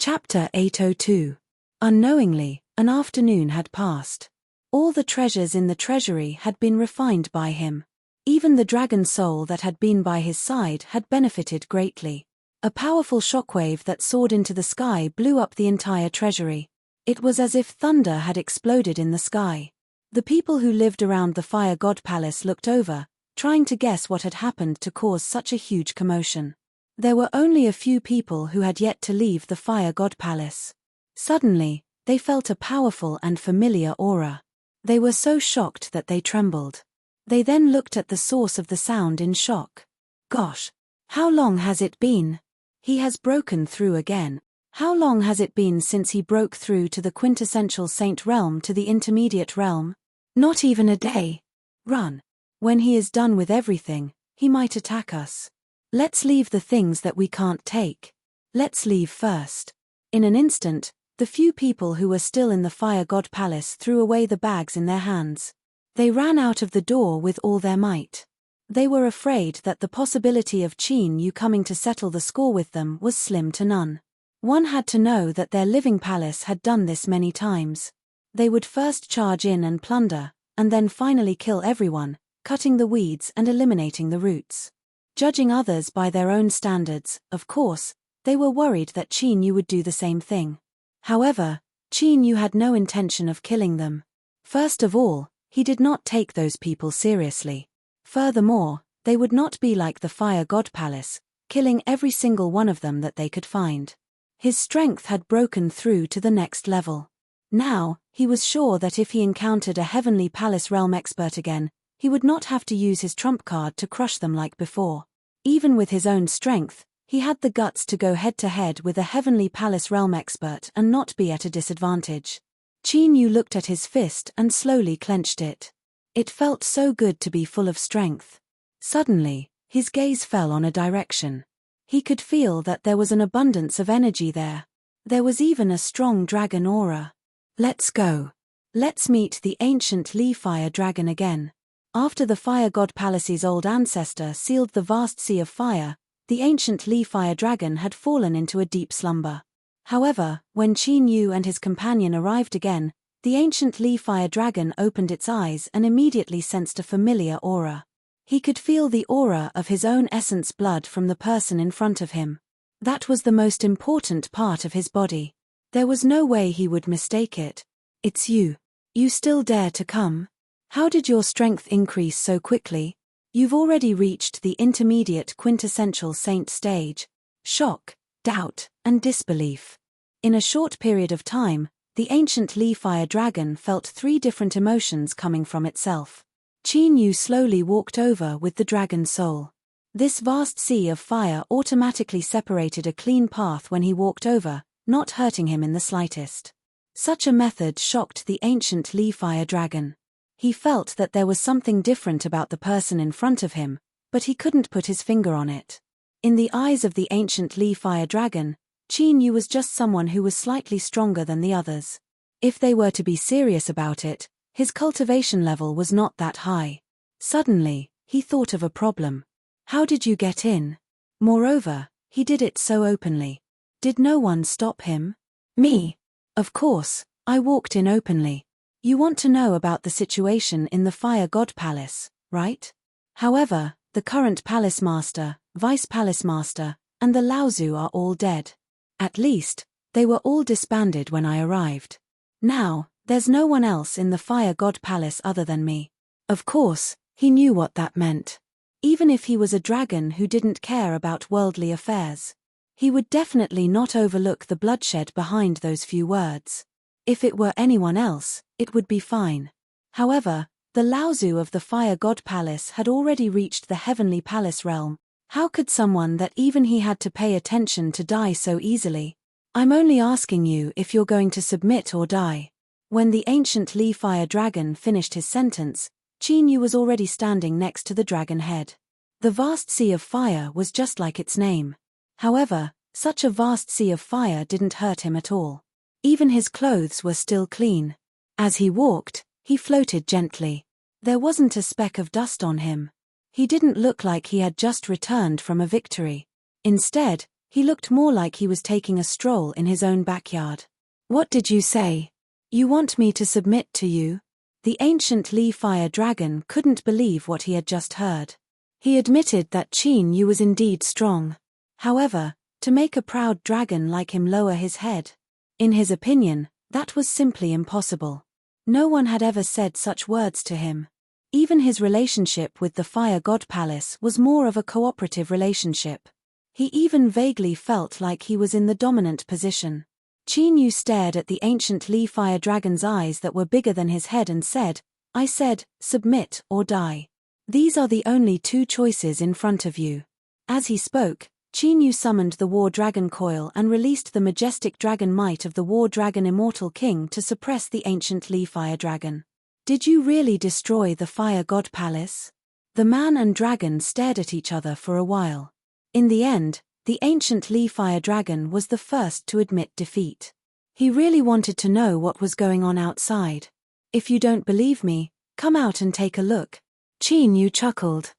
Chapter 802. Unknowingly, an afternoon had passed. All the treasures in the treasury had been refined by him. Even the dragon soul that had been by his side had benefited greatly. A powerful shockwave that soared into the sky blew up the entire treasury. It was as if thunder had exploded in the sky. The people who lived around the fire god palace looked over, trying to guess what had happened to cause such a huge commotion. There were only a few people who had yet to leave the fire god palace. Suddenly, they felt a powerful and familiar aura. They were so shocked that they trembled. They then looked at the source of the sound in shock. Gosh! How long has it been? He has broken through again. How long has it been since he broke through to the quintessential saint realm to the intermediate realm? Not even a day. Run. When he is done with everything, he might attack us. Let's leave the things that we can't take. Let's leave first. In an instant, the few people who were still in the fire god palace threw away the bags in their hands. They ran out of the door with all their might. They were afraid that the possibility of Qin Yu coming to settle the score with them was slim to none. One had to know that their living palace had done this many times. They would first charge in and plunder, and then finally kill everyone, cutting the weeds and eliminating the roots. Judging others by their own standards, of course, they were worried that Qin Yu would do the same thing. However, Qin Yu had no intention of killing them. First of all, he did not take those people seriously. Furthermore, they would not be like the fire god palace, killing every single one of them that they could find. His strength had broken through to the next level. Now, he was sure that if he encountered a heavenly palace realm expert again, he would not have to use his trump card to crush them like before. Even with his own strength, he had the guts to go head-to-head with a heavenly palace realm expert and not be at a disadvantage. Qin Yu looked at his fist and slowly clenched it. It felt so good to be full of strength. Suddenly, his gaze fell on a direction. He could feel that there was an abundance of energy there. There was even a strong dragon aura. Let's go. Let's meet the ancient Li Fire Dragon again. After the fire god palace's old ancestor sealed the vast sea of fire, the ancient Li Fire Dragon had fallen into a deep slumber. However, when Qin Yu and his companion arrived again, the ancient Li Fire Dragon opened its eyes and immediately sensed a familiar aura. He could feel the aura of his own essence blood from the person in front of him. That was the most important part of his body. There was no way he would mistake it. It's you. You still dare to come? How did your strength increase so quickly? You've already reached the intermediate quintessential saint stage. Shock, doubt, and disbelief. In a short period of time, the ancient Li Fire Dragon felt 3 different emotions coming from itself. Qin Yu slowly walked over with the dragon soul. This vast sea of fire automatically separated a clean path when he walked over, not hurting him in the slightest. Such a method shocked the ancient Li Fire Dragon. He felt that there was something different about the person in front of him, but he couldn't put his finger on it. In the eyes of the ancient Li Fire Dragon, Qin Yu was just someone who was slightly stronger than the others. If they were to be serious about it, his cultivation level was not that high. Suddenly, he thought of a problem. How did you get in? Moreover, he did it so openly. Did no one stop him? Me. Of course, I walked in openly. You want to know about the situation in the Fire God Palace, right? However, the current Palace Master, Vice Palace Master, and the Laozu are all dead. At least, they were all disbanded when I arrived. Now, there's no one else in the Fire God Palace other than me. Of course, he knew what that meant. Even if he was a dragon who didn't care about worldly affairs, he would definitely not overlook the bloodshed behind those few words. If it were anyone else, it would be fine. However, the Laozu of the Fire God Palace had already reached the Heavenly Palace realm. How could someone that even he had to pay attention to die so easily? I'm only asking you if you're going to submit or die. When the ancient Li Fire Dragon finished his sentence, Qin Yu was already standing next to the dragon head. The vast sea of fire was just like its name. However, such a vast sea of fire didn't hurt him at all. Even his clothes were still clean. As he walked, he floated gently. There wasn't a speck of dust on him. He didn't look like he had just returned from a victory. Instead, He looked more like he was taking a stroll in his own backyard. "What did you say? You want me to submit to you?" The ancient Lee Fire Dragon couldn't believe what he had just heard. He admitted that Qin Yu was indeed strong. However, to make a proud dragon like him lower his head, in his opinion, that was simply impossible. No one had ever said such words to him. Even his relationship with the Fire God Palace was more of a cooperative relationship. He even vaguely felt like he was in the dominant position. Qin Yu stared at the ancient Lee Fire Dragon's eyes that were bigger than his head and said, "I said, submit or die. These are the only two choices in front of you." As he spoke, Qin Yu summoned the War Dragon Coil and released the majestic dragon might of the War Dragon Immortal King to suppress the ancient Lee Fire Dragon. "Did you really destroy the Fire God Palace?" The man and dragon stared at each other for a while. In the end, the ancient Lee Fire Dragon was the first to admit defeat. He really wanted to know what was going on outside. "If you don't believe me, come out and take a look." Qin Yu chuckled.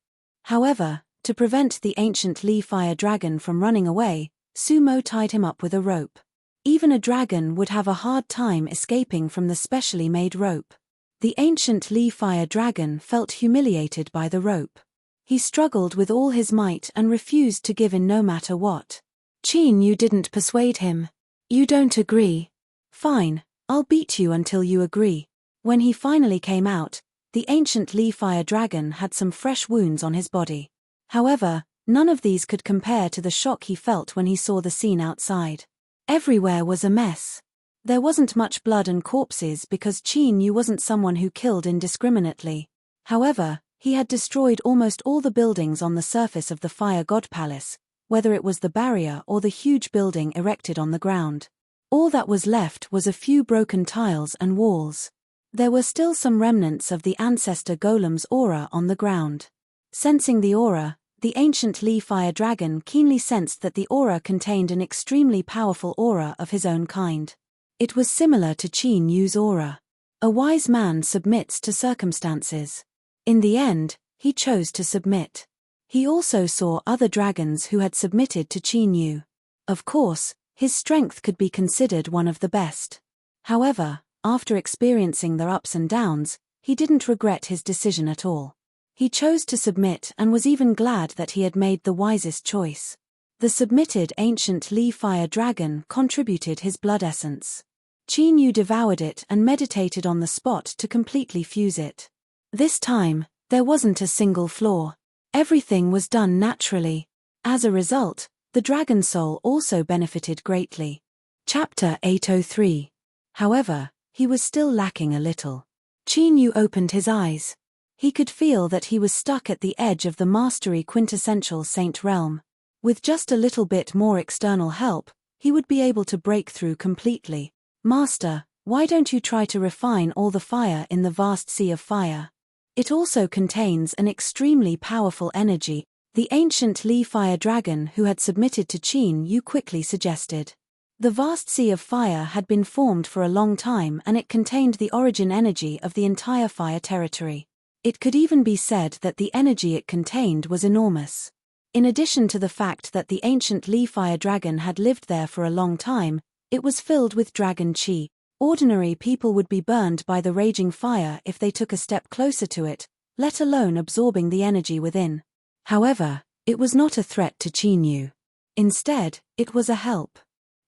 However, to prevent the ancient Lee Fire Dragon from running away, Sumo tied him up with a rope. Even a dragon would have a hard time escaping from the specially made rope. The ancient Lee Fire Dragon felt humiliated by the rope. He struggled with all his might and refused to give in no matter what. Qin Yu didn't persuade him. "You don't agree? Fine, I'll beat you until you agree." When he finally came out, the ancient Lee Fire Dragon had some fresh wounds on his body. However, none of these could compare to the shock he felt when he saw the scene outside. Everywhere was a mess. There wasn't much blood and corpses because Qin Yu wasn't someone who killed indiscriminately. However, he had destroyed almost all the buildings on the surface of the Fire God Palace, whether it was the barrier or the huge building erected on the ground. All that was left was a few broken tiles and walls. There were still some remnants of the ancestor golem's aura on the ground. Sensing the aura, the ancient Lee Fire Dragon keenly sensed that the aura contained an extremely powerful aura of his own kind. It was similar to Qin Yu's aura. A wise man submits to circumstances. In the end, he chose to submit. He also saw other dragons who had submitted to Qin Yu. Of course, his strength could be considered one of the best. However, after experiencing their ups and downs, he didn't regret his decision at all. He chose to submit and was even glad that he had made the wisest choice. The submitted ancient Lee Fire Dragon contributed his blood essence. Qin Yu devoured it and meditated on the spot to completely fuse it. This time, there wasn't a single flaw. Everything was done naturally. As a result, the dragon soul also benefited greatly. Chapter 803. However, he was still lacking a little. Qin Yu opened his eyes. He could feel that he was stuck at the edge of the mastery quintessential saint realm. With just a little bit more external help, he would be able to break through completely. "Master, why don't you try to refine all the fire in the vast sea of fire? It also contains an extremely powerful energy," the ancient Lee Fire Dragon who had submitted to Qin Yu quickly suggested. The vast sea of fire had been formed for a long time and it contained the origin energy of the entire fire territory. It could even be said that the energy it contained was enormous. In addition to the fact that the ancient Lee Fire Dragon had lived there for a long time, it was filled with dragon chi. Ordinary people would be burned by the raging fire if they took a step closer to it, let alone absorbing the energy within. However, it was not a threat to Qin Yu. Instead, it was a help.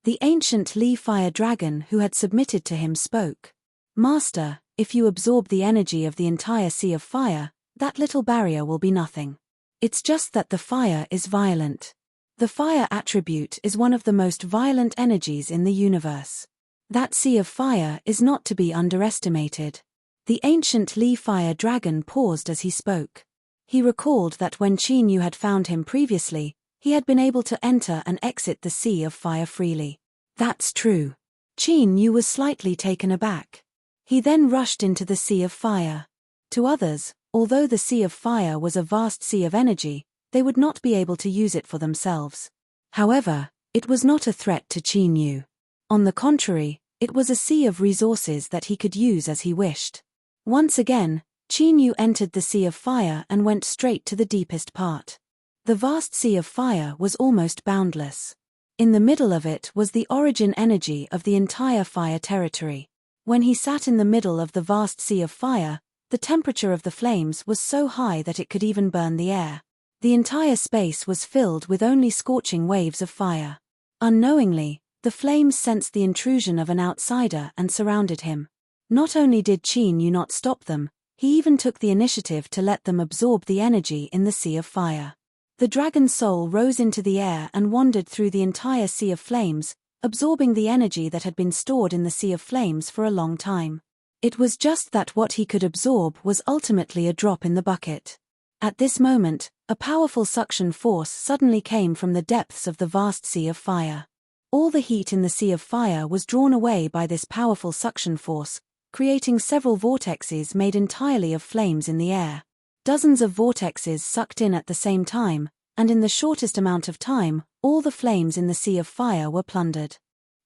The ancient Lee Fire Dragon who had submitted to him spoke. "Master, if you absorb the energy of the entire sea of fire, that little barrier will be nothing. It's just that the fire is violent. The fire attribute is one of the most violent energies in the universe. That sea of fire is not to be underestimated." The ancient Lee Fire Dragon paused as he spoke. He recalled that when Qin Yu had found him previously, he had been able to enter and exit the sea of fire freely. "That's true." Qin Yu was slightly taken aback. He then rushed into the sea of fire. To others, although the sea of fire was a vast sea of energy, they would not be able to use it for themselves. However, it was not a threat to Qin Yu. On the contrary, it was a sea of resources that he could use as he wished. Once again, Qin Yu entered the sea of fire and went straight to the deepest part. The vast sea of fire was almost boundless. In the middle of it was the origin energy of the entire fire territory. When he sat in the middle of the vast sea of fire, the temperature of the flames was so high that it could even burn the air. The entire space was filled with only scorching waves of fire. Unknowingly, the flames sensed the intrusion of an outsider and surrounded him. Not only did Qin Yu not stop them, he even took the initiative to let them absorb the energy in the sea of fire. The dragon's soul rose into the air and wandered through the entire sea of flames, absorbing the energy that had been stored in the sea of flames for a long time. It was just that what he could absorb was ultimately a drop in the bucket. At this moment, a powerful suction force suddenly came from the depths of the vast sea of fire. All the heat in the sea of fire was drawn away by this powerful suction force, creating several vortexes made entirely of flames in the air. Dozens of vortexes sucked in at the same time, and in the shortest amount of time, all the flames in the sea of fire were plundered.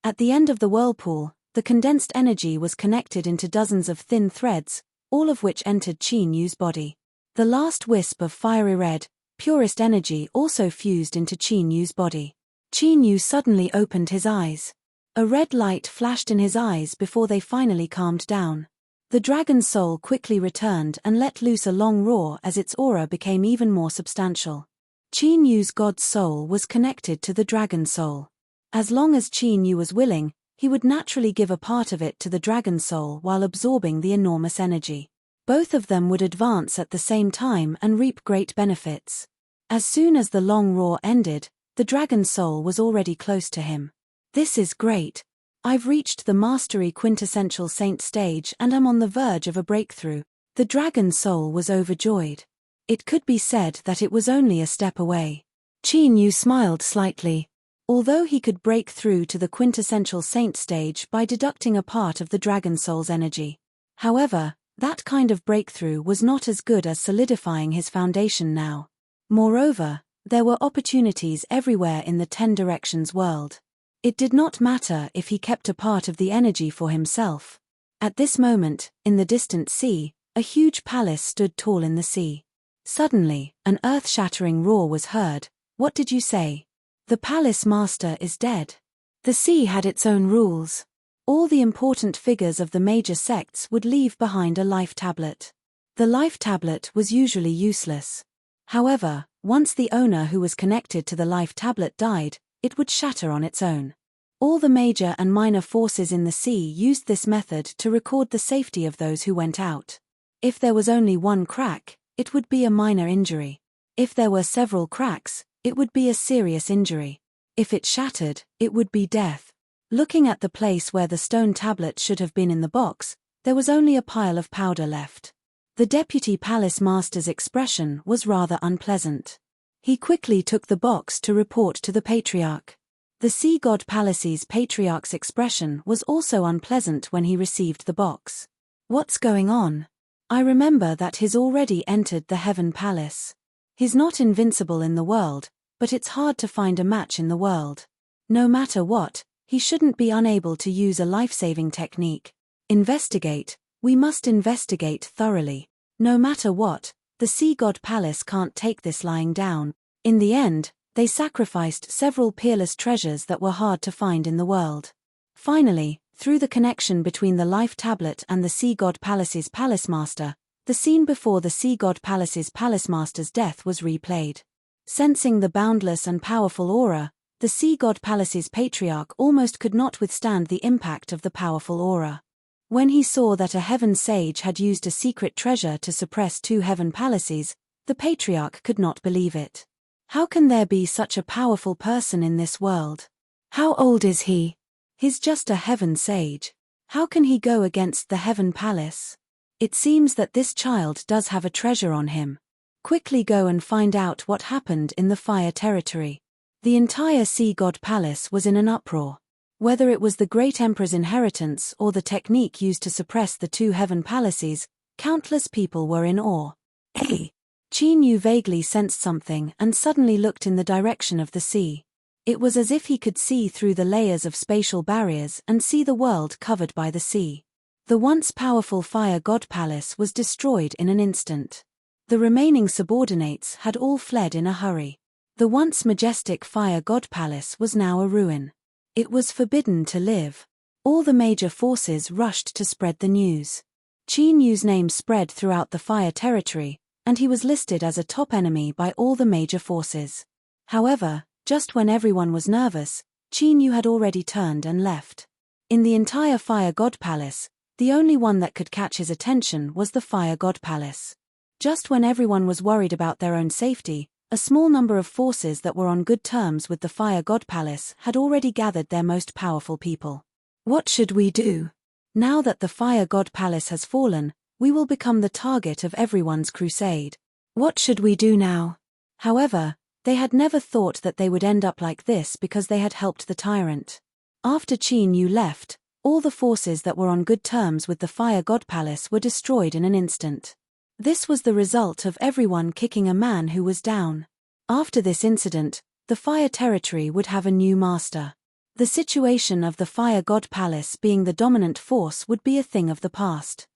At the end of the whirlpool, the condensed energy was connected into dozens of thin threads, all of which entered Qin Yu's body. The last wisp of fiery red, purest energy also fused into Qin Yu's body. Qin Yu suddenly opened his eyes. A red light flashed in his eyes before they finally calmed down. The dragon's soul quickly returned and let loose a long roar as its aura became even more substantial. Qin Yu's god's soul was connected to the dragon's soul. As long as Qin Yu was willing, he would naturally give a part of it to the dragon's soul while absorbing the enormous energy. Both of them would advance at the same time and reap great benefits. As soon as the long roar ended, the dragon's soul was already close to him. This is great. I've reached the mastery quintessential saint stage and am on the verge of a breakthrough. The dragon's soul was overjoyed. It could be said that it was only a step away. Qin Yu smiled slightly. Although he could break through to the quintessential saint stage by deducting a part of the dragon soul's energy. However, that kind of breakthrough was not as good as solidifying his foundation now. Moreover, there were opportunities everywhere in the 10 Directions world. It did not matter if he kept a part of the energy for himself. At this moment, in the distant sea, a huge palace stood tall in the sea. Suddenly, an earth-shattering roar was heard. What did you say? The palace master is dead. The sea had its own rules. All the important figures of the major sects would leave behind a life tablet. The life tablet was usually useless. However, once the owner who was connected to the life tablet died, it would shatter on its own. All the major and minor forces in the sea used this method to record the safety of those who went out. If there was only one crack, it would be a minor injury. If there were several cracks, it would be a serious injury. If it shattered, it would be death. Looking at the place where the stone tablet should have been in the box, there was only a pile of powder left. The deputy palace master's expression was rather unpleasant. He quickly took the box to report to the patriarch. The sea god palace's patriarch's expression was also unpleasant when he received the box. What's going on? I remember that he's already entered the heaven palace. He's not invincible in the world, but it's hard to find a match in the world. No matter what, he shouldn't be unable to use a life-saving technique. Investigate. We must investigate thoroughly. No matter what, the sea god palace can't take this lying down. In the end, they sacrificed several peerless treasures that were hard to find in the world. Finally, through the connection between the life tablet and the sea god palace's palace master, the scene before the sea god palace's palace master's death was replayed. Sensing the boundless and powerful aura, the sea god palace's patriarch almost could not withstand the impact of the powerful aura. When he saw that a heaven sage had used a secret treasure to suppress 2 heaven palaces, the patriarch could not believe it. How can there be such a powerful person in this world? How old is he? He's just a heaven sage. How can he go against the heaven palace? It seems that this child does have a treasure on him. Quickly go and find out what happened in the fire territory. The entire sea god palace was in an uproar. Whether it was the great emperor's inheritance or the technique used to suppress the 2 heaven palaces, countless people were in awe. Hey! Qin Yu vaguely sensed something and suddenly looked in the direction of the sea. It was as if he could see through the layers of spatial barriers and see the world covered by the sea. The once powerful fire god palace was destroyed in an instant. The remaining subordinates had all fled in a hurry. The once majestic fire god palace was now a ruin. It was forbidden to live. All the major forces rushed to spread the news. Qin Yu's name spread throughout the fire territory, and he was listed as a top enemy by all the major forces. However, just when everyone was nervous, Qin Yu had already turned and left. In the entire fire god palace, the only one that could catch his attention was the fire god palace. Just when everyone was worried about their own safety, a small number of forces that were on good terms with the fire god palace had already gathered their most powerful people. What should we do? Now that the fire god palace has fallen, we will become the target of everyone's crusade. What should we do now? However, they had never thought that they would end up like this because they had helped the tyrant. After Qin Yu left, all the forces that were on good terms with the fire god palace were destroyed in an instant. This was the result of everyone kicking a man who was down. After this incident, the fire territory would have a new master. The situation of the fire god palace being the dominant force would be a thing of the past.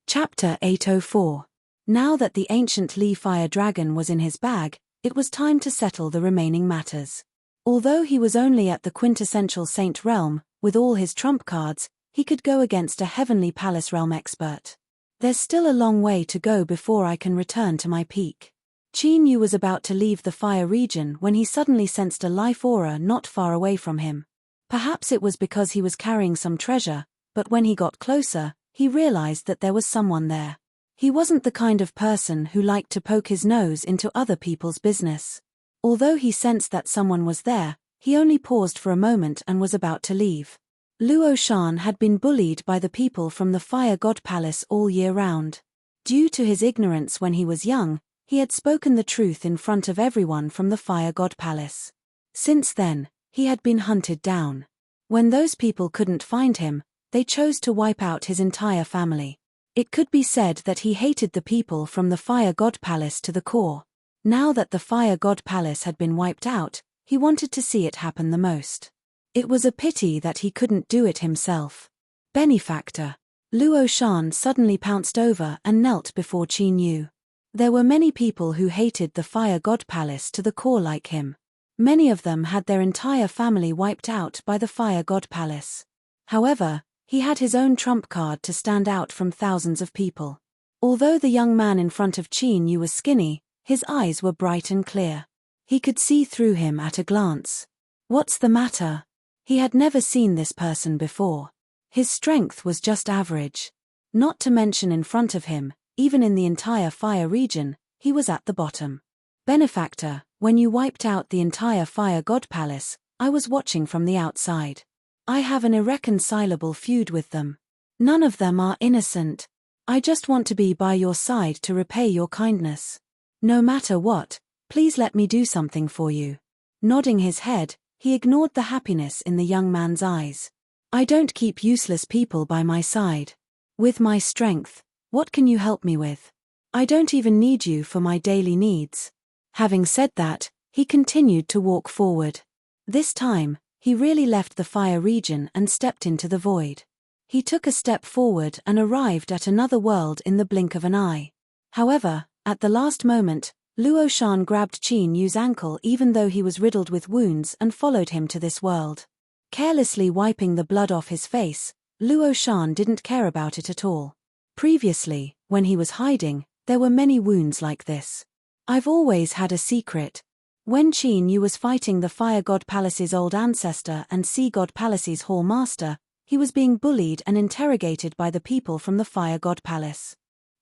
Chapter 804. Now that the ancient Li fire dragon was in his bag, it was time to settle the remaining matters. Although he was only at the quintessential saint realm, with all his trump cards, he could go against a heavenly palace realm expert. There's still a long way to go before I can return to my peak. Qin Yu was about to leave the fire region when he suddenly sensed a life aura not far away from him. Perhaps it was because he was carrying some treasure, but when he got closer, he realized that there was someone there. He wasn't the kind of person who liked to poke his nose into other people's business. Although he sensed that someone was there, he only paused for a moment and was about to leave. Luo Shan had been bullied by the people from the fire god palace all year round. Due to his ignorance when he was young, he had spoken the truth in front of everyone from the fire god palace. Since then, he had been hunted down. When those people couldn't find him, they chose to wipe out his entire family. It could be said that he hated the people from the fire god palace to the core. Now that the fire god palace had been wiped out, he wanted to see it happen the most. It was a pity that he couldn't do it himself. Benefactor. Luo Shan suddenly pounced over and knelt before Qin Yu. There were many people who hated the fire god palace to the core like him. Many of them had their entire family wiped out by the fire god palace. However, he had his own trump card to stand out from thousands of people. Although the young man in front of Qin Yu was skinny, his eyes were bright and clear. He could see through him at a glance. What's the matter? He had never seen this person before. His strength was just average. Not to mention in front of him, even in the entire fire region, he was at the bottom. Benefactor, when you wiped out the entire fire god palace, I was watching from the outside. I have an irreconcilable feud with them. None of them are innocent. I just want to be by your side to repay your kindness. No matter what, please let me do something for you. Nodding his head, he ignored the happiness in the young man's eyes. I don't keep useless people by my side. With my strength, what can you help me with? I don't even need you for my daily needs. Having said that, he continued to walk forward. This time, he really left the fire region and stepped into the void. He took a step forward and arrived at another world in the blink of an eye. However, at the last moment, Luo Shan grabbed Qin Yu's ankle even though he was riddled with wounds and followed him to this world. Carelessly wiping the blood off his face, Luo Shan didn't care about it at all. Previously, when he was hiding, there were many wounds like this. I've always had a secret. When Qin Yu was fighting the Fire God Palace's old ancestor and Sea God Palace's Hall Master, he was being bullied and interrogated by the people from the Fire God Palace.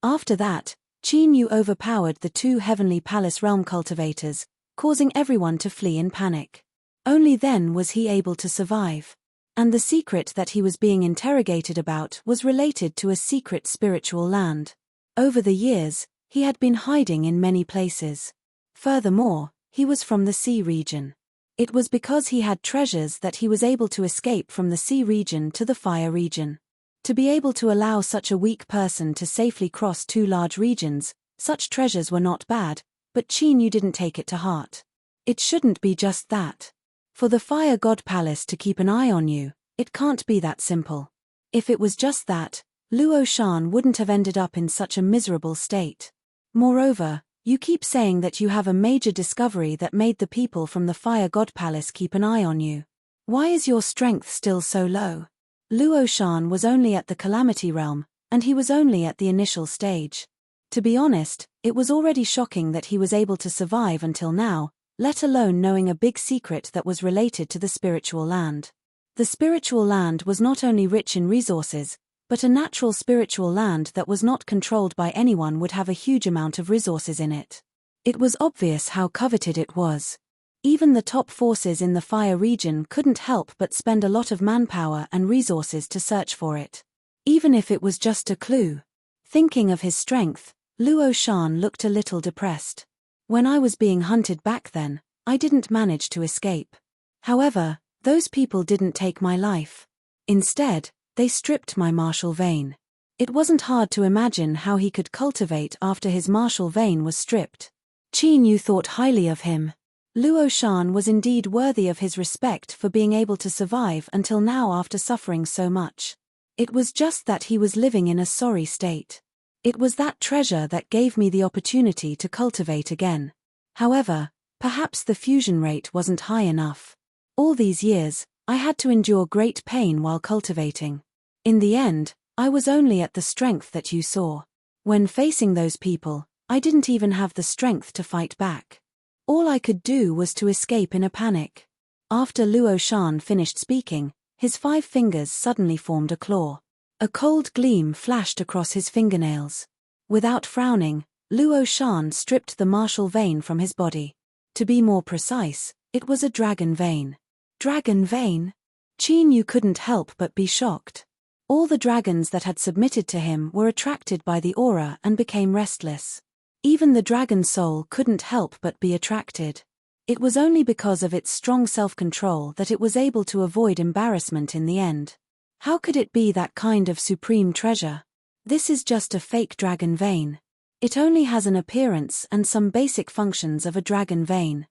After that, Qin Yu overpowered the two Heavenly Palace realm cultivators, causing everyone to flee in panic. Only then was he able to survive. And the secret that he was being interrogated about was related to a secret spiritual land. Over the years, he had been hiding in many places. Furthermore, he was from the sea region. It was because he had treasures that he was able to escape from the sea region to the fire region. To be able to allow such a weak person to safely cross two large regions, such treasures were not bad, but Qin Yu didn't take it to heart. It shouldn't be just that. For the Fire God Palace to keep an eye on you, it can't be that simple. If it was just that, Luo Shan wouldn't have ended up in such a miserable state. Moreover, You keep saying that you have a major discovery that made the people from the Fire God Palace keep an eye on you. Why is your strength still so low? Luo Shan was only at the Calamity Realm, and he was only at the initial stage. To be honest, it was already shocking that he was able to survive until now, let alone knowing a big secret that was related to the spiritual land. The spiritual land was not only rich in resources, but a natural spiritual land that was not controlled by anyone would have a huge amount of resources in it. It was obvious how coveted it was. Even the top forces in the fire region couldn't help but spend a lot of manpower and resources to search for it. Even if it was just a clue. Thinking of his strength, Luo Shan looked a little depressed. When I was being hunted back then, I didn't manage to escape. However, those people didn't take my life. Instead, they stripped my martial vein. It wasn't hard to imagine how he could cultivate after his martial vein was stripped. Qin Yu thought highly of him. Luo Shan was indeed worthy of his respect for being able to survive until now after suffering so much. It was just that he was living in a sorry state. It was that treasure that gave me the opportunity to cultivate again. However, perhaps the fusion rate wasn't high enough. All these years, I had to endure great pain while cultivating. In the end, I was only at the strength that you saw. When facing those people, I didn't even have the strength to fight back. All I could do was to escape in a panic. After Luo Shan finished speaking, his 5 fingers suddenly formed a claw. A cold gleam flashed across his fingernails. Without frowning, Luo Shan stripped the martial vein from his body. To be more precise, it was a dragon vein. Dragon vein? Qin Yu couldn't help but be shocked. All the dragons that had submitted to him were attracted by the aura and became restless. Even the dragon soul couldn't help but be attracted. It was only because of its strong self-control that it was able to avoid embarrassment in the end. How could it be that kind of supreme treasure? This is just a fake dragon vein. It only has an appearance and some basic functions of a dragon vein.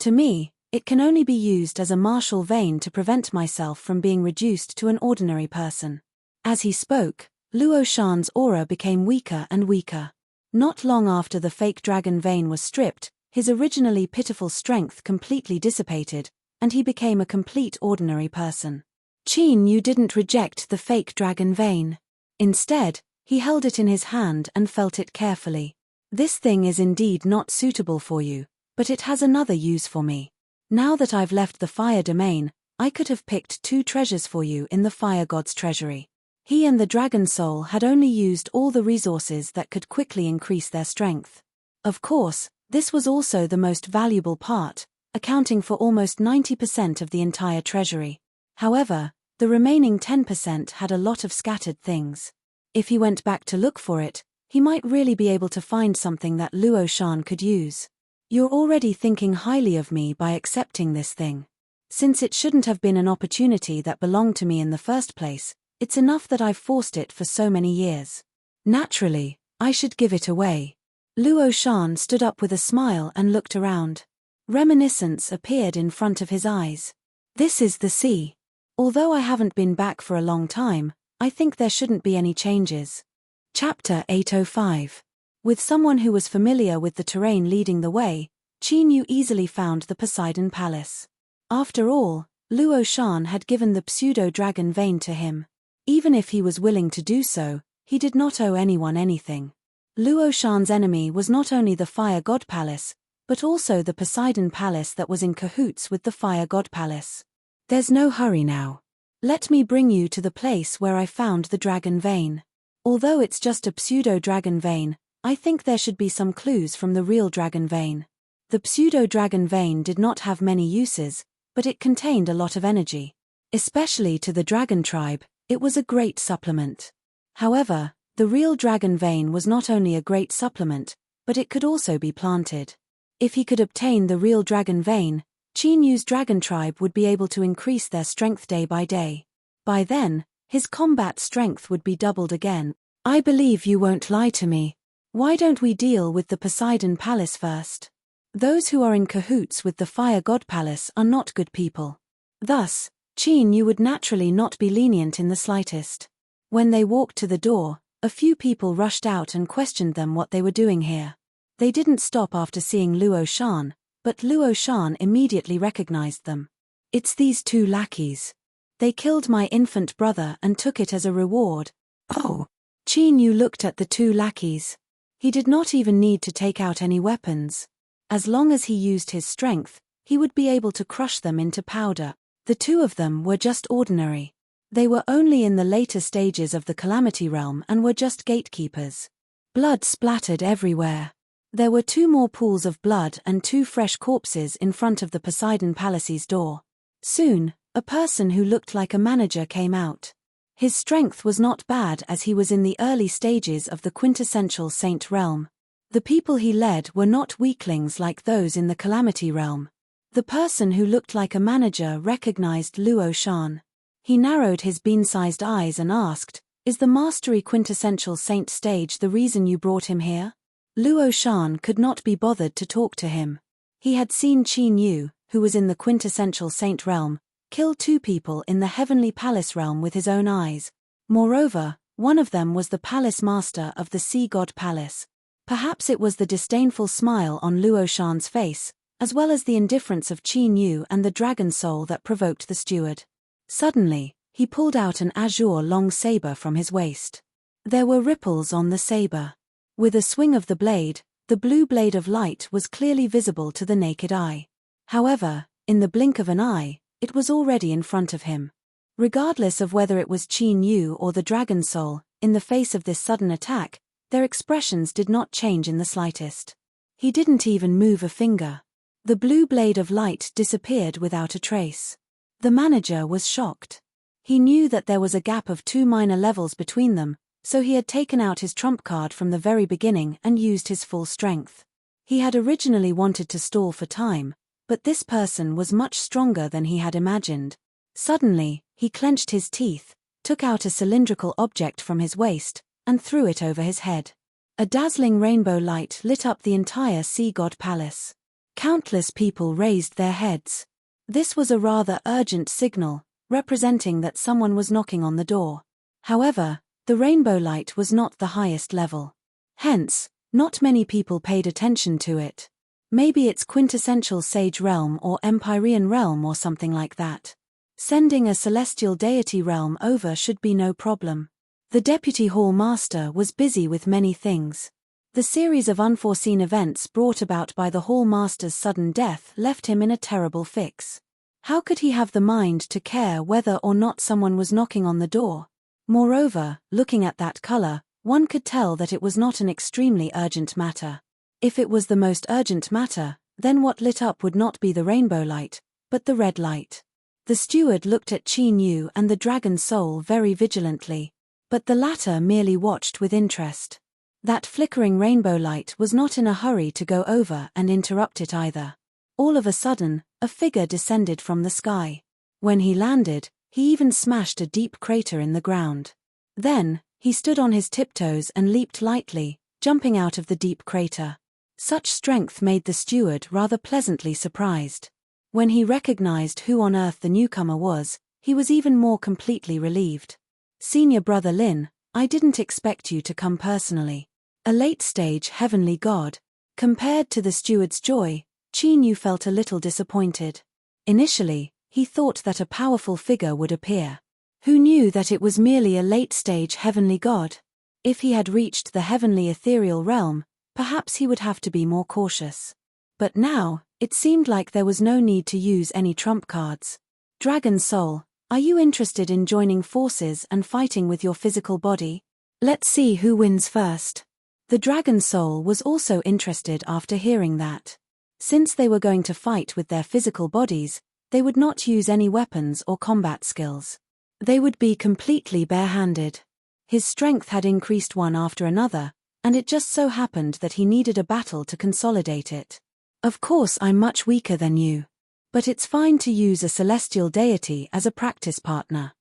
To me, it can only be used as a martial vein to prevent myself from being reduced to an ordinary person. As he spoke, Luo Shan's aura became weaker and weaker. Not long after the fake dragon vein was stripped, his originally pitiful strength completely dissipated, and he became a complete ordinary person. Qin Yu didn't reject the fake dragon vein. Instead, he held it in his hand and felt it carefully. This thing is indeed not suitable for you, but it has another use for me. Now that I've left the fire domain, I could have picked 2 treasures for you in the fire god's treasury. He and the dragon soul had only used all the resources that could quickly increase their strength. Of course, this was also the most valuable part, accounting for almost 90% of the entire treasury. However, the remaining 10% had a lot of scattered things. If he went back to look for it, he might really be able to find something that Luo Shan could use. You're already thinking highly of me by accepting this thing. Since it shouldn't have been an opportunity that belonged to me in the first place, it's enough that I've forced it for so many years. Naturally, I should give it away. Luo Shan stood up with a smile and looked around. Reminiscence appeared in front of his eyes. This is the sea. Although I haven't been back for a long time, I think there shouldn't be any changes. Chapter 805. With someone who was familiar with the terrain leading the way, Qin Yu easily found the Poseidon Palace. After all, Luo Shan had given the pseudo-dragon vein to him. Even if he was willing to do so, he did not owe anyone anything. Luo Shan's enemy was not only the Fire God Palace, but also the Poseidon Palace that was in cahoots with the Fire God Palace. There's no hurry now. Let me bring you to the place where I found the dragon vein. Although it's just a pseudo-dragon vein, I think there should be some clues from the real dragon vein. The pseudo-dragon vein did not have many uses, but it contained a lot of energy. Especially to the dragon tribe, it was a great supplement. However, the real dragon vein was not only a great supplement, but it could also be planted. If he could obtain the real dragon vein, Qin Yu's dragon tribe would be able to increase their strength day by day. By then, his combat strength would be doubled again. I believe you won't lie to me. Why don't we deal with the Poseidon Palace first? Those who are in cahoots with the Fire God Palace are not good people. Thus, Qin Yu would naturally not be lenient in the slightest. When they walked to the door, a few people rushed out and questioned them what they were doing here. They didn't stop after seeing Luo Shan, but Luo Shan immediately recognized them. It's these two lackeys. They killed my infant brother and took it as a reward. Oh! Qin Yu looked at the two lackeys. He did not even need to take out any weapons. As long as he used his strength, he would be able to crush them into powder. The two of them were just ordinary. They were only in the later stages of the Calamity Realm and were just gatekeepers. Blood splattered everywhere. There were 2 more pools of blood and 2 fresh corpses in front of the Poseidon Palace's door. Soon, a person who looked like a manager came out. His strength was not bad as he was in the early stages of the quintessential saint realm. The people he led were not weaklings like those in the Calamity Realm. The person who looked like a manager recognized Luo Shan. He narrowed his bean-sized eyes and asked, "Is the Mastery Quintessential Saint stage the reason you brought him here?" Luo Shan could not be bothered to talk to him. He had seen Qin Yu, who was in the Quintessential Saint realm, kill 2 people in the Heavenly Palace realm with his own eyes. Moreover, one of them was the Palace Master of the Sea God Palace. Perhaps it was the disdainful smile on Luo Shan's face, as well as the indifference of Qin Yu and the dragon soul that provoked the steward. Suddenly, he pulled out an azure long saber from his waist. There were ripples on the saber. With a swing of the blade, the blue blade of light was clearly visible to the naked eye. However, in the blink of an eye, it was already in front of him. Regardless of whether it was Qin Yu or the dragon soul, in the face of this sudden attack, their expressions did not change in the slightest. He didn't even move a finger. The blue blade of light disappeared without a trace. The manager was shocked. He knew that there was a gap of 2 minor levels between them, so he had taken out his trump card from the very beginning and used his full strength. He had originally wanted to stall for time, but this person was much stronger than he had imagined. Suddenly, he clenched his teeth, took out a cylindrical object from his waist, and threw it over his head. A dazzling rainbow light lit up the entire Sea God Palace. Countless people raised their heads. This was a rather urgent signal, representing that someone was knocking on the door. However, the rainbow light was not the highest level. Hence, not many people paid attention to it. Maybe it's quintessential sage realm or Empyrean realm or something like that. Sending a celestial deity realm over should be no problem. The Deputy Hall Master was busy with many things. The series of unforeseen events brought about by the Hall Master's sudden death left him in a terrible fix. How could he have the mind to care whether or not someone was knocking on the door? Moreover, looking at that color, one could tell that it was not an extremely urgent matter. If it was the most urgent matter, then what lit up would not be the rainbow light, but the red light. The steward looked at Qin Yu and the dragon soul very vigilantly, but the latter merely watched with interest. That flickering rainbow light was not in a hurry to go over and interrupt it either. All of a sudden, a figure descended from the sky. When he landed, he even smashed a deep crater in the ground. Then, he stood on his tiptoes and leaped lightly, jumping out of the deep crater. Such strength made the steward rather pleasantly surprised. When he recognized who on earth the newcomer was, he was even more completely relieved. "Senior Brother Lin, I didn't expect you to come personally. A late-stage heavenly god." Compared to the steward's joy, Qin Yu felt a little disappointed. Initially, he thought that a powerful figure would appear. Who knew that it was merely a late-stage heavenly god? If he had reached the heavenly ethereal realm, perhaps he would have to be more cautious. But now, it seemed like there was no need to use any trump cards. "Dragon Soul, are you interested in joining forces and fighting with your physical body? Let's see who wins first." The Dragon Soul was also interested after hearing that. Since they were going to fight with their physical bodies, they would not use any weapons or combat skills. They would be completely barehanded. His strength had increased one after another, and it just so happened that he needed a battle to consolidate it. "Of course I'm much weaker than you. But it's fine to use a celestial deity as a practice partner."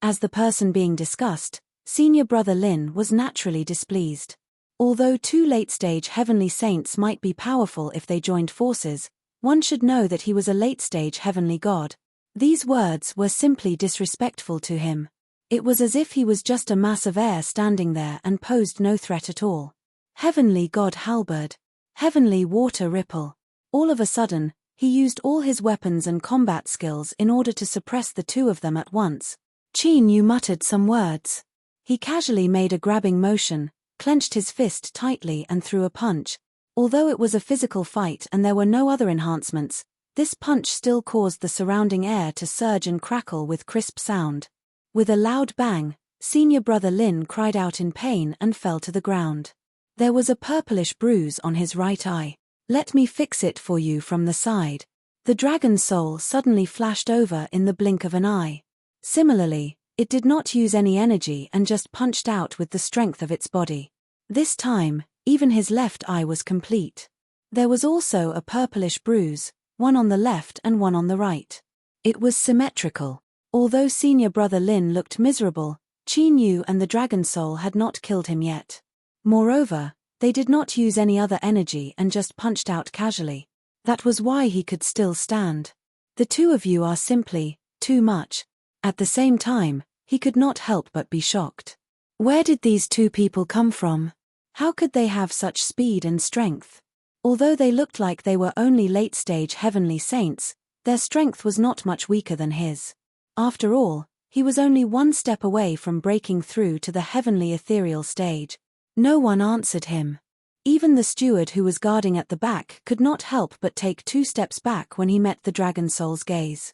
As the person being discussed, Senior Brother Lin was naturally displeased. Although 2 late-stage heavenly saints might be powerful if they joined forces, one should know that he was a late-stage heavenly god. These words were simply disrespectful to him. It was as if he was just a mass of air standing there and posed no threat at all. Heavenly God Halberd. Heavenly water ripple. All of a sudden, he used all his weapons and combat skills in order to suppress the two of them at once. Qin Yu muttered some words. He casually made a grabbing motion, clenched his fist tightly and threw a punch. Although it was a physical fight and there were no other enhancements, this punch still caused the surrounding air to surge and crackle with crisp sound. With a loud bang, senior brother Lin cried out in pain and fell to the ground. There was a purplish bruise on his right eye. "Let me fix it for you from the side." The dragon's soul suddenly flashed over in the blink of an eye. Similarly, it did not use any energy and just punched out with the strength of its body. This time, even his left eye was complete. There was also a purplish bruise, one on the left and one on the right. It was symmetrical. Although senior brother Lin looked miserable, Qin Yu and the dragon soul had not killed him yet. Moreover, they did not use any other energy and just punched out casually. That was why he could still stand. The two of you are simply too much. At the same time, he could not help but be shocked. Where did these two people come from? How could they have such speed and strength? Although they looked like they were only late-stage heavenly saints, their strength was not much weaker than his. After all, he was only one step away from breaking through to the heavenly ethereal stage. No one answered him. Even the steward who was guarding at the back could not help but take 2 steps back when he met the dragon soul's gaze.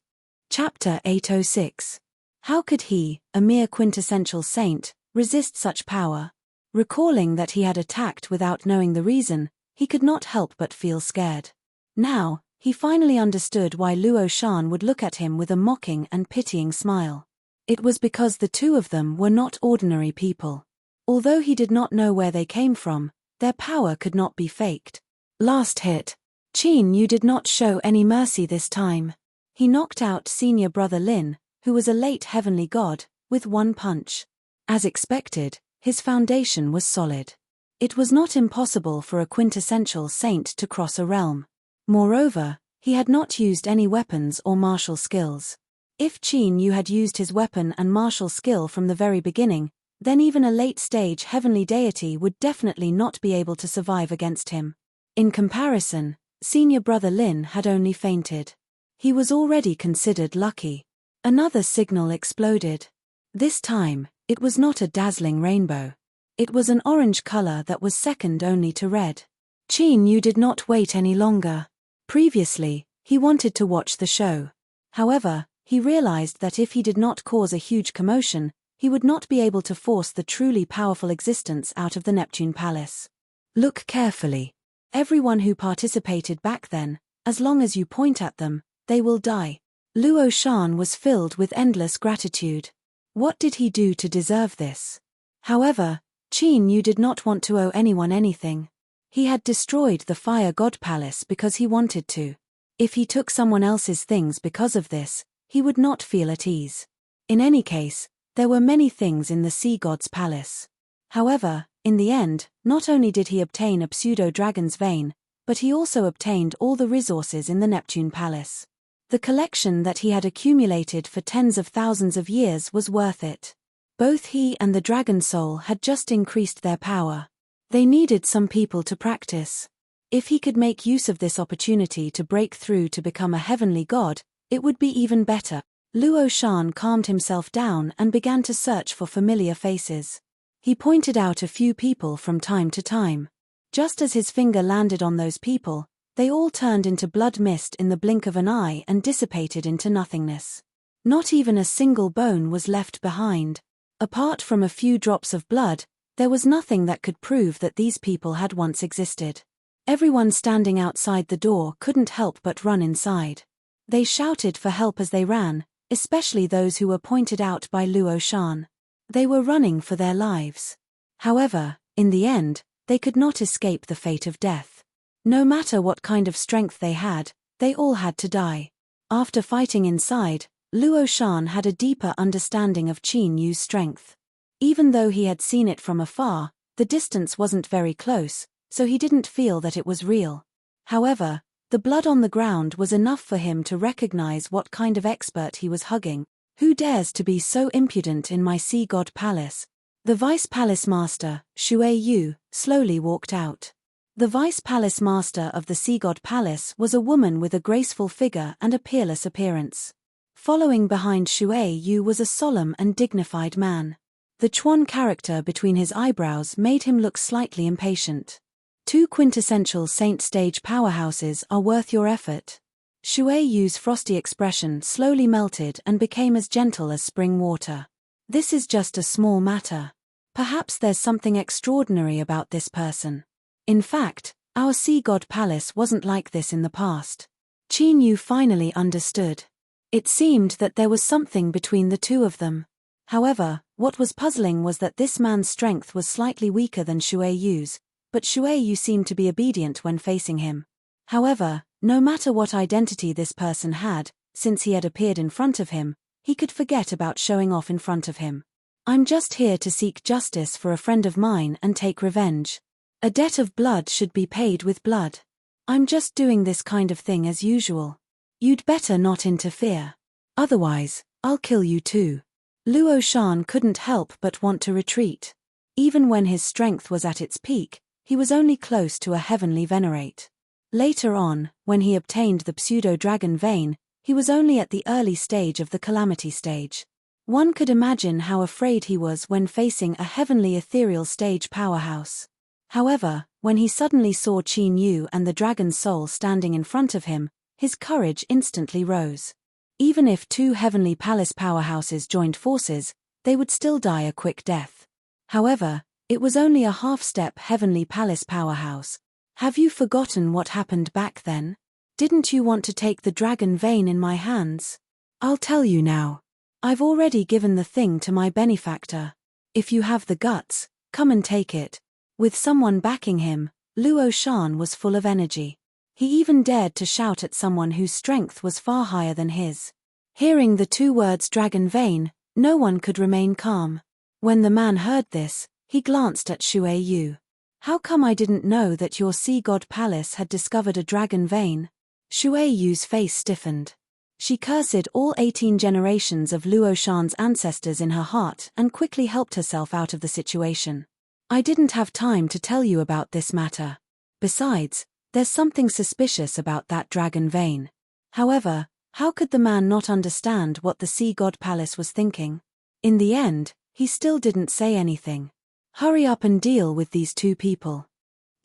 Chapter 806. How could he, a mere quintessential saint, resist such power? Recalling that he had attacked without knowing the reason, he could not help but feel scared. Now, he finally understood why Luo Shan would look at him with a mocking and pitying smile. It was because the two of them were not ordinary people. Although he did not know where they came from, their power could not be faked. Last hit. Qin Yu did not show any mercy this time. He knocked out senior brother Lin, who was a late heavenly god, with one punch. As expected, his foundation was solid. It was not impossible for a quintessential saint to cross a realm. Moreover, he had not used any weapons or martial skills. If Qin Yu had used his weapon and martial skill from the very beginning, then even a late-stage heavenly deity would definitely not be able to survive against him. In comparison, senior brother Lin had only fainted. He was already considered lucky. Another signal exploded. This time, it was not a dazzling rainbow. It was an orange color that was second only to red. Qin Yu did not wait any longer. Previously, he wanted to watch the show. However, he realized that if he did not cause a huge commotion, he would not be able to force the truly powerful existence out of the Neptune Palace. Look carefully. Everyone who participated back then, as long as you point at them, they will die. Luo Shan was filled with endless gratitude. What did he do to deserve this? However, Qin Yu did not want to owe anyone anything. He had destroyed the Fire God Palace because he wanted to. If he took someone else's things because of this, he would not feel at ease. In any case, there were many things in the Sea God's palace. However, in the end, not only did he obtain a pseudo-dragon's vein, but he also obtained all the resources in the Neptune Palace. The collection that he had accumulated for tens of thousands of years was worth it. Both he and the dragon soul had just increased their power. They needed some people to practice. If he could make use of this opportunity to break through to become a heavenly god, it would be even better. Luo Shan calmed himself down and began to search for familiar faces. He pointed out a few people from time to time. Just as his finger landed on those people, they all turned into blood mist in the blink of an eye and dissipated into nothingness. Not even a single bone was left behind. Apart from a few drops of blood, there was nothing that could prove that these people had once existed. Everyone standing outside the door couldn't help but run inside. They shouted for help as they ran, especially those who were pointed out by Luo Shan. They were running for their lives. However, in the end, they could not escape the fate of death. No matter what kind of strength they had, they all had to die. After fighting inside, Luo Shan had a deeper understanding of Qin Yu's strength. Even though he had seen it from afar, the distance wasn't very close, so he didn't feel that it was real. However, the blood on the ground was enough for him to recognize what kind of expert he was hugging. Who dares to be so impudent in my Sea God Palace? The Vice Palace Master, Shui Yu, slowly walked out. The vice palace master of the sea god palace was a woman with a graceful figure and a peerless appearance. Following behind Shui Yu was a solemn and dignified man. The Chuan character between his eyebrows made him look slightly impatient. Two quintessential saint stage powerhouses are worth your effort. Shui Yu's frosty expression slowly melted and became as gentle as spring water. This is just a small matter. Perhaps there's something extraordinary about this person. In fact, our sea god palace wasn't like this in the past. Qin Yu finally understood. It seemed that there was something between the two of them. However, what was puzzling was that this man's strength was slightly weaker than Shui Yu's, but Shui Yu seemed to be obedient when facing him. However, no matter what identity this person had, since he had appeared in front of him, he could forget about showing off in front of him. I'm just here to seek justice for a friend of mine and take revenge. A debt of blood should be paid with blood. I'm just doing this kind of thing as usual. You'd better not interfere. Otherwise, I'll kill you too. Luo Shan couldn't help but want to retreat. Even when his strength was at its peak, he was only close to a heavenly venerate. Later on, when he obtained the pseudo-dragon vein, he was only at the early stage of the calamity stage. One could imagine how afraid he was when facing a heavenly ethereal stage powerhouse. However, when he suddenly saw Qin Yu and the dragon soul standing in front of him, his courage instantly rose. Even if two heavenly palace powerhouses joined forces, they would still die a quick death. However, it was only a half-step heavenly palace powerhouse. Have you forgotten what happened back then? Didn't you want to take the dragon vein in my hands? I'll tell you now. I've already given the thing to my benefactor. If you have the guts, come and take it. With someone backing him, Luo Shan was full of energy. He even dared to shout at someone whose strength was far higher than his. Hearing the two words dragon vein, no one could remain calm. When the man heard this, he glanced at Shui Yu. How come I didn't know that your sea god palace had discovered a dragon vein? Shui Yu's face stiffened. She cursed all 18 generations of Luo Shan's ancestors in her heart and quickly helped herself out of the situation. I didn't have time to tell you about this matter. Besides, there's something suspicious about that dragon vein. However, how could the man not understand what the sea god palace was thinking? In the end, he still didn't say anything. Hurry up and deal with these two people.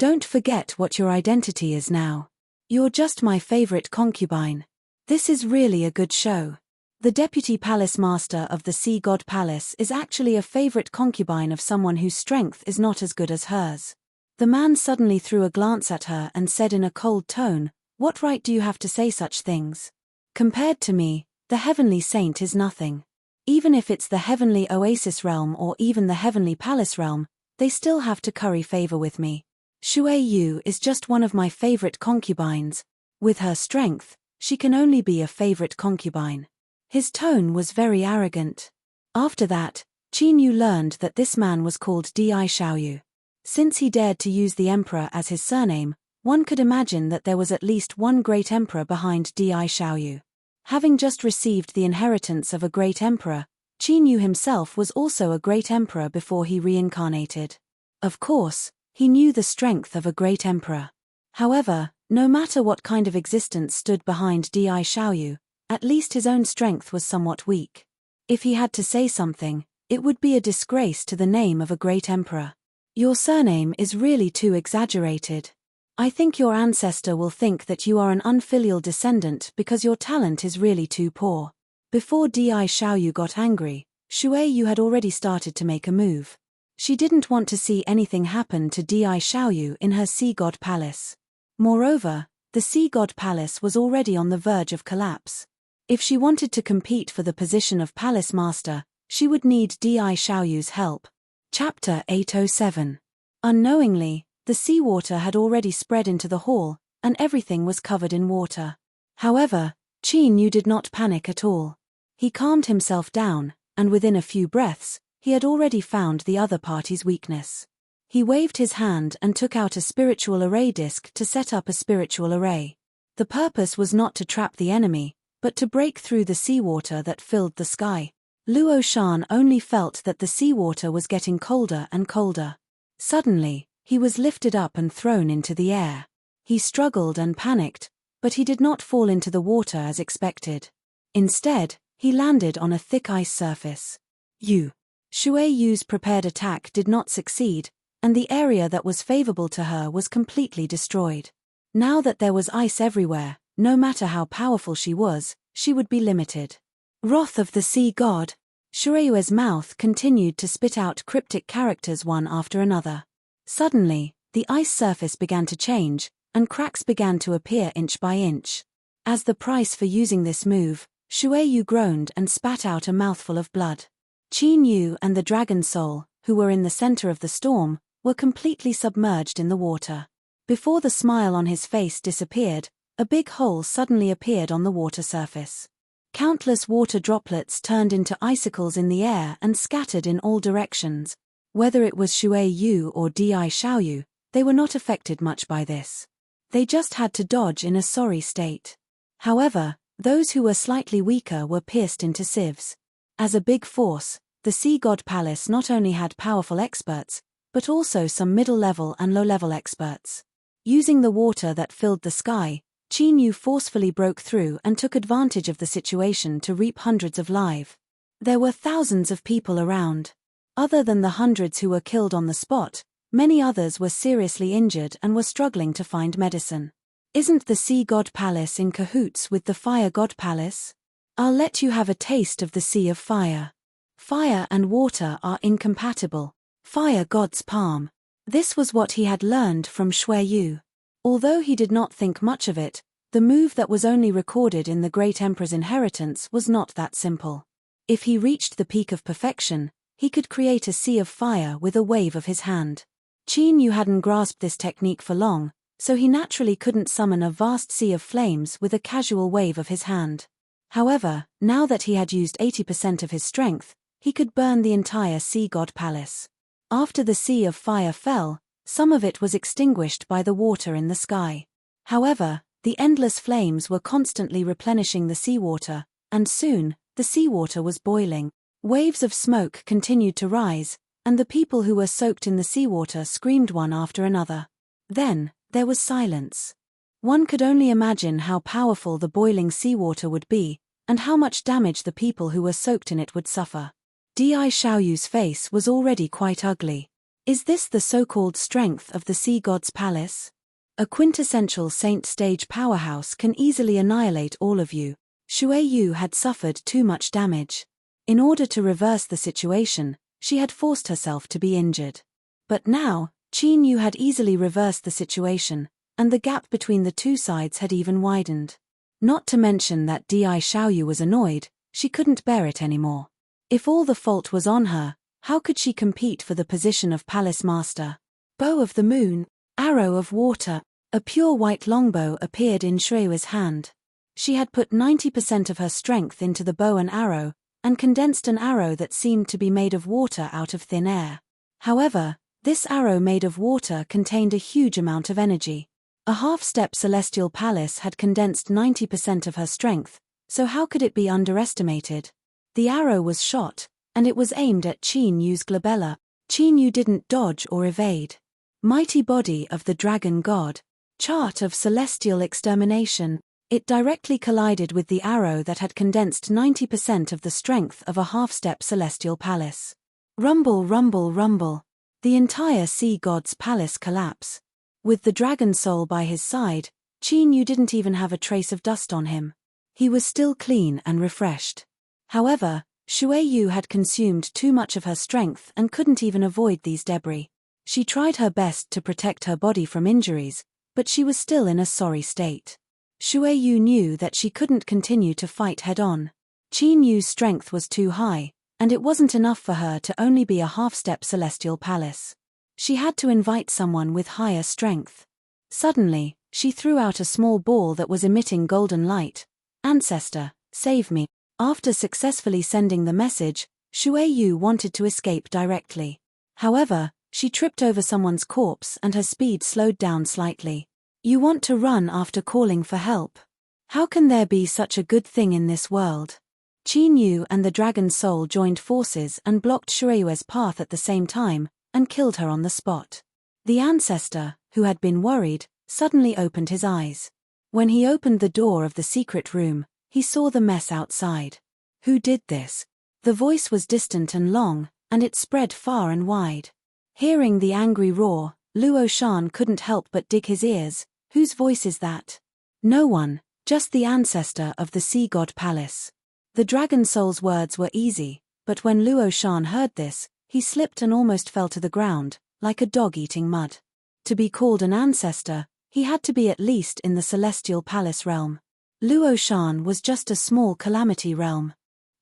Don't forget what your identity is now. You're just my favorite concubine. This is really a good show. The deputy palace master of the sea god palace is actually a favorite concubine of someone whose strength is not as good as hers. The man suddenly threw a glance at her and said in a cold tone, "What right do you have to say such things? Compared to me, the heavenly saint is nothing. Even if it's the heavenly oasis realm or even the heavenly palace realm, they still have to curry favor with me. Shui Yu is just one of my favorite concubines. With her strength, she can only be a favorite concubine." His tone was very arrogant. After that, Qin Yu learned that this man was called Di Xiaoyu. Since he dared to use the emperor as his surname, one could imagine that there was at least one great emperor behind Di Xiaoyu. Having just received the inheritance of a great emperor, Qin Yu himself was also a great emperor before he reincarnated. Of course, he knew the strength of a great emperor. However, no matter what kind of existence stood behind Di Xiaoyu, at least his own strength was somewhat weak. If he had to say something, it would be a disgrace to the name of a great emperor. Your surname is really too exaggerated. I think your ancestor will think that you are an unfilial descendant because your talent is really too poor. Before Di Xiaoyu got angry, Shui Yu had already started to make a move. She didn't want to see anything happen to Di Xiaoyu in her sea god palace. Moreover, the sea god palace was already on the verge of collapse. If she wanted to compete for the position of palace master, she would need Di Xiaoyu's help. Chapter 807. Unknowingly, the seawater had already spread into the hall, and everything was covered in water. However, Qin Yu did not panic at all. He calmed himself down, and within a few breaths, he had already found the other party's weakness. He waved his hand and took out a spiritual array disc to set up a spiritual array. The purpose was not to trap the enemy, but to break through the seawater that filled the sky. Luo Shan only felt that the seawater was getting colder and colder. Suddenly, He was lifted up and thrown into the air. He struggled and panicked, but he did not fall into the water as expected. Instead, he landed on a thick ice surface. Shui Yu's prepared attack did not succeed, and the area that was favorable to her was completely destroyed. Now that there was ice everywhere, no matter how powerful she was, she would be limited. Wrath of the Sea God. Shui Yu's mouth continued to spit out cryptic characters one after another. Suddenly, the ice surface began to change, and cracks began to appear inch by inch. As the price for using this move, Shui Yu groaned and spat out a mouthful of blood. Qin Yu and the Dragon Soul, who were in the center of the storm, were completely submerged in the water. Before the smile on his face disappeared, a big hole suddenly appeared on the water surface. Countless water droplets turned into icicles in the air and scattered in all directions. Whether it was Shui Yu or Di Xiaoyu, they were not affected much by this. They just had to dodge in a sorry state. However, those who were slightly weaker were pierced into sieves. As a big force, the Sea God Palace not only had powerful experts, but also some middle-level and low-level experts. Using the water that filled the sky, Qin Yu forcefully broke through and took advantage of the situation to reap hundreds of lives. There were thousands of people around. Other than the hundreds who were killed on the spot, many others were seriously injured and were struggling to find medicine. Isn't the Sea God Palace in cahoots with the Fire God Palace? I'll let you have a taste of the Sea of Fire. Fire and water are incompatible. Fire God's palm. This was what he had learned from Shui Yu. Although he did not think much of it, the move that was only recorded in the Great Emperor's inheritance was not that simple. If he reached the peak of perfection, he could create a sea of fire with a wave of his hand. Qin Yu hadn't grasped this technique for long, so he naturally couldn't summon a vast sea of flames with a casual wave of his hand. However, now that he had used 80% of his strength, he could burn the entire Sea God Palace. After the sea of fire fell, some of it was extinguished by the water in the sky. However, the endless flames were constantly replenishing the seawater, and soon, the seawater was boiling. Waves of smoke continued to rise, and the people who were soaked in the seawater screamed one after another. Then, there was silence. One could only imagine how powerful the boiling seawater would be, and how much damage the people who were soaked in it would suffer. Di Xiaoyu's face was already quite ugly. Is this the so-called strength of the Sea God's Palace? A quintessential saint stage powerhouse can easily annihilate all of you. Shui Yu had suffered too much damage. In order to reverse the situation, she had forced herself to be injured. But now, Qin Yu had easily reversed the situation, and the gap between the two sides had even widened. Not to mention that Di Xiaoyu was annoyed, she couldn't bear it anymore. If all the fault was on her, how could she compete for the position of Palace Master? Bow of the Moon, Arrow of Water. A pure white longbow appeared in Shui's hand. She had put 90% of her strength into the bow and arrow, and condensed an arrow that seemed to be made of water out of thin air. However, this arrow made of water contained a huge amount of energy. A half-step celestial palace had condensed 90% of her strength, so how could it be underestimated? The arrow was shot, and it was aimed at Qin Yu's glabella. Qin Yu didn't dodge or evade. Mighty body of the dragon god. Chart of celestial extermination. It directly collided with the arrow that had condensed 90% of the strength of a half-step celestial palace. Rumble, rumble, rumble. The entire sea god's palace collapse. With the dragon soul by his side, Qin Yu didn't even have a trace of dust on him. He was still clean and refreshed. However, Shui Yu had consumed too much of her strength and couldn't even avoid these debris. She tried her best to protect her body from injuries, but she was still in a sorry state. Shui Yu knew that she couldn't continue to fight head-on. Qin Yu's strength was too high, and it wasn't enough for her to only be a half-step celestial palace. She had to invite someone with higher strength. Suddenly, she threw out a small ball that was emitting golden light. Ancestor, save me. After successfully sending the message, Shui Yu wanted to escape directly. However, she tripped over someone's corpse and her speed slowed down slightly. You want to run after calling for help? How can there be such a good thing in this world? Qin Yu and the dragon soul joined forces and blocked Shui's path at the same time, and killed her on the spot. The ancestor, who had been worried, suddenly opened his eyes. When he opened the door of the secret room, he saw the mess outside. Who did this? The voice was distant and long, and it spread far and wide. Hearing the angry roar, Luo Shan couldn't help but dig his ears. Whose voice is that? No one, just the ancestor of the sea god palace. The dragon soul's words were easy, but when Luo Shan heard this, he slipped and almost fell to the ground, like a dog eating mud. To be called an ancestor, he had to be at least in the celestial palace realm. Luo Shan was just a small calamity realm.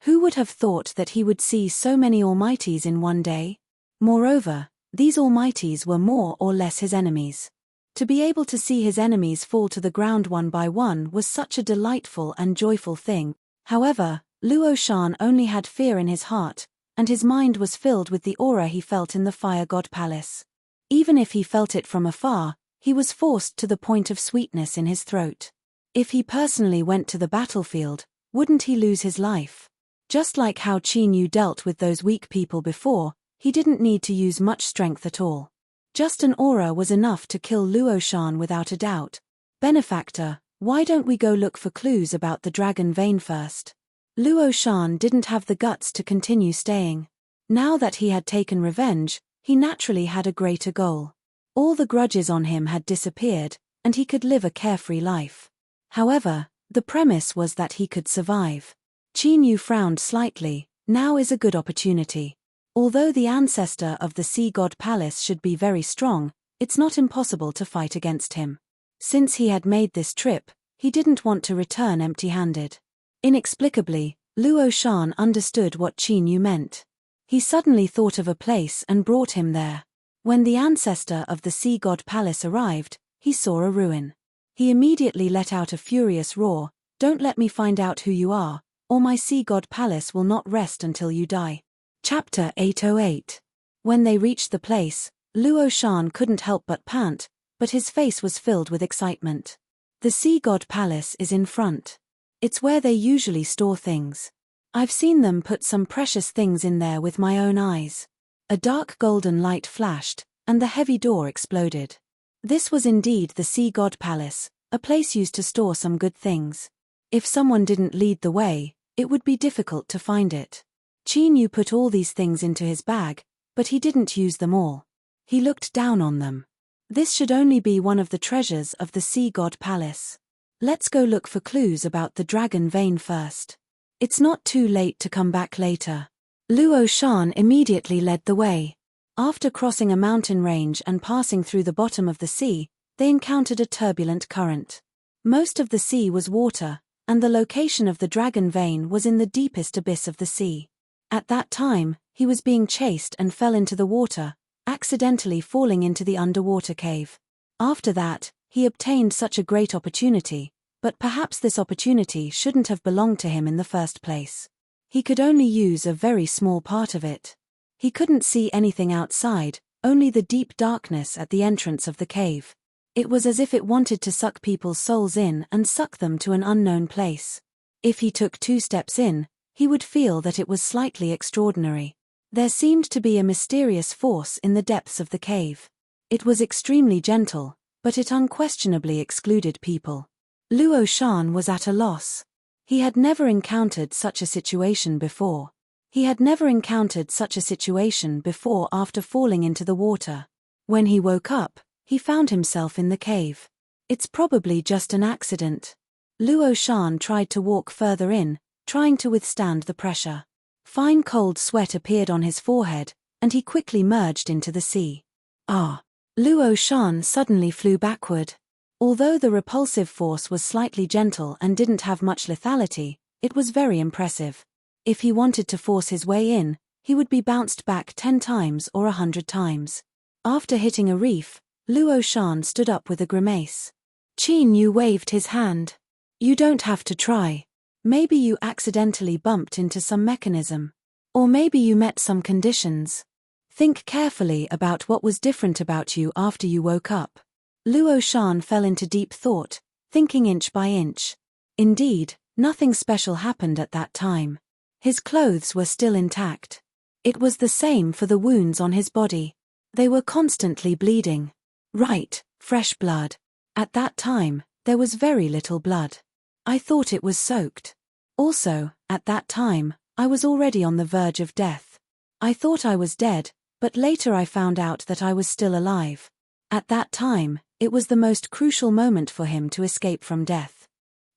Who would have thought that he would see so many almighties in one day? Moreover, these almighties were more or less his enemies. To be able to see his enemies fall to the ground one by one was such a delightful and joyful thing. However, Luo Shan only had fear in his heart, and his mind was filled with the aura he felt in the fire god palace. Even if he felt it from afar, he was forced to the point of sweetness in his throat. If he personally went to the battlefield, wouldn't he lose his life? Just like how Qin Yu dealt with those weak people before, he didn't need to use much strength at all. Just an aura was enough to kill Luo Shan without a doubt. Benefactor, why don't we go look for clues about the dragon vein first? Luo Shan didn't have the guts to continue staying. Now that he had taken revenge, he naturally had a greater goal. All the grudges on him had disappeared, and he could live a carefree life. However, the premise was that he could survive. Qin Yu frowned slightly. Now is a good opportunity. Although the ancestor of the sea god palace should be very strong, it's not impossible to fight against him. Since he had made this trip, he didn't want to return empty-handed. Inexplicably, Luo Shan understood what Qin Yu meant. He suddenly thought of a place and brought him there. When the ancestor of the sea god palace arrived, he saw a ruin. He immediately let out a furious roar. Don't let me find out who you are, or my sea god palace will not rest until you die. Chapter 808. When they reached the place, Luo Shan couldn't help but pant, but his face was filled with excitement. The sea god palace is in front. It's where they usually store things. I've seen them put some precious things in there with my own eyes. A dark golden light flashed, and the heavy door exploded. This was indeed the sea god palace, a place used to store some good things. If someone didn't lead the way, it would be difficult to find it. Qin Yu put all these things into his bag, but he didn't use them all. He looked down on them. This should only be one of the treasures of the sea god palace. Let's go look for clues about the dragon vein first. It's not too late to come back later. Luo Shan immediately led the way. After crossing a mountain range and passing through the bottom of the sea, they encountered a turbulent current. Most of the sea was water, and the location of the dragon vein was in the deepest abyss of the sea. At that time, he was being chased and fell into the water, accidentally falling into the underwater cave. After that, he obtained such a great opportunity, but perhaps this opportunity shouldn't have belonged to him in the first place. He could only use a very small part of it. He couldn't see anything outside, only the deep darkness at the entrance of the cave. It was as if it wanted to suck people's souls in and suck them to an unknown place. If he took 2 steps in, he would feel that it was slightly extraordinary. There seemed to be a mysterious force in the depths of the cave. It was extremely gentle, but it unquestionably excluded people. Luo Shan was at a loss. He had never encountered such a situation before. After falling into the water. When he woke up, he found himself in the cave. It's probably just an accident. Luo Shan tried to walk further in, trying to withstand the pressure. Fine cold sweat appeared on his forehead, and he quickly merged into the sea. Luo Shan suddenly flew backward. Although the repulsive force was slightly gentle and didn't have much lethality, it was very impressive. If he wanted to force his way in, he would be bounced back 10 times or 100 times. After hitting a reef, Luo Shan stood up with a grimace. Qin Yu waved his hand. You don't have to try. Maybe you accidentally bumped into some mechanism. Or maybe you met some conditions. Think carefully about what was different about you after you woke up. Luo Shan fell into deep thought, thinking inch by inch. Indeed, nothing special happened at that time. His clothes were still intact. It was the same for the wounds on his body. They were constantly bleeding. Right, fresh blood. At that time, there was very little blood. I thought it was soaked. Also, at that time, I was already on the verge of death. I thought I was dead, but later I found out that I was still alive. At that time, it was the most crucial moment for him to escape from death.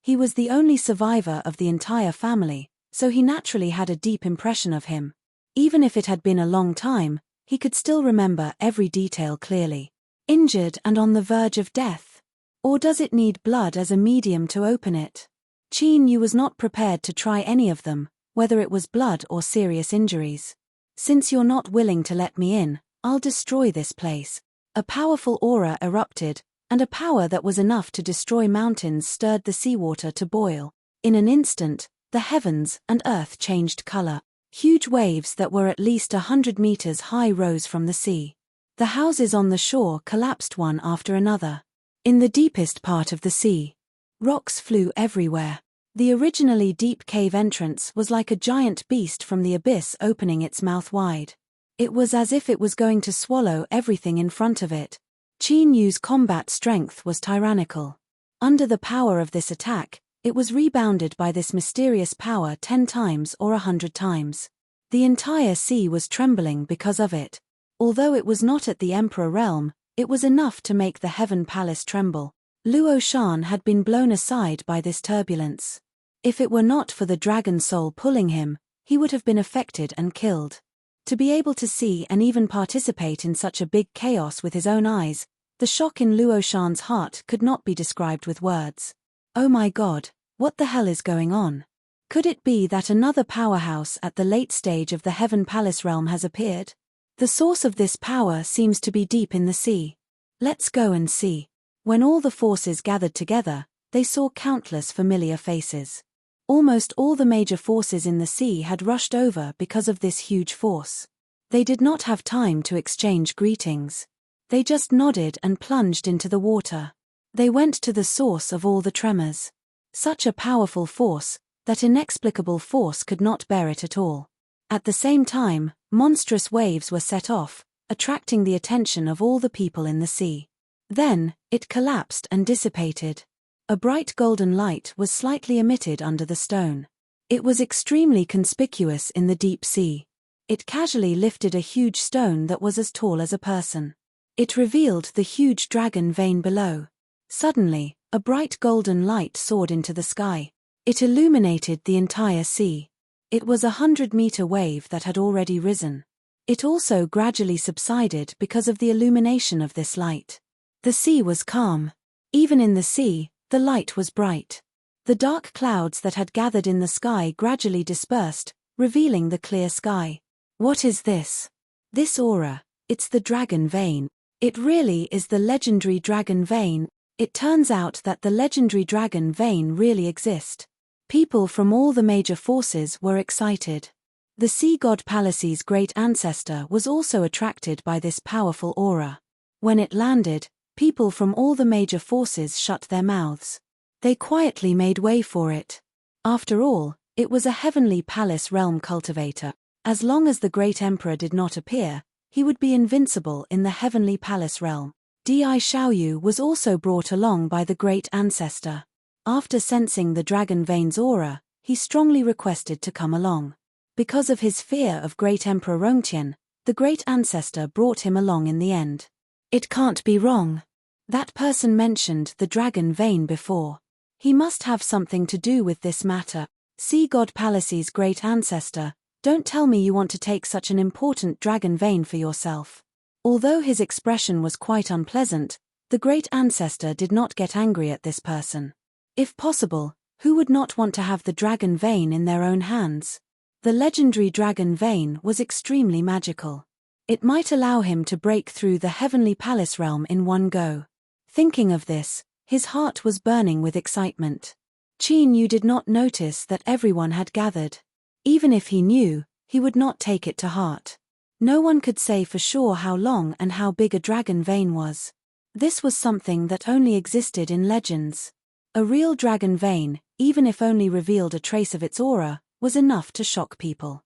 He was the only survivor of the entire family, so he naturally had a deep impression of him. Even if it had been a long time, he could still remember every detail clearly. Injured and on the verge of death. Or does it need blood as a medium to open it? Qin Yu was not prepared to try any of them, whether it was blood or serious injuries. Since you're not willing to let me in, I'll destroy this place. A powerful aura erupted, and a power that was enough to destroy mountains stirred the seawater to boil. In an instant, the heavens and earth changed color. Huge waves that were at least 100 meters high rose from the sea. The houses on the shore collapsed one after another. In the deepest part of the sea, rocks flew everywhere. The originally deep cave entrance was like a giant beast from the abyss opening its mouth wide. It was as if it was going to swallow everything in front of it. Qin Yu's combat strength was tyrannical. Under the power of this attack, it was rebounded by this mysterious power 10 times or 100 times. The entire sea was trembling because of it. Although it was not at the Emperor realm, it was enough to make the Heaven Palace tremble. Luo Shan had been blown aside by this turbulence. If it were not for the dragon soul pulling him, he would have been affected and killed. To be able to see and even participate in such a big chaos with his own eyes, the shock in Luo Shan's heart could not be described with words. Oh my God, what the hell is going on? Could it be that another powerhouse at the late stage of the Heaven Palace realm has appeared? The source of this power seems to be deep in the sea. Let's go and see. When all the forces gathered together, they saw countless familiar faces. Almost all the major forces in the sea had rushed over because of this huge force. They did not have time to exchange greetings. They just nodded and plunged into the water. They went to the source of all the tremors. Such a powerful force, that inexplicable force could not bear it at all. At the same time, monstrous waves were set off, attracting the attention of all the people in the sea. Then, it collapsed and dissipated. A bright golden light was slightly emitted under the stone. It was extremely conspicuous in the deep sea. It casually lifted a huge stone that was as tall as a person. It revealed the huge dragon vein below. Suddenly, a bright golden light soared into the sky. It illuminated the entire sea. It was a 100-meter wave that had already risen. It also gradually subsided because of the illumination of this light. The sea was calm. Even in the sea, the light was bright. The dark clouds that had gathered in the sky gradually dispersed, revealing the clear sky. What is this? This aura, it's the dragon vein. It really is the legendary dragon vein. It turns out that the legendary dragon vein really exists. People from all the major forces were excited. The sea god Pallas's great ancestor was also attracted by this powerful aura. When it landed, people from all the major forces shut their mouths. They quietly made way for it. After all, it was a heavenly palace realm cultivator. As long as the great emperor did not appear, he would be invincible in the heavenly palace realm. Di Xiaoyu was also brought along by the great ancestor. After sensing the dragon vein's aura, he strongly requested to come along. Because of his fear of great Emperor Rongtian, the great ancestor brought him along in the end. It can't be wrong. That person mentioned the dragon vein before. He must have something to do with this matter. Sea god Pallas's great ancestor, don't tell me you want to take such an important dragon vein for yourself. Although his expression was quite unpleasant, the great ancestor did not get angry at this person. If possible, who would not want to have the dragon vein in their own hands? The legendary dragon vein was extremely magical. It might allow him to break through the heavenly palace realm in one go. Thinking of this, his heart was burning with excitement. Qin Yu did not notice that everyone had gathered. Even if he knew, he would not take it to heart. No one could say for sure how long and how big a dragon vein was. This was something that only existed in legends. A real dragon vein, even if only revealed a trace of its aura, was enough to shock people.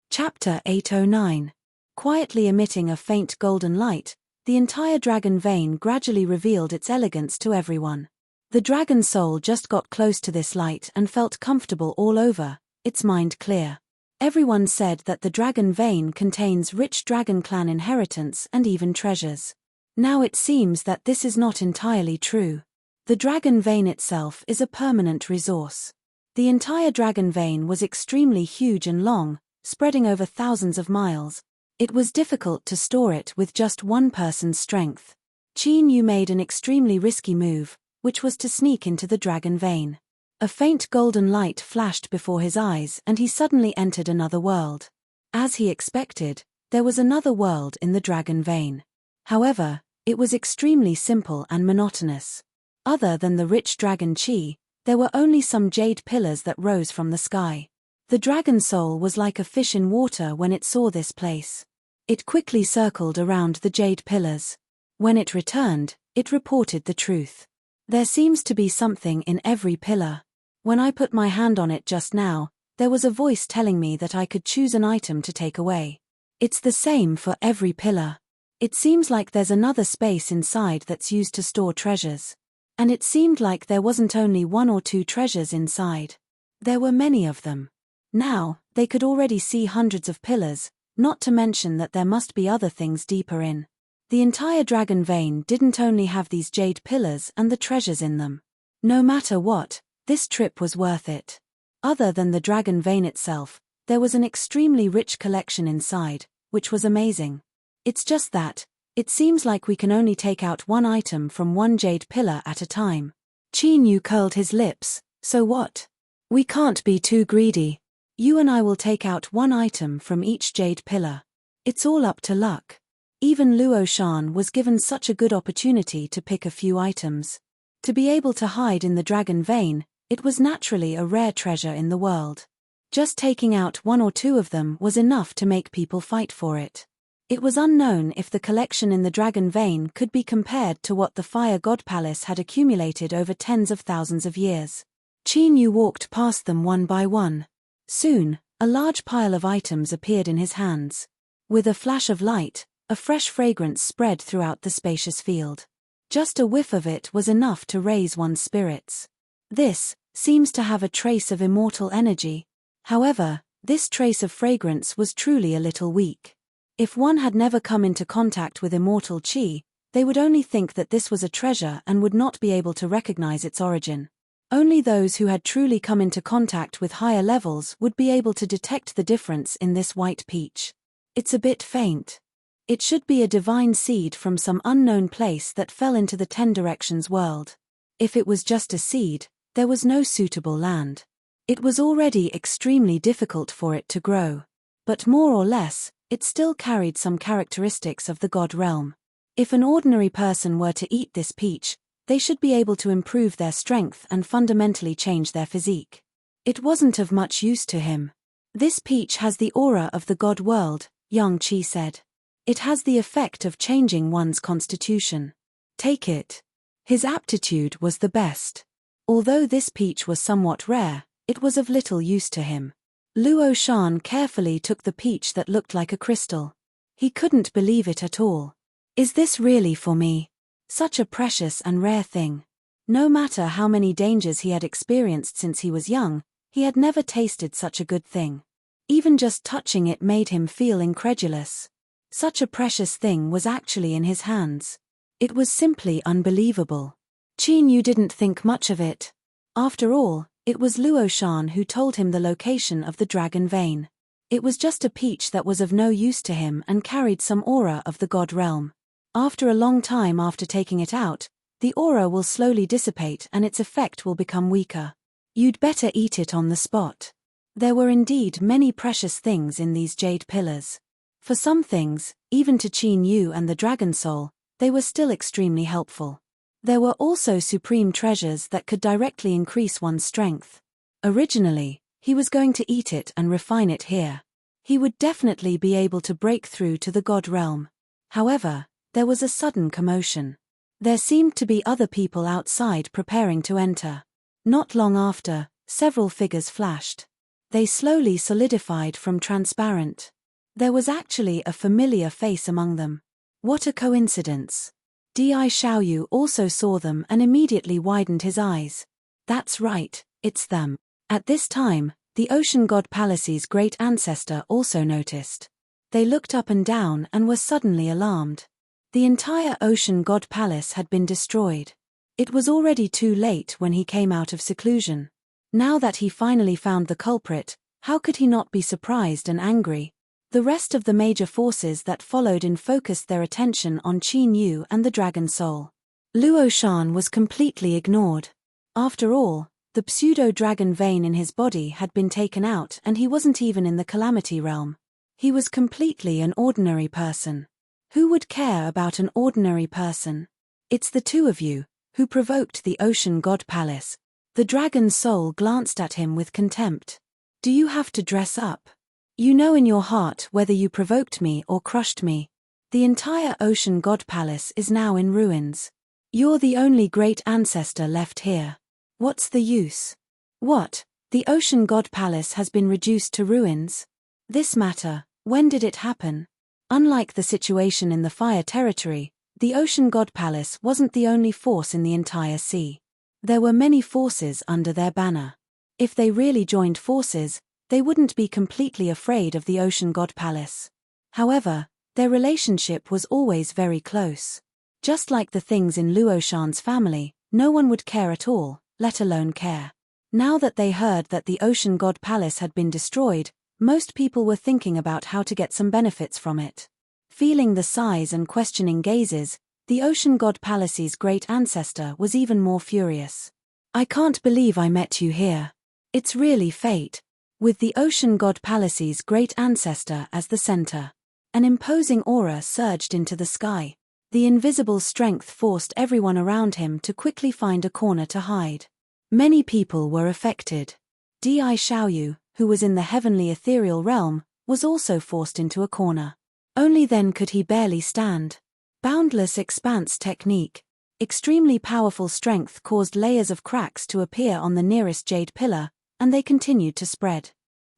Chapter 809. Quietly emitting a faint golden light, the entire dragon vein gradually revealed its elegance to everyone. The dragon soul just got close to this light and felt comfortable all over, its mind clear. Everyone said that the dragon vein contains rich dragon clan inheritance and even treasures. Now it seems that this is not entirely true. The dragon vein itself is a permanent resource. The entire dragon vein was extremely huge and long, spreading over thousands of miles. It was difficult to store it with just one person's strength. Qin Yu made an extremely risky move, which was to sneak into the dragon vein. A faint golden light flashed before his eyes and he suddenly entered another world. As he expected, there was another world in the dragon vein. However, it was extremely simple and monotonous. Other than the rich dragon qi, there were only some jade pillars that rose from the sky. The dragon soul was like a fish in water when it saw this place. It quickly circled around the jade pillars. When it returned, it reported the truth. There seems to be something in every pillar. When I put my hand on it just now, there was a voice telling me that I could choose an item to take away. It's the same for every pillar. It seems like there's another space inside that's used to store treasures. And it seemed like there wasn't only one or two treasures inside. There were many of them. Now, they could already see hundreds of pillars, not to mention that there must be other things deeper in. The entire dragon vein didn't only have these jade pillars and the treasures in them. No matter what, this trip was worth it. Other than the dragon vein itself, there was an extremely rich collection inside, which was amazing. It's just that, it seems like we can only take out one item from one jade pillar at a time. Qin Yu curled his lips, so what? We can't be too greedy. You and I will take out one item from each jade pillar. It's all up to luck. Even Luo Shan was given such a good opportunity to pick a few items. To be able to hide in the dragon vein, it was naturally a rare treasure in the world. Just taking out one or two of them was enough to make people fight for it. It was unknown if the collection in the dragon vein could be compared to what the Fire God Palace had accumulated over tens of thousands of years. Qin Yu walked past them one by one. Soon, a large pile of items appeared in his hands. With a flash of light, a fresh fragrance spread throughout the spacious field. Just a whiff of it was enough to raise one's spirits. This seems to have a trace of immortal energy. However, this trace of fragrance was truly a little weak. If one had never come into contact with immortal qi, they would only think that this was a treasure and would not be able to recognize its origin. Only those who had truly come into contact with higher levels would be able to detect the difference in this white peach. It's a bit faint. It should be a divine seed from some unknown place that fell into the 10 Directions world. If it was just a seed, there was no suitable land. It was already extremely difficult for it to grow. But more or less, it still carried some characteristics of the god realm. If an ordinary person were to eat this peach, they should be able to improve their strength and fundamentally change their physique. It wasn't of much use to him. This peach has the aura of the god world, Yang Qi said. It has the effect of changing one's constitution. Take it. His aptitude was the best. Although this peach was somewhat rare, it was of little use to him. Luo Shan carefully took the peach that looked like a crystal. He couldn't believe it at all. Is this really for me? Such a precious and rare thing. No matter how many dangers he had experienced since he was young, he had never tasted such a good thing. Even just touching it made him feel incredulous. Such a precious thing was actually in his hands. It was simply unbelievable. Qin Yu didn't think much of it. After all, it was Luo Shan who told him the location of the dragon vein. It was just a peach that was of no use to him and carried some aura of the god realm. After a long time after taking it out, the aura will slowly dissipate and its effect will become weaker. You'd better eat it on the spot. There were indeed many precious things in these jade pillars. For some things, even to Qin Yu and the dragon soul, they were still extremely helpful. There were also supreme treasures that could directly increase one's strength. Originally, he was going to eat it and refine it here. He would definitely be able to break through to the god realm. However, there was a sudden commotion. There seemed to be other people outside preparing to enter. Not long after, several figures flashed. They slowly solidified from transparent. There was actually a familiar face among them. What a coincidence. Di Xiaoyu also saw them and immediately widened his eyes. That's right, it's them. At this time, the ocean god Pallas's great ancestor also noticed. They looked up and down and were suddenly alarmed. The entire ocean god palace had been destroyed. It was already too late when he came out of seclusion. Now that he finally found the culprit, how could he not be surprised and angry? The rest of the major forces that followed in focused their attention on Qin Yu and the Dragon Soul. Luo Shan was completely ignored. After all, the pseudo-dragon vein in his body had been taken out and he wasn't even in the Calamity Realm. He was completely an ordinary person. Who would care about an ordinary person? It's the two of you, who provoked the Ocean God Palace. The Dragon Soul glanced at him with contempt. Do you have to dress up? You know in your heart whether you provoked me or crushed me. The entire Ocean God Palace is now in ruins. You're the only great ancestor left here. What's the use? What? The Ocean God Palace has been reduced to ruins? This matter, when did it happen? Unlike the situation in the Fire Territory, the Ocean God Palace wasn't the only force in the entire sea. There were many forces under their banner. If they really joined forces, they wouldn't be completely afraid of the Ocean God Palace. However, their relationship was always very close. Just like the things in Luo Shan's family, no one would care at all, let alone care. Now that they heard that the Ocean God Palace had been destroyed, most people were thinking about how to get some benefits from it. Feeling the sighs and questioning gazes, the Ocean God Palace's great ancestor was even more furious. I can't believe I met you here. It's really fate. With the Ocean God Palace's great ancestor as the center, an imposing aura surged into the sky. The invisible strength forced everyone around him to quickly find a corner to hide. Many people were affected. Di Xiaoyu, who was in the heavenly ethereal realm, was also forced into a corner. Only then could he barely stand. Boundless expanse technique. Extremely powerful strength caused layers of cracks to appear on the nearest jade pillar, and they continued to spread.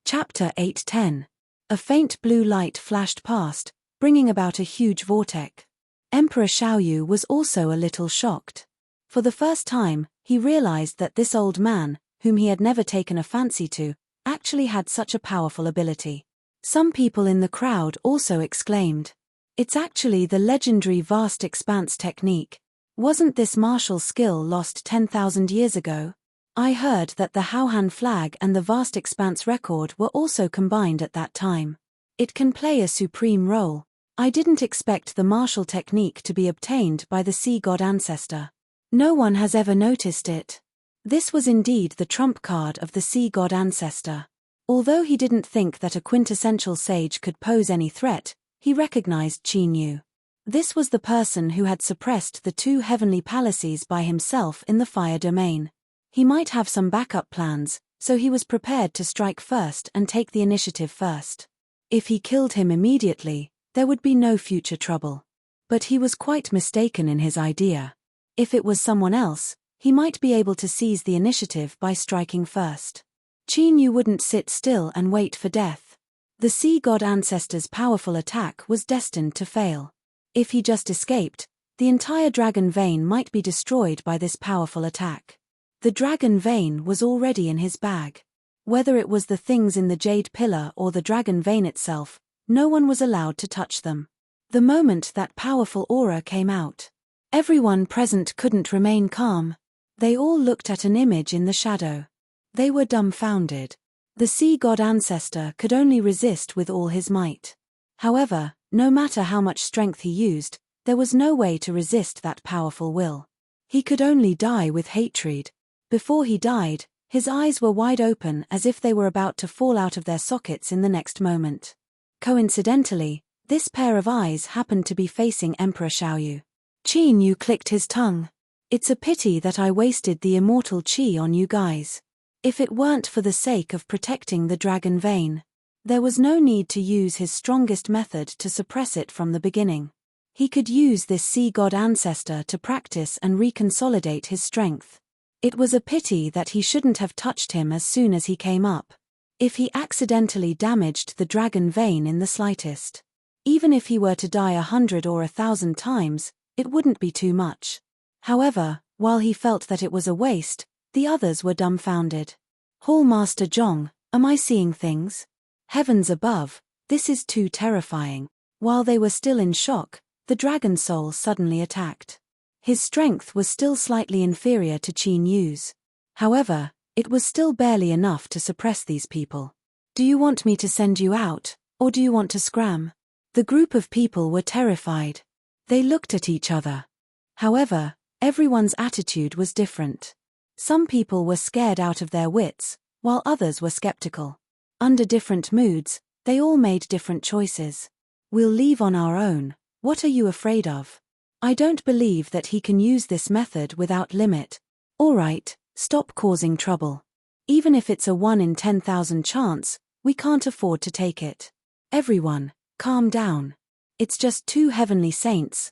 Chapter 8:10. A faint blue light flashed past, bringing about a huge vortex. Emperor Xiaoyu was also a little shocked. For the first time, he realized that this old man, whom he had never taken a fancy to, actually had such a powerful ability. Some people in the crowd also exclaimed, "It's actually the legendary vast expanse technique. Wasn't this martial skill lost 10,000 years ago? I heard that the Haohan flag and the vast expanse record were also combined at that time. It can play a supreme role. I didn't expect the martial technique to be obtained by the sea god ancestor. No one has ever noticed it." This was indeed the trump card of the sea god ancestor. Although he didn't think that a quintessential sage could pose any threat, he recognized Qin Yu. This was the person who had suppressed the two heavenly palaces by himself in the fire domain. He might have some backup plans, so he was prepared to strike first and take the initiative first. If he killed him immediately, there would be no future trouble. But he was quite mistaken in his idea. If it was someone else, he might be able to seize the initiative by striking first. Qin Yu wouldn't sit still and wait for death. The sea god ancestor's powerful attack was destined to fail. If he just escaped, the entire dragon vein might be destroyed by this powerful attack. The dragon vein was already in his bag. Whether it was the things in the jade pillar or the dragon vein itself, no one was allowed to touch them. The moment that powerful aura came out, everyone present couldn't remain calm. They all looked at an image in the shadow. They were dumbfounded. The sea god ancestor could only resist with all his might. However, no matter how much strength he used, there was no way to resist that powerful will. He could only die with hatred. Before he died, his eyes were wide open as if they were about to fall out of their sockets in the next moment. Coincidentally, this pair of eyes happened to be facing Emperor Xiaoyu. Qin Yu clicked his tongue. It's a pity that I wasted the immortal qi on you guys. If it weren't for the sake of protecting the dragon vein, there was no need to use his strongest method to suppress it from the beginning. He could use this sea god ancestor to practice and reconsolidate his strength. It was a pity that he shouldn't have touched him as soon as he came up. If he accidentally damaged the dragon vein in the slightest. Even if he were to die 100 or 1,000 times, it wouldn't be too much. However, while he felt that it was a waste, the others were dumbfounded. Hall Master Zhong, am I seeing things? Heavens above, this is too terrifying. While they were still in shock, the dragon soul suddenly attacked. His strength was still slightly inferior to Qin Yu's. However, it was still barely enough to suppress these people. Do you want me to send you out, or do you want to scram? The group of people were terrified. They looked at each other. However, everyone's attitude was different. Some people were scared out of their wits, while others were skeptical. Under different moods, they all made different choices. We'll leave on our own. What are you afraid of? I don't believe that he can use this method without limit. All right, stop causing trouble. Even if it's a 1 in 10,000 chance, we can't afford to take it. Everyone, calm down. It's just 2 heavenly saints.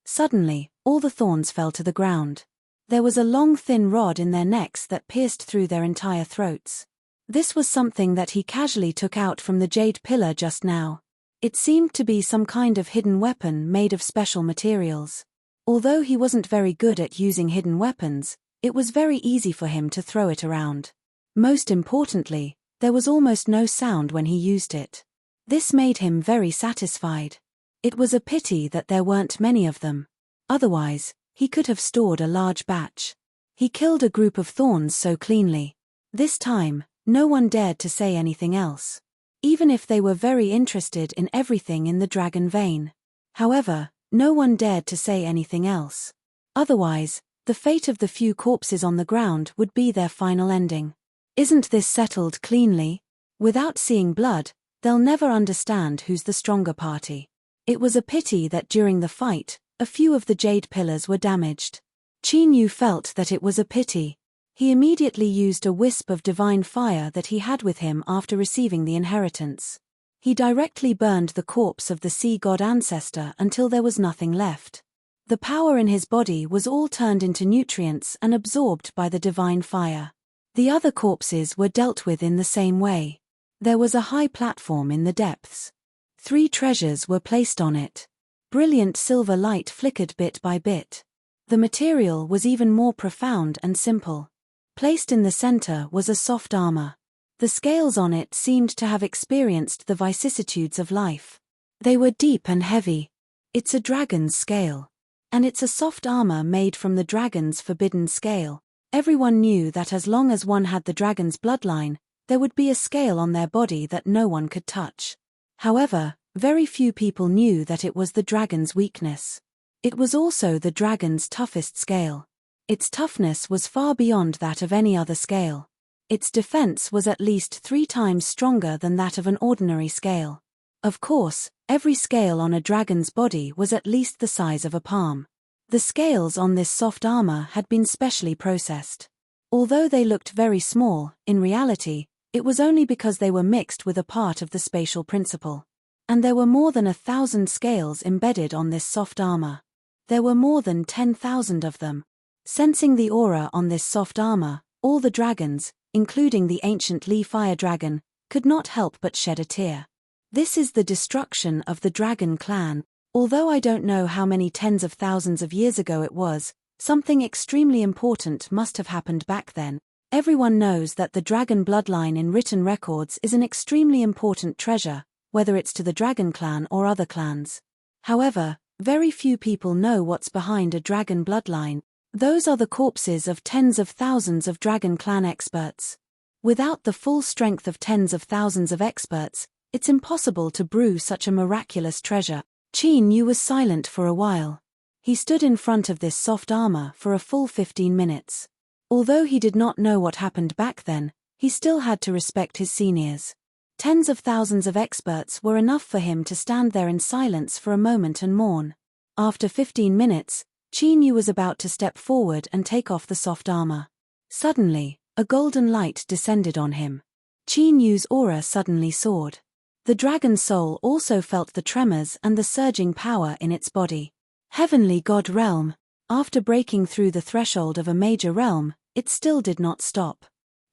Suddenly, all the thorns fell to the ground. There was a long thin rod in their necks that pierced through their entire throats. This was something that he casually took out from the jade pillar just now. It seemed to be some kind of hidden weapon made of special materials. Although he wasn't very good at using hidden weapons, it was very easy for him to throw it around. Most importantly, there was almost no sound when he used it. This made him very satisfied. It was a pity that there weren't many of them. Otherwise, he could have stored a large batch. He killed a group of thorns so cleanly. This time, no one dared to say anything else. Even if they were very interested in everything in the dragon vein. However, no one dared to say anything else. Otherwise, the fate of the few corpses on the ground would be their final ending. Isn't this settled cleanly? Without seeing blood, they'll never understand who's the stronger party. It was a pity that during the fight, a few of the jade pillars were damaged. Qin Yu felt that it was a pity. He immediately used a wisp of divine fire that he had with him after receiving the inheritance. He directly burned the corpse of the sea god ancestor until there was nothing left. The power in his body was all turned into nutrients and absorbed by the divine fire. The other corpses were dealt with in the same way. There was a high platform in the depths. 3 treasures were placed on it. Brilliant silver light flickered bit by bit. The material was even more profound and simple. Placed in the center was a soft armor. The scales on it seemed to have experienced the vicissitudes of life. They were deep and heavy. It's a dragon's scale. And it's a soft armor made from the dragon's forbidden scale. Everyone knew that as long as one had the dragon's bloodline, there would be a scale on their body that no one could touch. However, very few people knew that it was the dragon's weakness. It was also the dragon's toughest scale. Its toughness was far beyond that of any other scale. Its defense was at least 3 times stronger than that of an ordinary scale. Of course, every scale on a dragon's body was at least the size of a palm. The scales on this soft armor had been specially processed. Although they looked very small, in reality, it was only because they were mixed with a part of the spatial principle. And there were more than 1,000 scales embedded on this soft armor. There were more than 10,000 of them. Sensing the aura on this soft armor, all the dragons, including the ancient Li fire dragon, could not help but shed a tear. This is the destruction of the dragon clan. Although I don't know how many tens of thousands of years ago it was, something extremely important must have happened back then. Everyone knows that the dragon bloodline in written records is an extremely important treasure, whether it's to the dragon clan or other clans. However, very few people know what's behind a dragon bloodline. Those are the corpses of tens of thousands of dragon clan experts. Without the full strength of tens of thousands of experts, it's impossible to brew such a miraculous treasure. Qin Yu was silent for a while. He stood in front of this soft armor for a full 15 minutes. Although he did not know what happened back then, he still had to respect his seniors. Tens of thousands of experts were enough for him to stand there in silence for a moment and mourn. After 15 minutes, Qin Yu was about to step forward and take off the soft armor. Suddenly, a golden light descended on him. Qin Yu's aura suddenly soared. The dragon soul also felt the tremors and the surging power in its body. Heavenly God realm. After breaking through the threshold of a major realm, it still did not stop.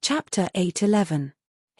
Chapter 8:11.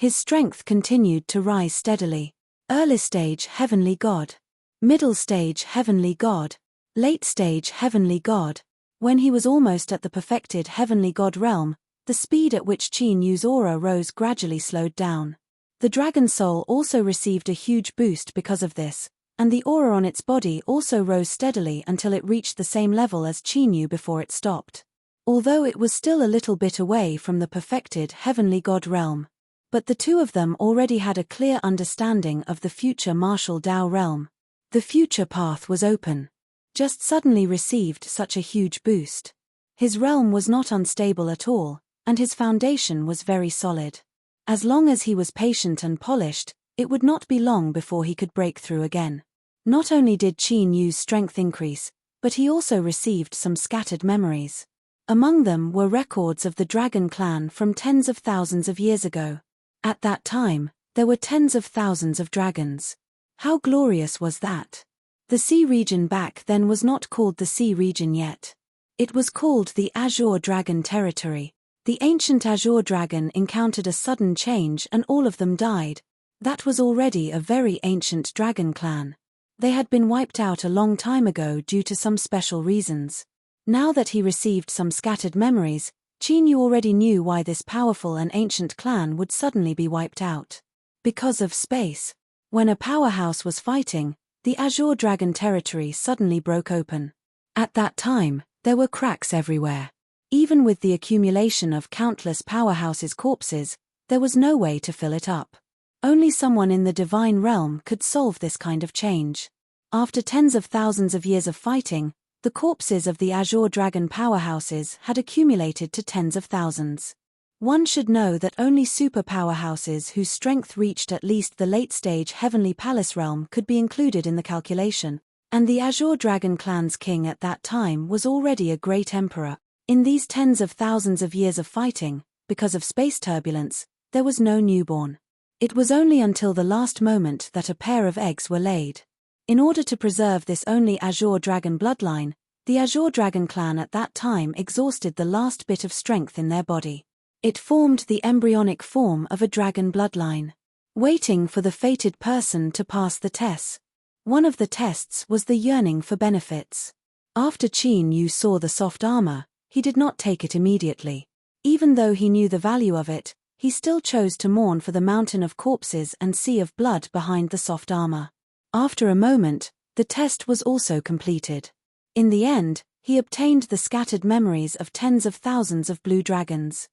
His strength continued to rise steadily. Early stage heavenly god. Middle stage heavenly god. Late stage heavenly god. When he was almost at the perfected heavenly god realm, the speed at which Qin Yu's aura rose gradually slowed down. The dragon soul also received a huge boost because of this, and the aura on its body also rose steadily until it reached the same level as Qin Yu before it stopped. Although it was still a little bit away from the perfected heavenly god realm. But the two of them already had a clear understanding of the future martial Dao realm. The future path was open. Just suddenly received such a huge boost. His realm was not unstable at all, and his foundation was very solid. As long as he was patient and polished, it would not be long before he could break through again. Not only did Qin Yu's strength increase, but he also received some scattered memories. Among them were records of the dragon clan from tens of thousands of years ago. At that time, there were tens of thousands of dragons. How glorious was that? The sea region back then was not called the sea region yet. It was called the Azure Dragon Territory. The ancient Azure Dragon encountered a sudden change and all of them died. That was already a very ancient dragon clan. They had been wiped out a long time ago due to some special reasons. Now that he received some scattered memories, Qin Yu already knew why this powerful and ancient clan would suddenly be wiped out. Because of space. When a powerhouse was fighting, the Azure Dragon Territory suddenly broke open. At that time, there were cracks everywhere. Even with the accumulation of countless powerhouses' corpses, there was no way to fill it up. Only someone in the divine realm could solve this kind of change. After tens of thousands of years of fighting, the corpses of the Azure Dragon powerhouses had accumulated to tens of thousands. One should know that only super powerhouses whose strength reached at least the late-stage Heavenly Palace realm could be included in the calculation, and the Azure Dragon clan's king at that time was already a great emperor. In these tens of thousands of years of fighting, because of space turbulence, there was no newborn. It was only until the last moment that a pair of eggs were laid. In order to preserve this only Azure Dragon bloodline, the Azure Dragon clan at that time exhausted the last bit of strength in their body. It formed the embryonic form of a dragon bloodline, waiting for the fated person to pass the test. One of the tests was the yearning for benefits. After Qin Yu saw the soft armor, he did not take it immediately. Even though he knew the value of it, he still chose to mourn for the mountain of corpses and sea of blood behind the soft armor. After a moment, the test was also completed. In the end, he obtained the scattered memories of tens of thousands of blue dragons.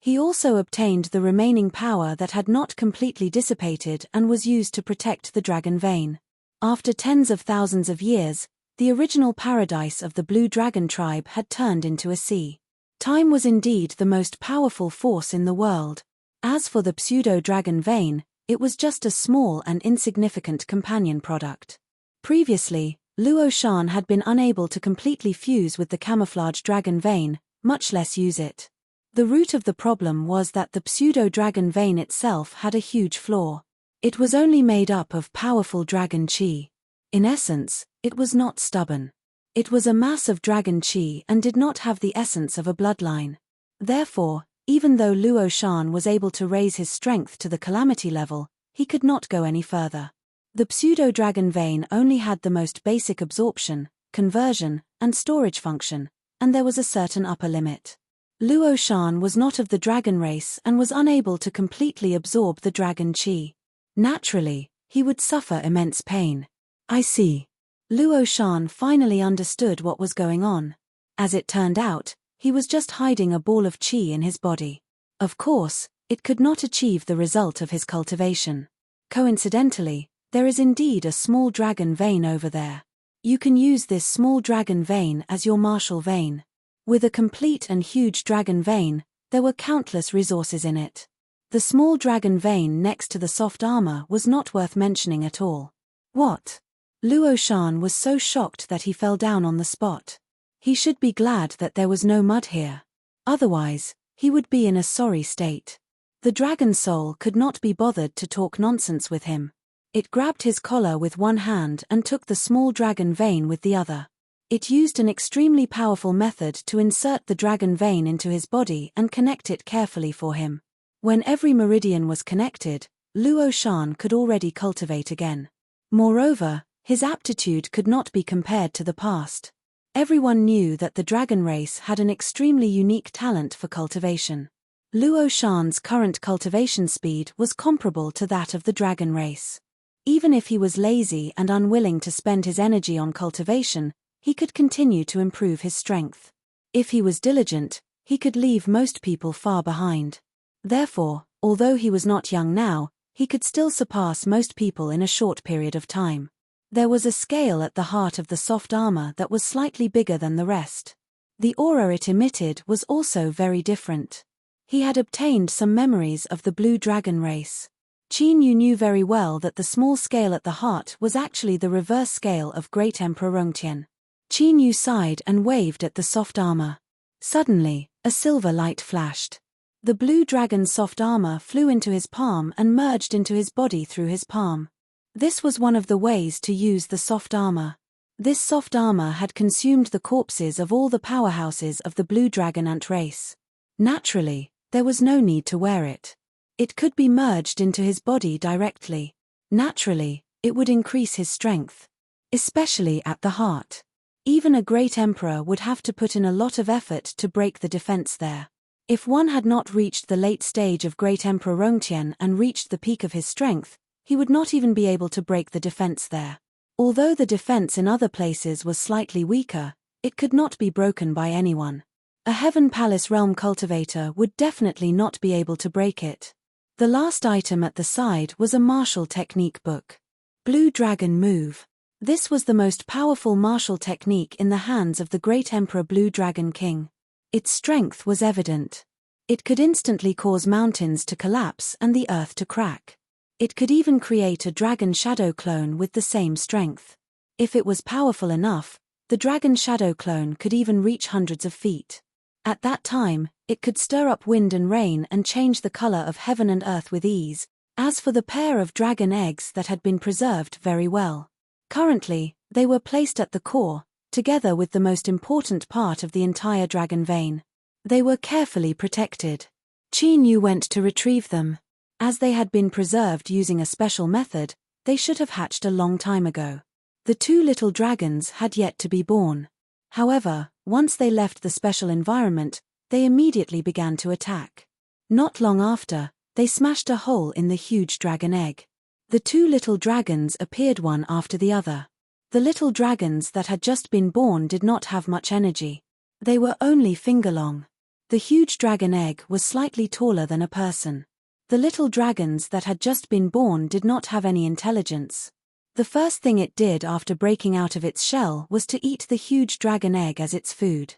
He also obtained the remaining power that had not completely dissipated and was used to protect the dragon vein. After tens of thousands of years, the original paradise of the blue dragon tribe had turned into a sea. Time was indeed the most powerful force in the world. As for the pseudo-dragon vein, it was just a small and insignificant companion product. Previously, Luo Shan had been unable to completely fuse with the camouflage dragon vein, much less use it. The root of the problem was that the pseudo-dragon vein itself had a huge flaw. It was only made up of powerful dragon qi. In essence, it was not stubborn. It was a mass of dragon qi and did not have the essence of a bloodline. Therefore, even though Luo Shan was able to raise his strength to the calamity level, he could not go any further. The pseudo-dragon vein only had the most basic absorption, conversion, and storage function, and there was a certain upper limit. Luo Shan was not of the dragon race and was unable to completely absorb the dragon qi. Naturally, he would suffer immense pain. I see. Luo Shan finally understood what was going on. As it turned out, he was just hiding a ball of qi in his body. Of course, it could not achieve the result of his cultivation. Coincidentally, there is indeed a small dragon vein over there. You can use this small dragon vein as your martial vein. With a complete and huge dragon vein, there were countless resources in it. The small dragon vein next to the soft armor was not worth mentioning at all. What? Luo Shan was so shocked that he fell down on the spot. He should be glad that there was no mud here. Otherwise, he would be in a sorry state. The dragon soul could not be bothered to talk nonsense with him. It grabbed his collar with one hand and took the small dragon vein with the other. It used an extremely powerful method to insert the dragon vein into his body and connect it carefully for him. When every meridian was connected, Luo Shan could already cultivate again. Moreover, his aptitude could not be compared to the past. Everyone knew that the dragon race had an extremely unique talent for cultivation. Luo Shan's current cultivation speed was comparable to that of the dragon race. Even if he was lazy and unwilling to spend his energy on cultivation, he could continue to improve his strength. If he was diligent, he could leave most people far behind. Therefore, although he was not young now, he could still surpass most people in a short period of time. There was a scale at the heart of the soft armor that was slightly bigger than the rest. The aura it emitted was also very different. He had obtained some memories of the blue dragon race. Qin Yu knew very well that the small scale at the heart was actually the reverse scale of Great Emperor Rongtian. Qin Yu sighed and waved at the soft armor. Suddenly, a silver light flashed. The blue dragon's soft armor flew into his palm and merged into his body through his palm. This was one of the ways to use the soft armor. This soft armor had consumed the corpses of all the powerhouses of the blue dragon ant race. Naturally, there was no need to wear it. It could be merged into his body directly. Naturally, it would increase his strength. Especially at the heart. Even a great emperor would have to put in a lot of effort to break the defense there. If one had not reached the late stage of Great Emperor Rongtian and reached the peak of his strength, he would not even be able to break the defense there. Although the defense in other places was slightly weaker, it could not be broken by anyone. A Heaven Palace realm cultivator would definitely not be able to break it. The last item at the side was a martial technique book. Blue Dragon Move. This was the most powerful martial technique in the hands of the Great Emperor Blue Dragon King. Its strength was evident. It could instantly cause mountains to collapse and the earth to crack. It could even create a dragon shadow clone with the same strength. If it was powerful enough, the dragon shadow clone could even reach hundreds of feet. At that time, it could stir up wind and rain and change the color of heaven and earth with ease. As for the pair of dragon eggs that had been preserved very well. Currently, they were placed at the core, together with the most important part of the entire dragon vein. They were carefully protected. Qin Yu went to retrieve them. As they had been preserved using a special method, they should have hatched a long time ago. The two little dragons had yet to be born. However, once they left the special environment, they immediately began to attack. Not long after, they smashed a hole in the huge dragon egg. The two little dragons appeared one after the other. The little dragons that had just been born did not have much energy. They were only finger-long. The huge dragon egg was slightly taller than a person. The little dragons that had just been born did not have any intelligence. The first thing it did after breaking out of its shell was to eat the huge dragon egg as its food.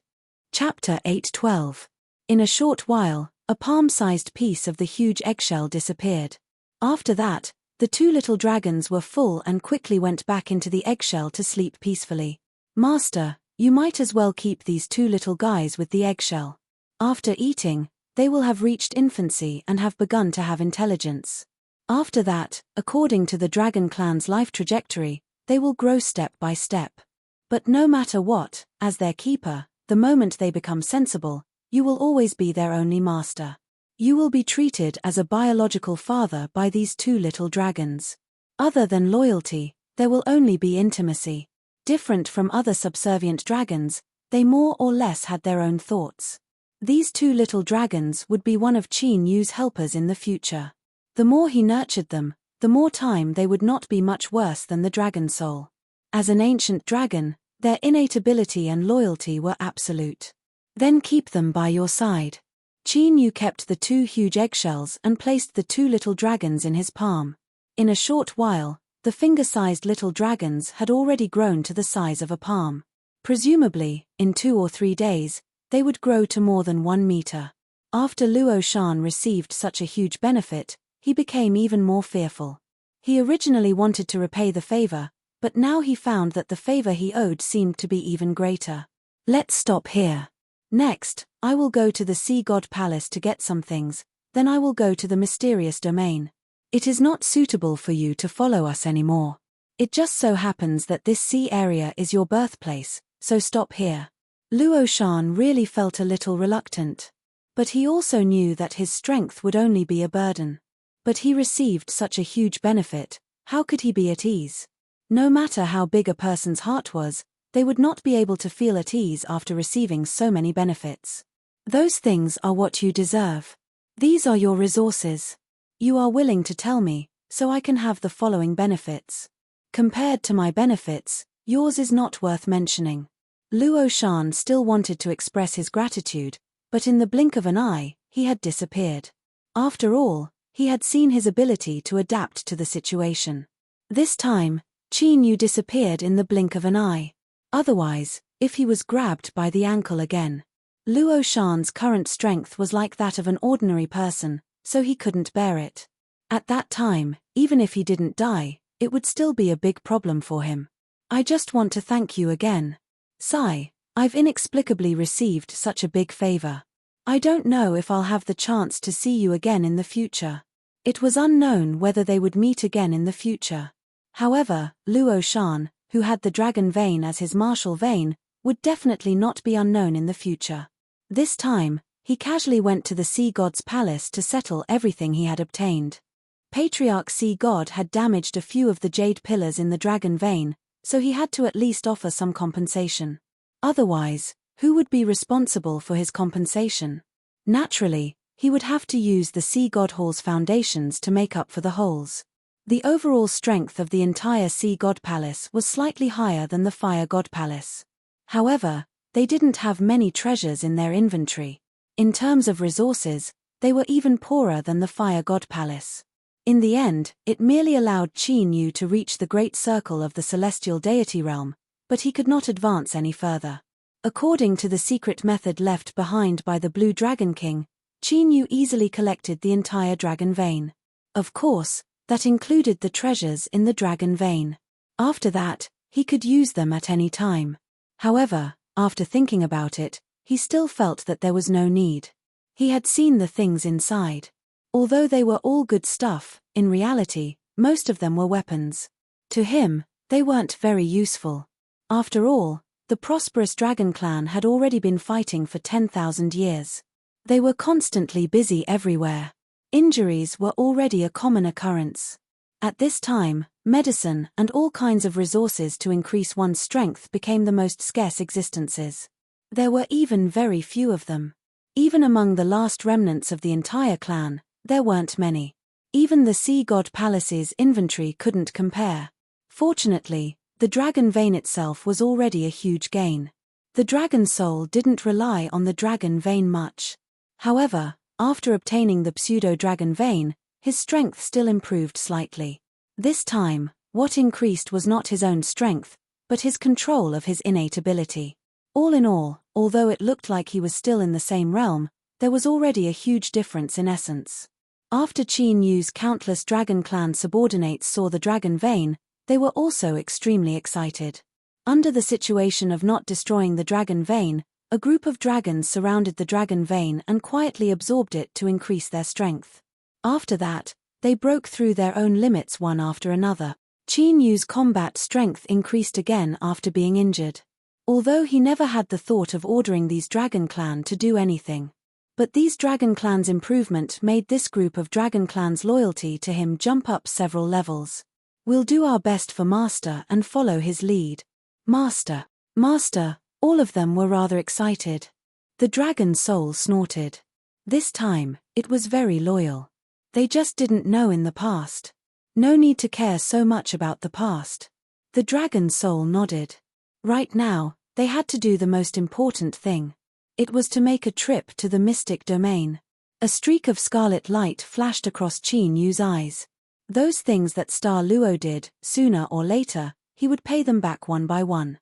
Chapter 8:12. In a short while, a palm-sized piece of the huge eggshell disappeared. After that, the two little dragons were full and quickly went back into the eggshell to sleep peacefully. Master, you might as well keep these two little guys with the eggshell. After eating, they will have reached infancy and have begun to have intelligence. After that, according to the Dragon Clan's life trajectory, they will grow step by step. But no matter what, as their keeper, the moment they become sensible, you will always be their only master. You will be treated as a biological father by these two little dragons. Other than loyalty, there will only be intimacy. Different from other subservient dragons, they more or less had their own thoughts. These two little dragons would be one of Qin Yu's helpers in the future. The more he nurtured them, the more time they would not be much worse than the dragon soul. As an ancient dragon, their innate ability and loyalty were absolute. Then keep them by your side. Qin Yu kept the two huge eggshells and placed the two little dragons in his palm. In a short while, the finger-sized little dragons had already grown to the size of a palm. Presumably, in 2 or 3 days, they would grow to more than 1 meter. After Luo Shan received such a huge benefit, he became even more fearful. He originally wanted to repay the favor, but now he found that the favor he owed seemed to be even greater. Let's stop here. Next, I will go to the Sea God Palace to get some things, then I will go to the mysterious domain. It is not suitable for you to follow us anymore. It just so happens that this sea area is your birthplace, so stop here. Luo Shan really felt a little reluctant. But he also knew that his strength would only be a burden. But he received such a huge benefit, how could he be at ease? No matter how big a person's heart was, they would not be able to feel at ease after receiving so many benefits. Those things are what you deserve. These are your resources. You are willing to tell me, so I can have the following benefits. Compared to my benefits, yours is not worth mentioning. Luo Shan still wanted to express his gratitude, but in the blink of an eye, he had disappeared. After all, he had seen his ability to adapt to the situation. This time, Qin Yu disappeared in the blink of an eye. Otherwise, if he was grabbed by the ankle again. Luo Shan's current strength was like that of an ordinary person, so he couldn't bear it. At that time, even if he didn't die, it would still be a big problem for him. I just want to thank you again. Sigh, I've inexplicably received such a big favor. I don't know if I'll have the chance to see you again in the future. It was unknown whether they would meet again in the future. However, Luo Shan, who had the dragon vein as his martial vein, would definitely not be unknown in the future. This time, he casually went to the sea god's palace to settle everything he had obtained. Patriarch Sea God had damaged a few of the jade pillars in the dragon vein, so he had to at least offer some compensation. Otherwise, who would be responsible for his compensation? Naturally, he would have to use the Sea God Hall's foundations to make up for the holes. The overall strength of the entire Sea God Palace was slightly higher than the Fire God Palace. However, they didn't have many treasures in their inventory. In terms of resources, they were even poorer than the Fire God Palace. In the end, it merely allowed Qin Yu to reach the great circle of the celestial deity realm, but he could not advance any further. According to the secret method left behind by the Blue Dragon King, Qin Yu easily collected the entire dragon vein. Of course, that included the treasures in the dragon vein. After that, he could use them at any time. However, after thinking about it, he still felt that there was no need. He had seen the things inside. Although they were all good stuff, in reality, most of them were weapons. To him, they weren't very useful. After all, the prosperous dragon clan had already been fighting for 10,000 years. They were constantly busy everywhere. Injuries were already a common occurrence. At this time, medicine and all kinds of resources to increase one's strength became the most scarce existences. There were even very few of them. Even among the last remnants of the entire clan, there weren't many. Even the Sea God Palace's inventory couldn't compare. Fortunately, the dragon vein itself was already a huge gain. The dragon soul didn't rely on the dragon vein much. However, after obtaining the pseudo-dragon vein, his strength still improved slightly. This time, what increased was not his own strength, but his control of his innate ability. All in all, although it looked like he was still in the same realm, there was already a huge difference in essence. After Qin Yu's countless dragon clan subordinates saw the dragon vein, they were also extremely excited. Under the situation of not destroying the dragon vein, a group of dragons surrounded the dragon vein and quietly absorbed it to increase their strength. After that, they broke through their own limits one after another. Qin Yu's combat strength increased again after being injured. Although he never had the thought of ordering these dragon clan to do anything. But these dragon clans' improvement made this group of dragon clans' loyalty to him jump up several levels. We'll do our best for Master and follow his lead. Master, Master, all of them were rather excited. The dragon soul snorted. This time, it was very loyal. They just didn't know in the past. No need to care so much about the past. The dragon soul nodded. Right now, they had to do the most important thing. It was to make a trip to the mystic domain. A streak of scarlet light flashed across Qin Yu's eyes. Those things that Star Luo did, sooner or later, he would pay them back one by one.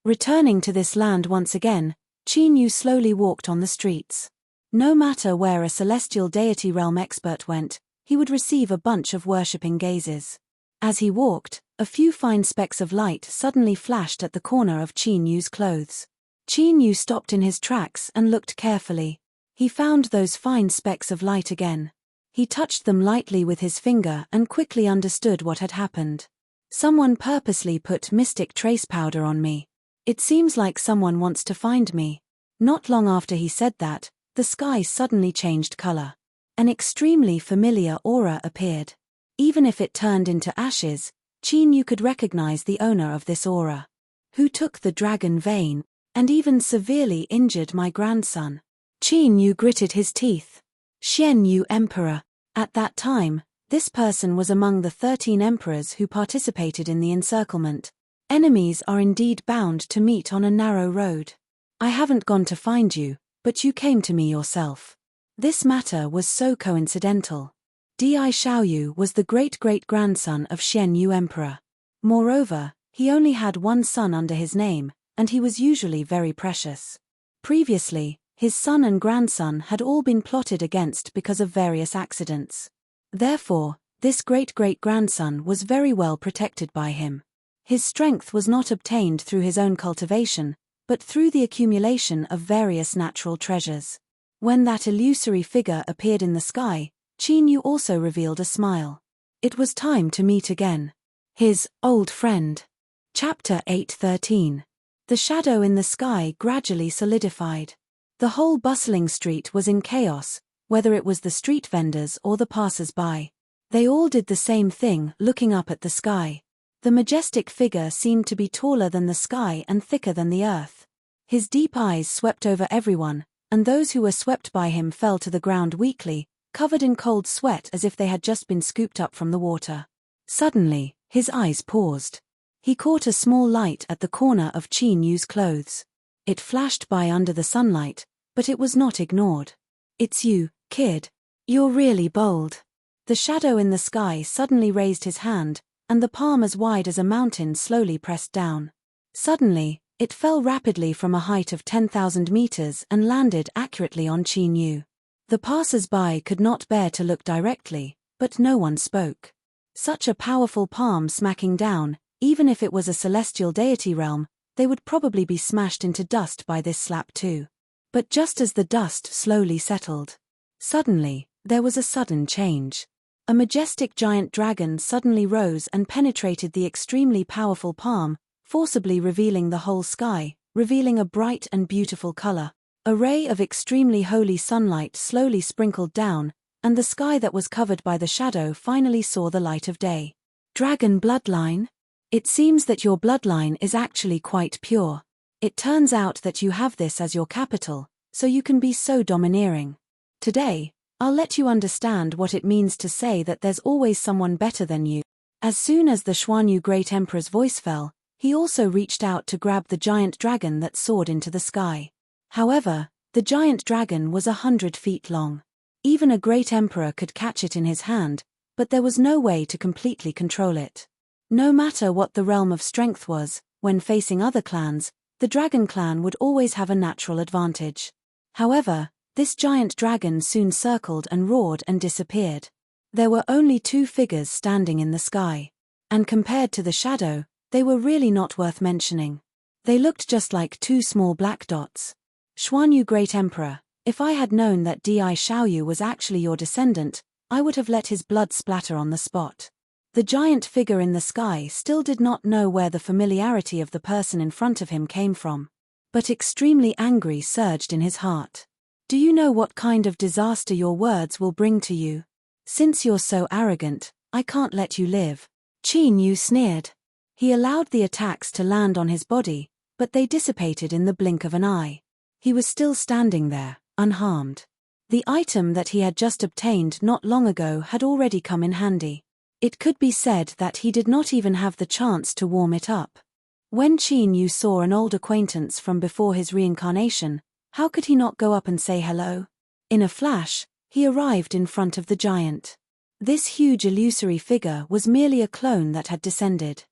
Returning to this land once again, Qin Yu slowly walked on the streets. No matter where a celestial deity realm expert went, he would receive a bunch of worshipping gazes. As he walked, a few fine specks of light suddenly flashed at the corner of Qin Yu's clothes. Qin Yu stopped in his tracks and looked carefully. He found those fine specks of light again. He touched them lightly with his finger and quickly understood what had happened. Someone purposely put mystic trace powder on me. It seems like someone wants to find me. Not long after he said that, the sky suddenly changed color. An extremely familiar aura appeared. Even if it turned into ashes, Qin Yu could recognize the owner of this aura. Who took the dragon vein, and even severely injured my grandson? Qin Yu gritted his teeth. Xian Yu Emperor. At that time, this person was among the 13 emperors who participated in the encirclement. Enemies are indeed bound to meet on a narrow road. I haven't gone to find you, but you came to me yourself. This matter was so coincidental. Di Xiaoyu was the great-great-grandson of Xian Yu Emperor. Moreover, he only had one son under his name, and he was usually very precious. Previously, his son and grandson had all been plotted against because of various accidents. Therefore, this great-great-grandson was very well protected by him. His strength was not obtained through his own cultivation, but through the accumulation of various natural treasures. When that illusory figure appeared in the sky, Qin Yu also revealed a smile. It was time to meet again. His old friend. Chapter 8:13. The shadow in the sky gradually solidified. The whole bustling street was in chaos, whether it was the street vendors or the passers-by. They all did the same thing, looking up at the sky. The majestic figure seemed to be taller than the sky and thicker than the earth. His deep eyes swept over everyone, and those who were swept by him fell to the ground weakly, covered in cold sweat as if they had just been scooped up from the water. Suddenly, his eyes paused. He caught a small light at the corner of Qin Yu's clothes. It flashed by under the sunlight, but it was not ignored. "It's you, kid. You're really bold." The shadow in the sky suddenly raised his hand, and the palm as wide as a mountain slowly pressed down. Suddenly, it fell rapidly from a height of 10,000 meters and landed accurately on Qin Yu. The passers-by could not bear to look directly, but no one spoke. Such a powerful palm smacking down, even if it was a celestial deity realm, they would probably be smashed into dust by this slap too. But just as the dust slowly settled, suddenly, there was a sudden change. A majestic giant dragon suddenly rose and penetrated the extremely powerful palm, forcibly revealing the whole sky, revealing a bright and beautiful color. A ray of extremely holy sunlight slowly sprinkled down, and the sky that was covered by the shadow finally saw the light of day. Dragon bloodline? It seems that your bloodline is actually quite pure. It turns out that you have this as your capital, so you can be so domineering. Today, I'll let you understand what it means to say that there's always someone better than you. As soon as the Xuanyu Great Emperor's voice fell, he also reached out to grab the giant dragon that soared into the sky. However, the giant dragon was 100 feet long. Even a great emperor could catch it in his hand, but there was no way to completely control it. No matter what the realm of strength was, when facing other clans, the dragon clan would always have a natural advantage. However, this giant dragon soon circled and roared and disappeared. There were only two figures standing in the sky. And compared to the shadow, they were really not worth mentioning. They looked just like two small black dots. Xuanyu Great Emperor, if I had known that Di Xiaoyu was actually your descendant, I would have let his blood splatter on the spot. The giant figure in the sky still did not know where the familiarity of the person in front of him came from. But extremely angry surged in his heart. Do you know what kind of disaster your words will bring to you? Since you're so arrogant, I can't let you live. Qin Yu sneered. He allowed the attacks to land on his body, but they dissipated in the blink of an eye. He was still standing there, unharmed. The item that he had just obtained not long ago had already come in handy. It could be said that he did not even have the chance to warm it up. When Qin Yu saw an old acquaintance from before his reincarnation, how could he not go up and say hello? In a flash, he arrived in front of the giant. This huge illusory figure was merely a clone that had descended.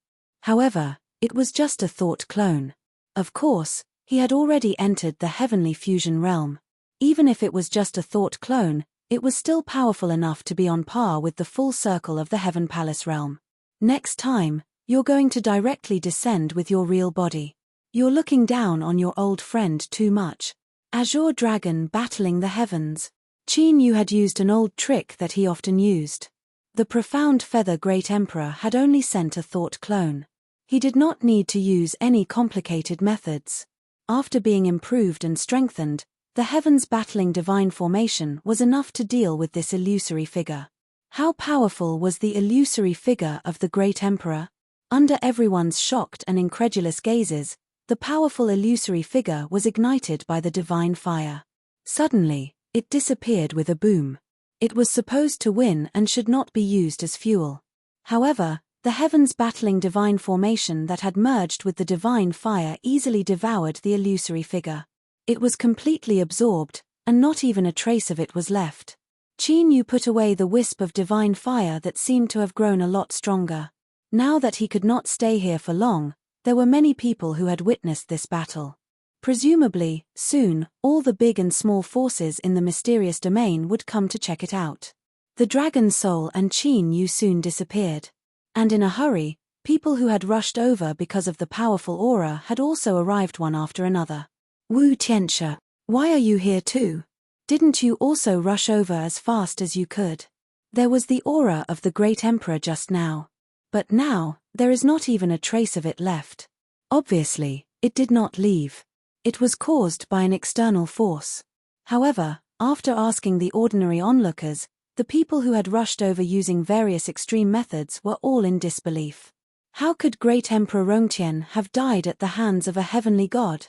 However, it was just a thought clone. Of course, he had already entered the heavenly fusion realm. Even if it was just a thought clone, it was still powerful enough to be on par with the full circle of the Heaven Palace realm. Next time, you're going to directly descend with your real body. You're looking down on your old friend too much. Azure Dragon battling the heavens. Qin Yu had used an old trick that he often used. The profound feather Great Emperor had only sent a thought clone. He did not need to use any complicated methods. After being improved and strengthened, The heavens battling divine formation was enough to deal with this illusory figure. How powerful was the illusory figure of the great emperor? Under everyone's shocked and incredulous gazes, the powerful illusory figure was ignited by the divine fire. Suddenly, it disappeared with a boom. It was supposed to win and should not be used as fuel. However, the heavens battling divine formation that had merged with the divine fire easily devoured the illusory figure. It was completely absorbed, and not even a trace of it was left. Qin Yu put away the wisp of divine fire that seemed to have grown a lot stronger. Now that he could not stay here for long, there were many people who had witnessed this battle. Presumably, soon, all the big and small forces in the mysterious domain would come to check it out. The dragon soul and Qin Yu soon disappeared. And in a hurry, people who had rushed over because of the powerful aura had also arrived one after another. Wu Tianxia, why are you here too? Didn't you also rush over as fast as you could? There was the aura of the great emperor just now. But now, there is not even a trace of it left. Obviously, it did not leave. It was caused by an external force. However, after asking the ordinary onlookers, the people who had rushed over using various extreme methods were all in disbelief. How could great Emperor Rongtian have died at the hands of a heavenly god?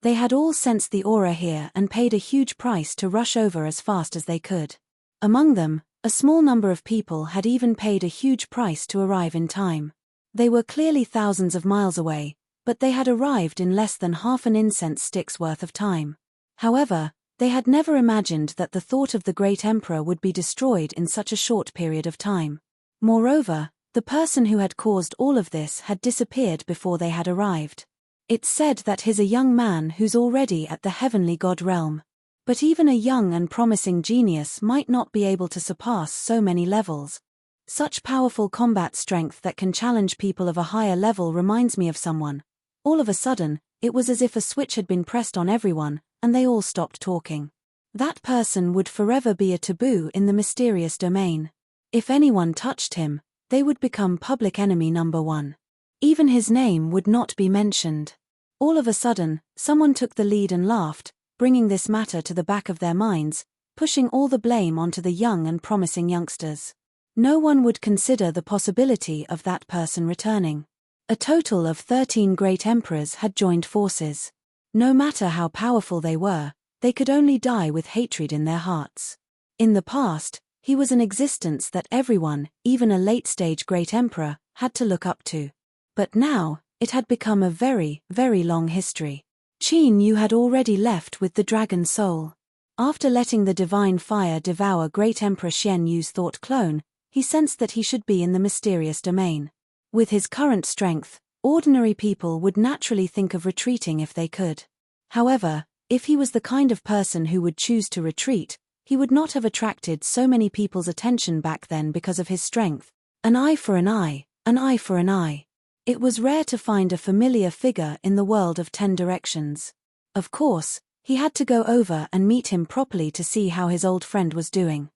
They had all sensed the aura here and paid a huge price to rush over as fast as they could. Among them, a small number of people had even paid a huge price to arrive in time. They were clearly thousands of miles away, but they had arrived in less than half an incense stick's worth of time. However, they had never imagined that the thought of the great emperor would be destroyed in such a short period of time. Moreover, the person who had caused all of this had disappeared before they had arrived. It's said that he's a young man who's already at the heavenly god realm. But even a young and promising genius might not be able to surpass so many levels. Such powerful combat strength that can challenge people of a higher level reminds me of someone. All of a sudden, it was as if a switch had been pressed on everyone, and they all stopped talking. That person would forever be a taboo in the mysterious domain. If anyone touched him, they would become public enemy number one. Even his name would not be mentioned. All of a sudden, someone took the lead and laughed, bringing this matter to the back of their minds, pushing all the blame onto the young and promising youngsters. No one would consider the possibility of that person returning. A total of 13 great emperors had joined forces. No matter how powerful they were, they could only die with hatred in their hearts. In the past, he was an existence that everyone, even a late-stage great emperor, had to look up to. But now, it had become a very, very long history. Qin Yu had already left with the dragon soul. After letting the divine fire devour great Emperor Xian Yu's thought clone, he sensed that he should be in the mysterious domain. With his current strength, ordinary people would naturally think of retreating if they could. However, if he was the kind of person who would choose to retreat, he would not have attracted so many people's attention back then because of his strength. An eye for an eye, an eye for an eye. It was rare to find a familiar figure in the world of 10 directions. Of course, he had to go over and meet him properly to see how his old friend was doing.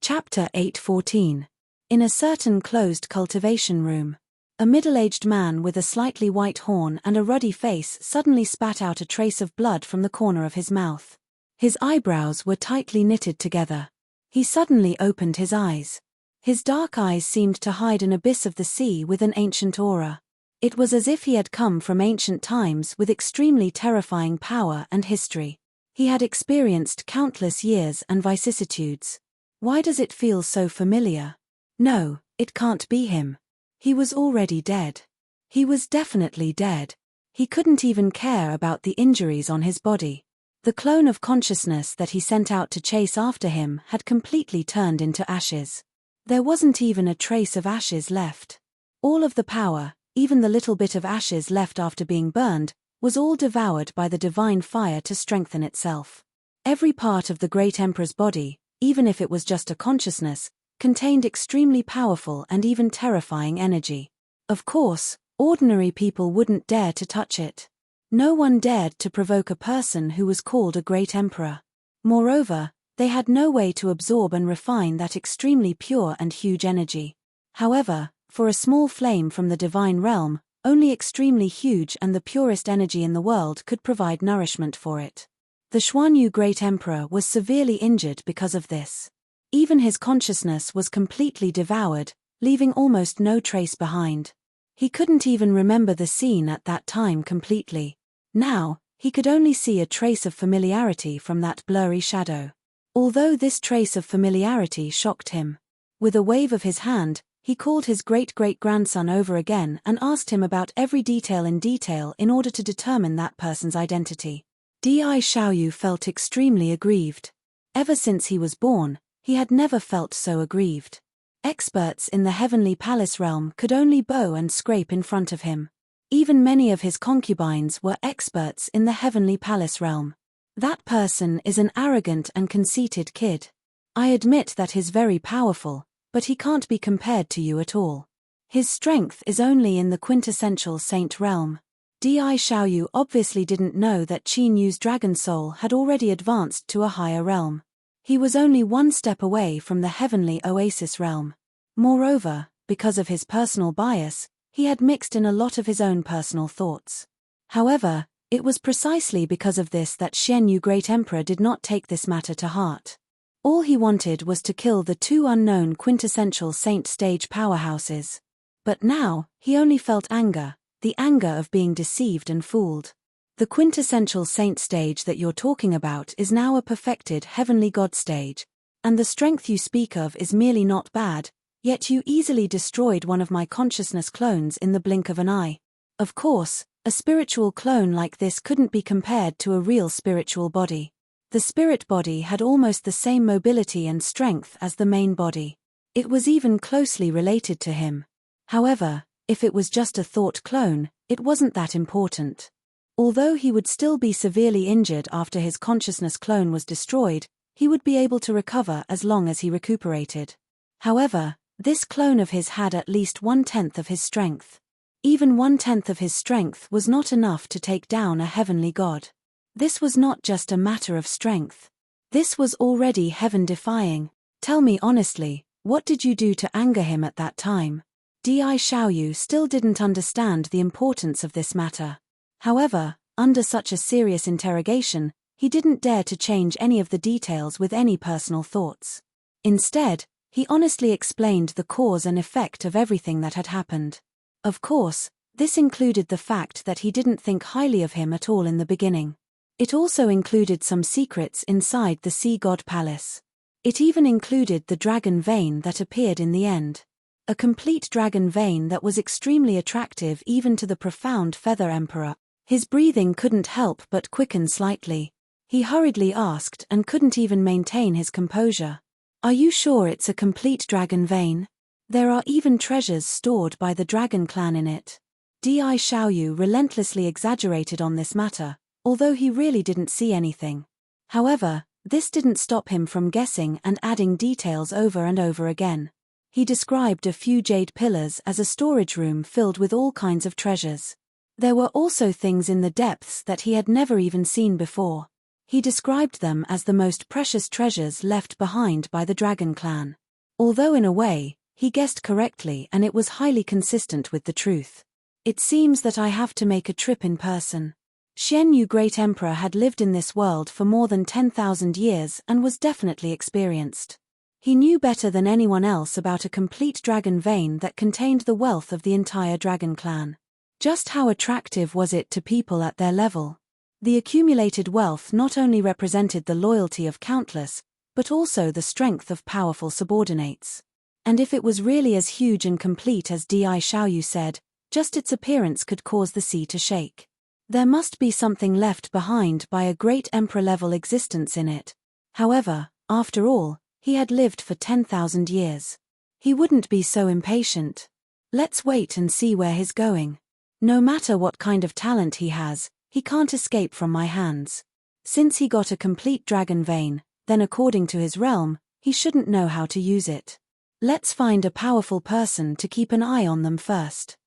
Chapter 8:14. In a certain closed cultivation room, a middle-aged man with a slightly white horn and a ruddy face suddenly spat out a trace of blood from the corner of his mouth. His eyebrows were tightly knitted together. He suddenly opened his eyes. His dark eyes seemed to hide an abyss of the sea with an ancient aura. It was as if he had come from ancient times with extremely terrifying power and history. He had experienced countless years and vicissitudes. Why does it feel so familiar? No, it can't be him. He was already dead. He was definitely dead. He couldn't even care about the injuries on his body. The clone of consciousness that he sent out to chase after him had completely turned into ashes. There wasn't even a trace of ashes left. All of the power, even the little bit of ashes left after being burned, was all devoured by the divine fire to strengthen itself. Every part of the great emperor's body, even if it was just a consciousness, contained extremely powerful and even terrifying energy. Of course, ordinary people wouldn't dare to touch it. No one dared to provoke a person who was called a great emperor. Moreover, they had no way to absorb and refine that extremely pure and huge energy. However, for a small flame from the divine realm, only extremely huge and the purest energy in the world could provide nourishment for it. The Xuanyu Great Emperor was severely injured because of this. Even his consciousness was completely devoured, leaving almost no trace behind. He couldn't even remember the scene at that time completely. Now, he could only see a trace of familiarity from that blurry shadow. Although this trace of familiarity shocked him. With a wave of his hand, he called his great-great-grandson over again and asked him about every detail in order to determine that person's identity. Di Xiaoyu felt extremely aggrieved. Ever since he was born, he had never felt so aggrieved. Experts in the heavenly palace realm could only bow and scrape in front of him. Even many of his concubines were experts in the heavenly palace realm. That person is an arrogant and conceited kid. I admit that he's very powerful, but he can't be compared to you at all. His strength is only in the quintessential saint realm. Di Xiaoyu obviously didn't know that Qin Yu's dragon soul had already advanced to a higher realm. He was only one step away from the heavenly oasis realm. Moreover, because of his personal bias, he had mixed in a lot of his own personal thoughts. However, it was precisely because of this that Xuanyu Great Emperor did not take this matter to heart. All he wanted was to kill the two unknown quintessential saint stage powerhouses. But now, he only felt anger, the anger of being deceived and fooled. The quintessential saint stage that you're talking about is now a perfected heavenly god stage, and the strength you speak of is merely not bad, yet you easily destroyed one of my consciousness clones in the blink of an eye. Of course, a spiritual clone like this couldn't be compared to a real spiritual body. The spirit body had almost the same mobility and strength as the main body. It was even closely related to him. However, if it was just a thought clone, it wasn't that important. Although he would still be severely injured after his consciousness clone was destroyed, he would be able to recover as long as he recuperated. However, this clone of his had at least 1/10 of his strength. Even 1/10 of his strength was not enough to take down a heavenly god. This was not just a matter of strength. This was already heaven-defying. Tell me honestly, what did you do to anger him at that time? Di Xiaoyu still didn't understand the importance of this matter. However, under such a serious interrogation, he didn't dare to change any of the details with any personal thoughts. Instead, he honestly explained the cause and effect of everything that had happened. Of course, this included the fact that he didn't think highly of him at all in the beginning. It also included some secrets inside the Sea God Palace. It even included the dragon vein that appeared in the end. A complete dragon vein that was extremely attractive even to the profound Feather Emperor. His breathing couldn't help but quicken slightly. He hurriedly asked and couldn't even maintain his composure. Are you sure it's a complete dragon vein? There are even treasures stored by the dragon clan in it. Di Xiaoyu relentlessly exaggerated on this matter, although he really didn't see anything. However, this didn't stop him from guessing and adding details over and over again. He described a few jade pillars as a storage room filled with all kinds of treasures. There were also things in the depths that he had never even seen before. He described them as the most precious treasures left behind by the dragon clan. Although in a way, he guessed correctly and it was highly consistent with the truth. It seems that I have to make a trip in person. Xuanyu Great Emperor had lived in this world for more than 10,000 years and was definitely experienced. He knew better than anyone else about a complete dragon vein that contained the wealth of the entire dragon clan. Just how attractive was it to people at their level? The accumulated wealth not only represented the loyalty of countless, but also the strength of powerful subordinates. And if it was really as huge and complete as Di Xiaoyu said, just its appearance could cause the sea to shake. There must be something left behind by a great emperor-level existence in it. However, after all, he had lived for 10,000 years. He wouldn't be so impatient. Let's wait and see where he's going. No matter what kind of talent he has, he can't escape from my hands. Since he got a complete dragon vein, then according to his realm, he shouldn't know how to use it. Let's find a powerful person to keep an eye on them first.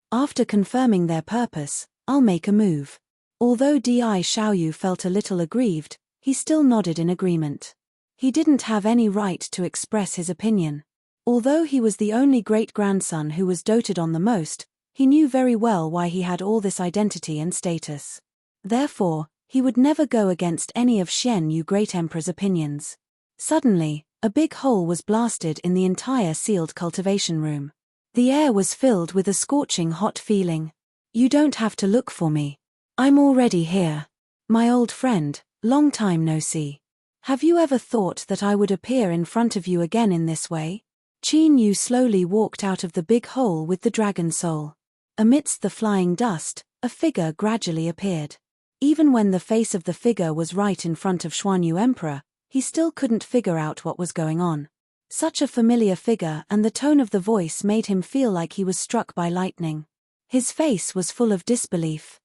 After confirming their purpose, I'll make a move. Although Di Xiaoyu felt a little aggrieved, he still nodded in agreement. He didn't have any right to express his opinion. Although he was the only great-grandson who was doted on the most, he knew very well why he had all this identity and status. Therefore, He would never go against any of Xian Yu Great Emperor's opinions. Suddenly, a big hole was blasted in the entire sealed cultivation room. The air was filled with a scorching hot feeling. You don't have to look for me. I'm already here. My old friend, long time no see. Have you ever thought that I would appear in front of you again in this way? Qin Yu slowly walked out of the big hole with the dragon soul. Amidst the flying dust, a figure gradually appeared. Even when the face of the figure was right in front of Xuanyu Emperor, he still couldn't figure out what was going on. Such a familiar figure, and the tone of the voice made him feel like he was struck by lightning. His face was full of disbelief.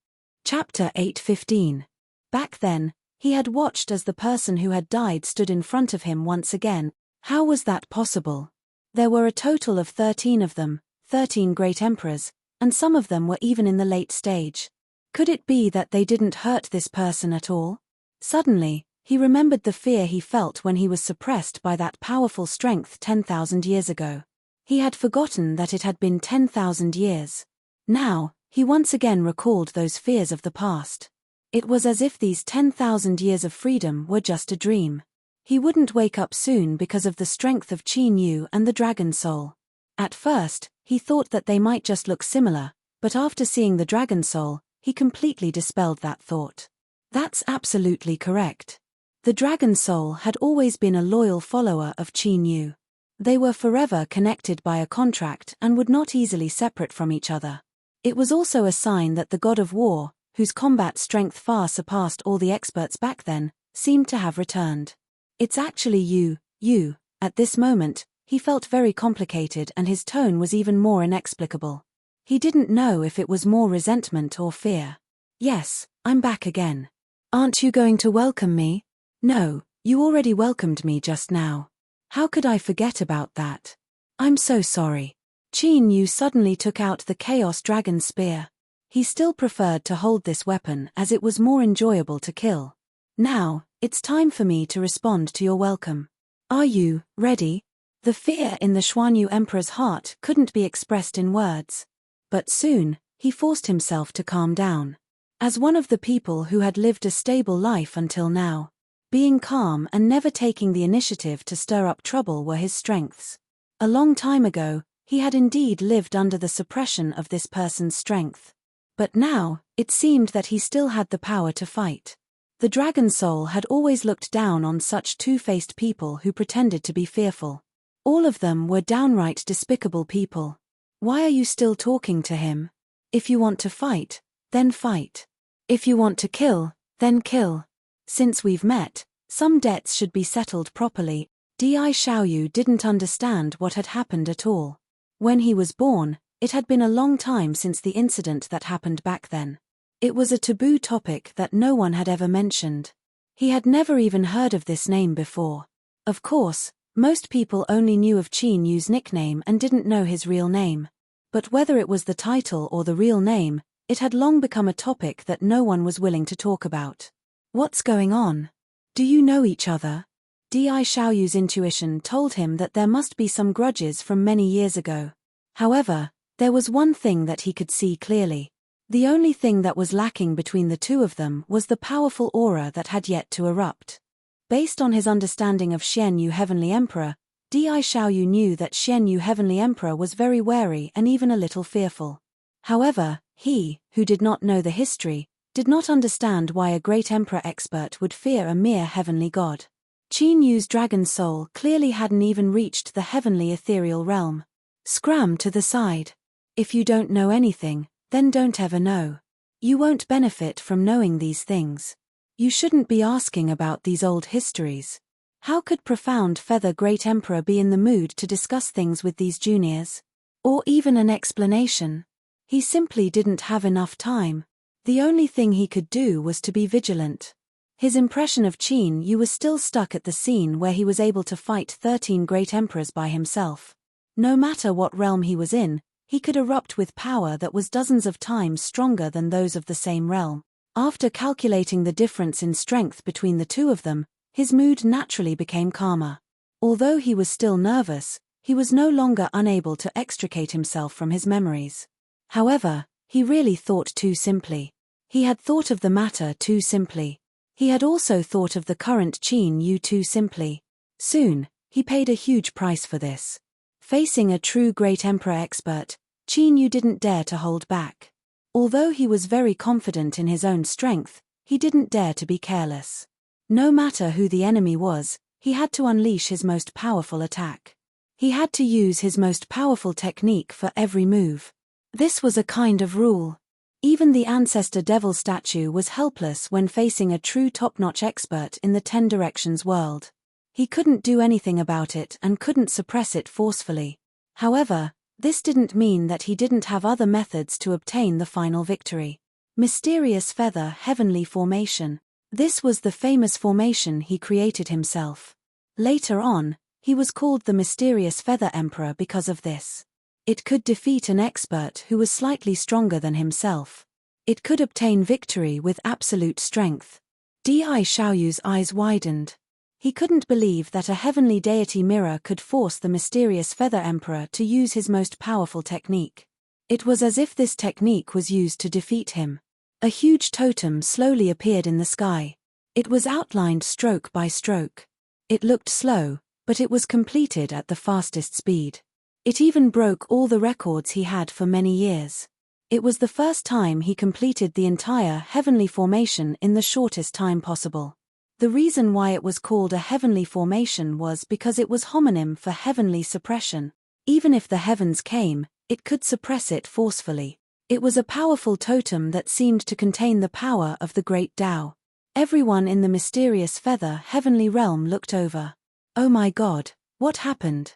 Chapter 8:15. Back then, he had watched as the person who had died stood in front of him once again. How was that possible? There were a total of 13 of them, 13 great emperors, and some of them were even in the late stage. Could it be that they didn't hurt this person at all? Suddenly, he remembered the fear he felt when he was suppressed by that powerful strength 10,000 years ago. He had forgotten that it had been 10,000 years. Now, he once again recalled those fears of the past. It was as if these 10,000 years of freedom were just a dream. He wouldn't wake up soon because of the strength of Qin Yu and the dragon soul. At first, he thought that they might just look similar, but after seeing the dragon soul, he completely dispelled that thought. That's absolutely correct. The dragon soul had always been a loyal follower of Qin Yu. They were forever connected by a contract and would not easily separate from each other. It was also a sign that the god of war, whose combat strength far surpassed all the experts back then, seemed to have returned. It's actually you. At this moment, he felt very complicated and his tone was even more inexplicable. He didn't know if it was more resentment or fear. Yes, I'm back again. Aren't you going to welcome me? No, you already welcomed me just now. How could I forget about that? I'm so sorry. Qin Yu suddenly took out the Chaos Dragon Spear. He still preferred to hold this weapon as it was more enjoyable to kill. Now, it's time for me to respond to your welcome. Are you ready? The fear in the Xuanyu Emperor's heart couldn't be expressed in words. But soon, he forced himself to calm down. As one of the people who had lived a stable life until now, being calm and never taking the initiative to stir up trouble were his strengths. A long time ago, he had indeed lived under the suppression of this person's strength. But now, it seemed that he still had the power to fight. The dragon soul had always looked down on such two-faced people who pretended to be fearful. All of them were downright despicable people. Why are you still talking to him? If you want to fight, then fight. If you want to kill, then kill. Since we've met, some debts should be settled properly. Di Xiaoyu didn't understand what had happened at all. When he was born, it had been a long time since the incident that happened back then. It was a taboo topic that no one had ever mentioned. He had never even heard of this name before. Of course, most people only knew of Qin Yu's nickname and didn't know his real name. But whether it was the title or the real name, it had long become a topic that no one was willing to talk about. What's going on? Do you know each other? Di Xiaoyu's intuition told him that there must be some grudges from many years ago. However, there was one thing that he could see clearly. The only thing that was lacking between the two of them was the powerful aura that had yet to erupt. Based on his understanding of Xian Yu Heavenly Emperor, Di Xiaoyu knew that Xian Yu Heavenly Emperor was very wary and even a little fearful. However, he, who did not know the history, did not understand why a great emperor expert would fear a mere heavenly god. Qin Yu's dragon soul clearly hadn't even reached the heavenly ethereal realm. Scram to the side. If you don't know anything, then don't ever know. You won't benefit from knowing these things. You shouldn't be asking about these old histories. How could profound feather great emperor be in the mood to discuss things with these juniors? Or even an explanation? He simply didn't have enough time. The only thing he could do was to be vigilant. His impression of Qin Yu was still stuck at the scene where he was able to fight 13 great emperors by himself. No matter what realm he was in, he could erupt with power that was dozens of times stronger than those of the same realm. After calculating the difference in strength between the two of them, his mood naturally became calmer. Although he was still nervous, he was no longer unable to extricate himself from his memories. However, he really thought too simply. He had thought of the matter too simply. He had also thought of the current Qin Yu too simply. Soon, he paid a huge price for this. Facing a true great emperor expert, Qin Yu didn't dare to hold back. Although he was very confident in his own strength, he didn't dare to be careless. No matter who the enemy was, he had to unleash his most powerful attack. He had to use his most powerful technique for every move. This was a kind of rule. Even the ancestor devil statue was helpless when facing a true top-notch expert in the 10 Directions world. He couldn't do anything about it and couldn't suppress it forcefully. However, this didn't mean that he didn't have other methods to obtain the final victory. Mysterious feather heavenly formation. This was the famous formation he created himself. Later on, he was called the Mysterious Feather Emperor because of this. It could defeat an expert who was slightly stronger than himself. It could obtain victory with absolute strength. Di Xiaoyu's eyes widened. He couldn't believe that a heavenly deity mirror could force the Mysterious Feather Emperor to use his most powerful technique. It was as if this technique was used to defeat him. A huge totem slowly appeared in the sky. It was outlined stroke by stroke. It looked slow, but it was completed at the fastest speed. It even broke all the records he had for many years. It was the first time he completed the entire heavenly formation in the shortest time possible. The reason why it was called a heavenly formation was because it was homonym for heavenly suppression. Even if the heavens came, it could suppress it forcefully. It was a powerful totem that seemed to contain the power of the great Tao. Everyone in the Mysterious Feather heavenly realm looked over. Oh my God, what happened?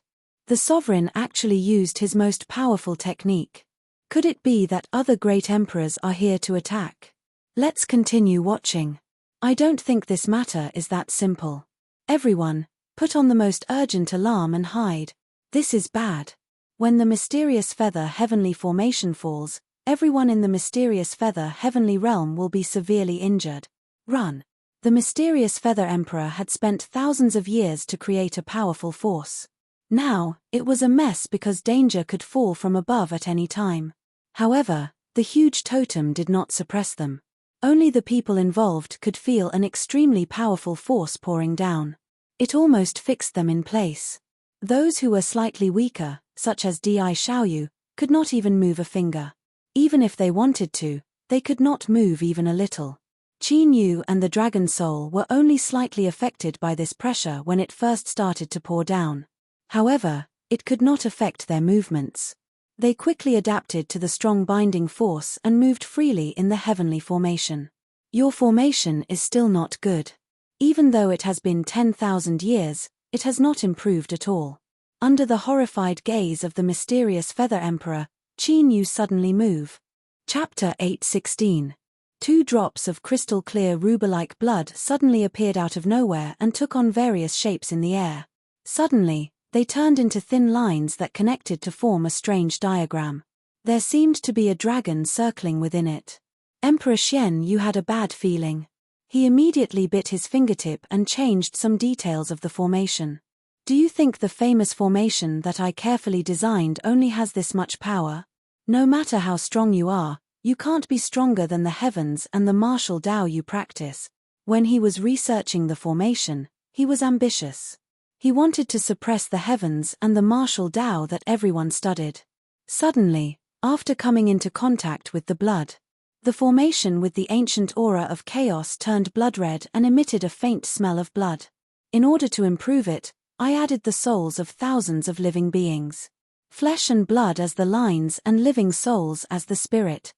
The sovereign actually used his most powerful technique. Could it be that other great emperors are here to attack? Let's continue watching. I don't think this matter is that simple. Everyone, put on the most urgent alarm and hide. This is bad. When the Mysterious Feather heavenly formation falls, everyone in the Mysterious Feather heavenly realm will be severely injured. Run. The Mysterious Feather Emperor had spent thousands of years to create a powerful force. Now, it was a mess because danger could fall from above at any time. However, the huge totem did not suppress them. Only the people involved could feel an extremely powerful force pouring down. It almost fixed them in place. Those who were slightly weaker, such as Di Xiaoyu, could not even move a finger. Even if they wanted to, they could not move even a little. Qin Yu and the Dragon Soul were only slightly affected by this pressure when it first started to pour down. However, it could not affect their movements. They quickly adapted to the strong binding force and moved freely in the heavenly formation. Your formation is still not good. Even though it has been 10,000 years, it has not improved at all. Under the horrified gaze of the Mysterious Feather Emperor, Qin Yu suddenly move. Chapter 8:16. 2 drops of crystal-clear ruby-like blood suddenly appeared out of nowhere and took on various shapes in the air. Suddenly, they turned into thin lines that connected to form a strange diagram. There seemed to be a dragon circling within it. Emperor Xian Yu had a bad feeling. He immediately bit his fingertip and changed some details of the formation. Do you think the famous formation that I carefully designed only has this much power? No matter how strong you are, you can't be stronger than the heavens and the martial Tao you practice. When he was researching the formation, he was ambitious. He wanted to suppress the heavens and the martial Tao that everyone studied. Suddenly, after coming into contact with the blood, the formation with the ancient aura of chaos turned blood-red and emitted a faint smell of blood. In order to improve it, I added the souls of thousands of living beings. Flesh and blood as the lines and living souls as the spirit.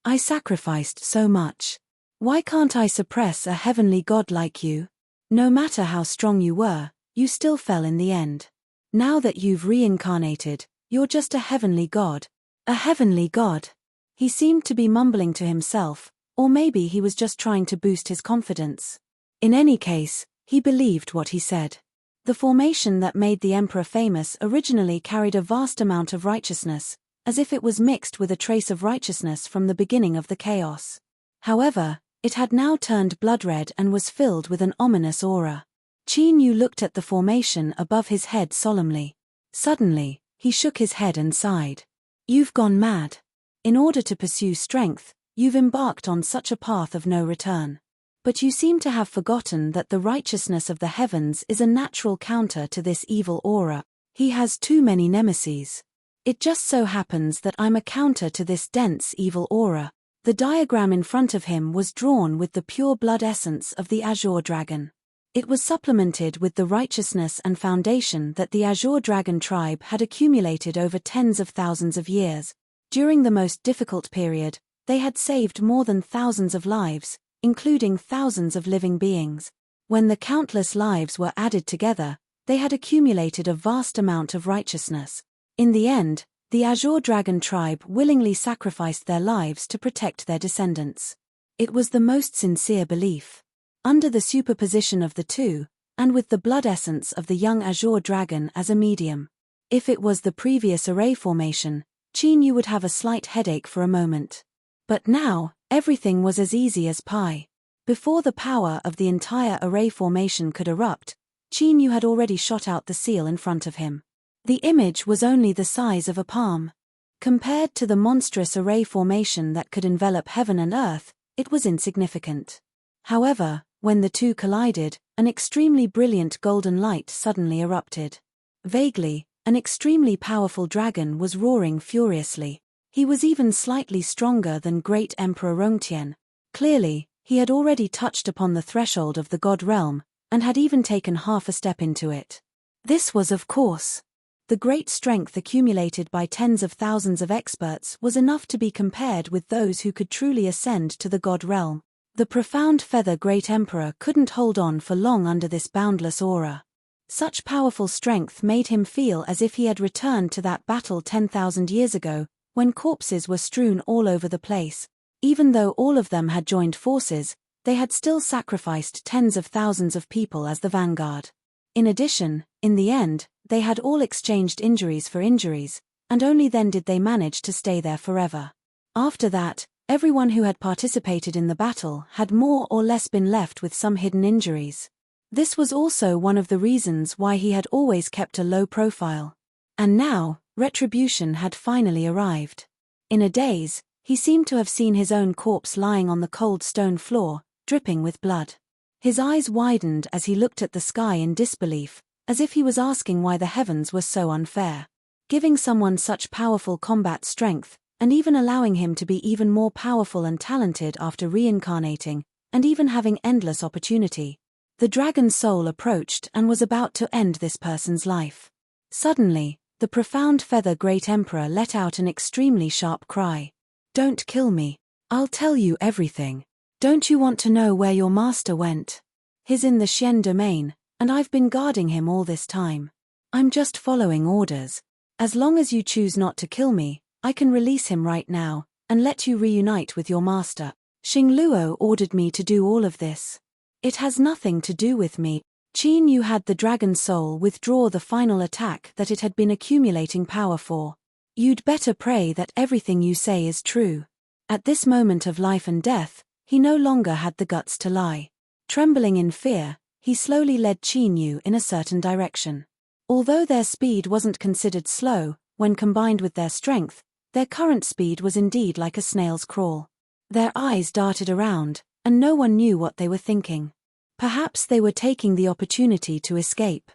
I sacrificed so much. Why can't I suppress a heavenly god like you? No matter how strong you were, you still fell in the end. Now that you've reincarnated, you're just a heavenly god. A heavenly god. He seemed to be mumbling to himself, or maybe he was just trying to boost his confidence. In any case, he believed what he said. The formation that made the emperor famous originally carried a vast amount of righteousness, as if it was mixed with a trace of righteousness from the beginning of the chaos. However, it had now turned blood-red and was filled with an ominous aura. Qin Yu looked at the formation above his head solemnly. Suddenly, he shook his head and sighed. You've gone mad. In order to pursue strength, You've embarked on such a path of no return. But you seem to have forgotten that the righteousness of the heavens is a natural counter to this evil aura. He has too many nemeses. It just so happens that I'm a counter to this dense evil aura. The diagram in front of him was drawn with the pure blood essence of the Azure Dragon. It was supplemented with the righteousness and foundation that the Azure Dragon tribe had accumulated over tens of thousands of years. During the most difficult period, they had saved more than thousands of lives, including thousands of living beings. When the countless lives were added together, they had accumulated a vast amount of righteousness. In the end, the Azure Dragon tribe willingly sacrificed their lives to protect their descendants. It was the most sincere belief. Under the superposition of the two, and with the blood essence of the young Azure Dragon as a medium. If it was the previous array formation, Chinyu would have a slight headache for a moment. But now, everything was as easy as pie. Before the power of the entire array formation could erupt, Chinyu had already shot out the seal in front of him. The image was only the size of a palm. Compared to the monstrous array formation that could envelop heaven and earth, it was insignificant. However, when the two collided, an extremely brilliant golden light suddenly erupted. Vaguely, an extremely powerful dragon was roaring furiously. He was even slightly stronger than Great Emperor Rongtian. Clearly, he had already touched upon the threshold of the god realm, and had even taken half a step into it. This was, of course, the great strength accumulated by tens of thousands of experts was enough to be compared with those who could truly ascend to the god realm. The profound feather Great Emperor couldn't hold on for long under this boundless aura. Such powerful strength made him feel as if he had returned to that battle 10,000 years ago, when corpses were strewn all over the place. Even though all of them had joined forces, they had still sacrificed tens of thousands of people as the vanguard. In addition, in the end, they had all exchanged injuries for injuries, and only then did they manage to stay there forever. After that, everyone who had participated in the battle had more or less been left with some hidden injuries. This was also one of the reasons why he had always kept a low profile. And now, retribution had finally arrived. In a daze, he seemed to have seen his own corpse lying on the cold stone floor, dripping with blood. His eyes widened as he looked at the sky in disbelief, as if he was asking why the heavens were so unfair. Giving someone such powerful combat strength, and even allowing him to be even more powerful and talented after reincarnating, and even having endless opportunity. The dragon soul approached and was about to end this person's life. Suddenly, the profound feather Great Emperor let out an extremely sharp cry. "Don't kill me. I'll tell you everything. Don't you want to know where your master went? He's in the Xian domain, and I've been guarding him all this time. I'm just following orders. As long as you choose not to kill me, I can release him right now, and let you reunite with your master. Xingluo ordered me to do all of this. It has nothing to do with me." Chinyu had the dragon soul withdraw the final attack that it had been accumulating power for. "You'd better pray that everything you say is true." At this moment of life and death, he no longer had the guts to lie. Trembling in fear, he slowly led Chinyu in a certain direction. Although their speed wasn't considered slow, when combined with their strength, their current speed was indeed like a snail's crawl. Their eyes darted around, and no one knew what they were thinking. Perhaps they were taking the opportunity to escape.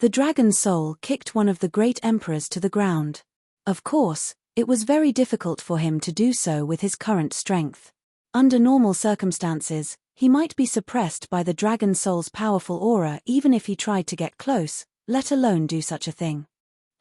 The dragon soul kicked one of the great emperors to the ground. Of course, it was very difficult for him to do so with his current strength. Under normal circumstances, he might be suppressed by the dragon soul's powerful aura even if he tried to get close, let alone do such a thing.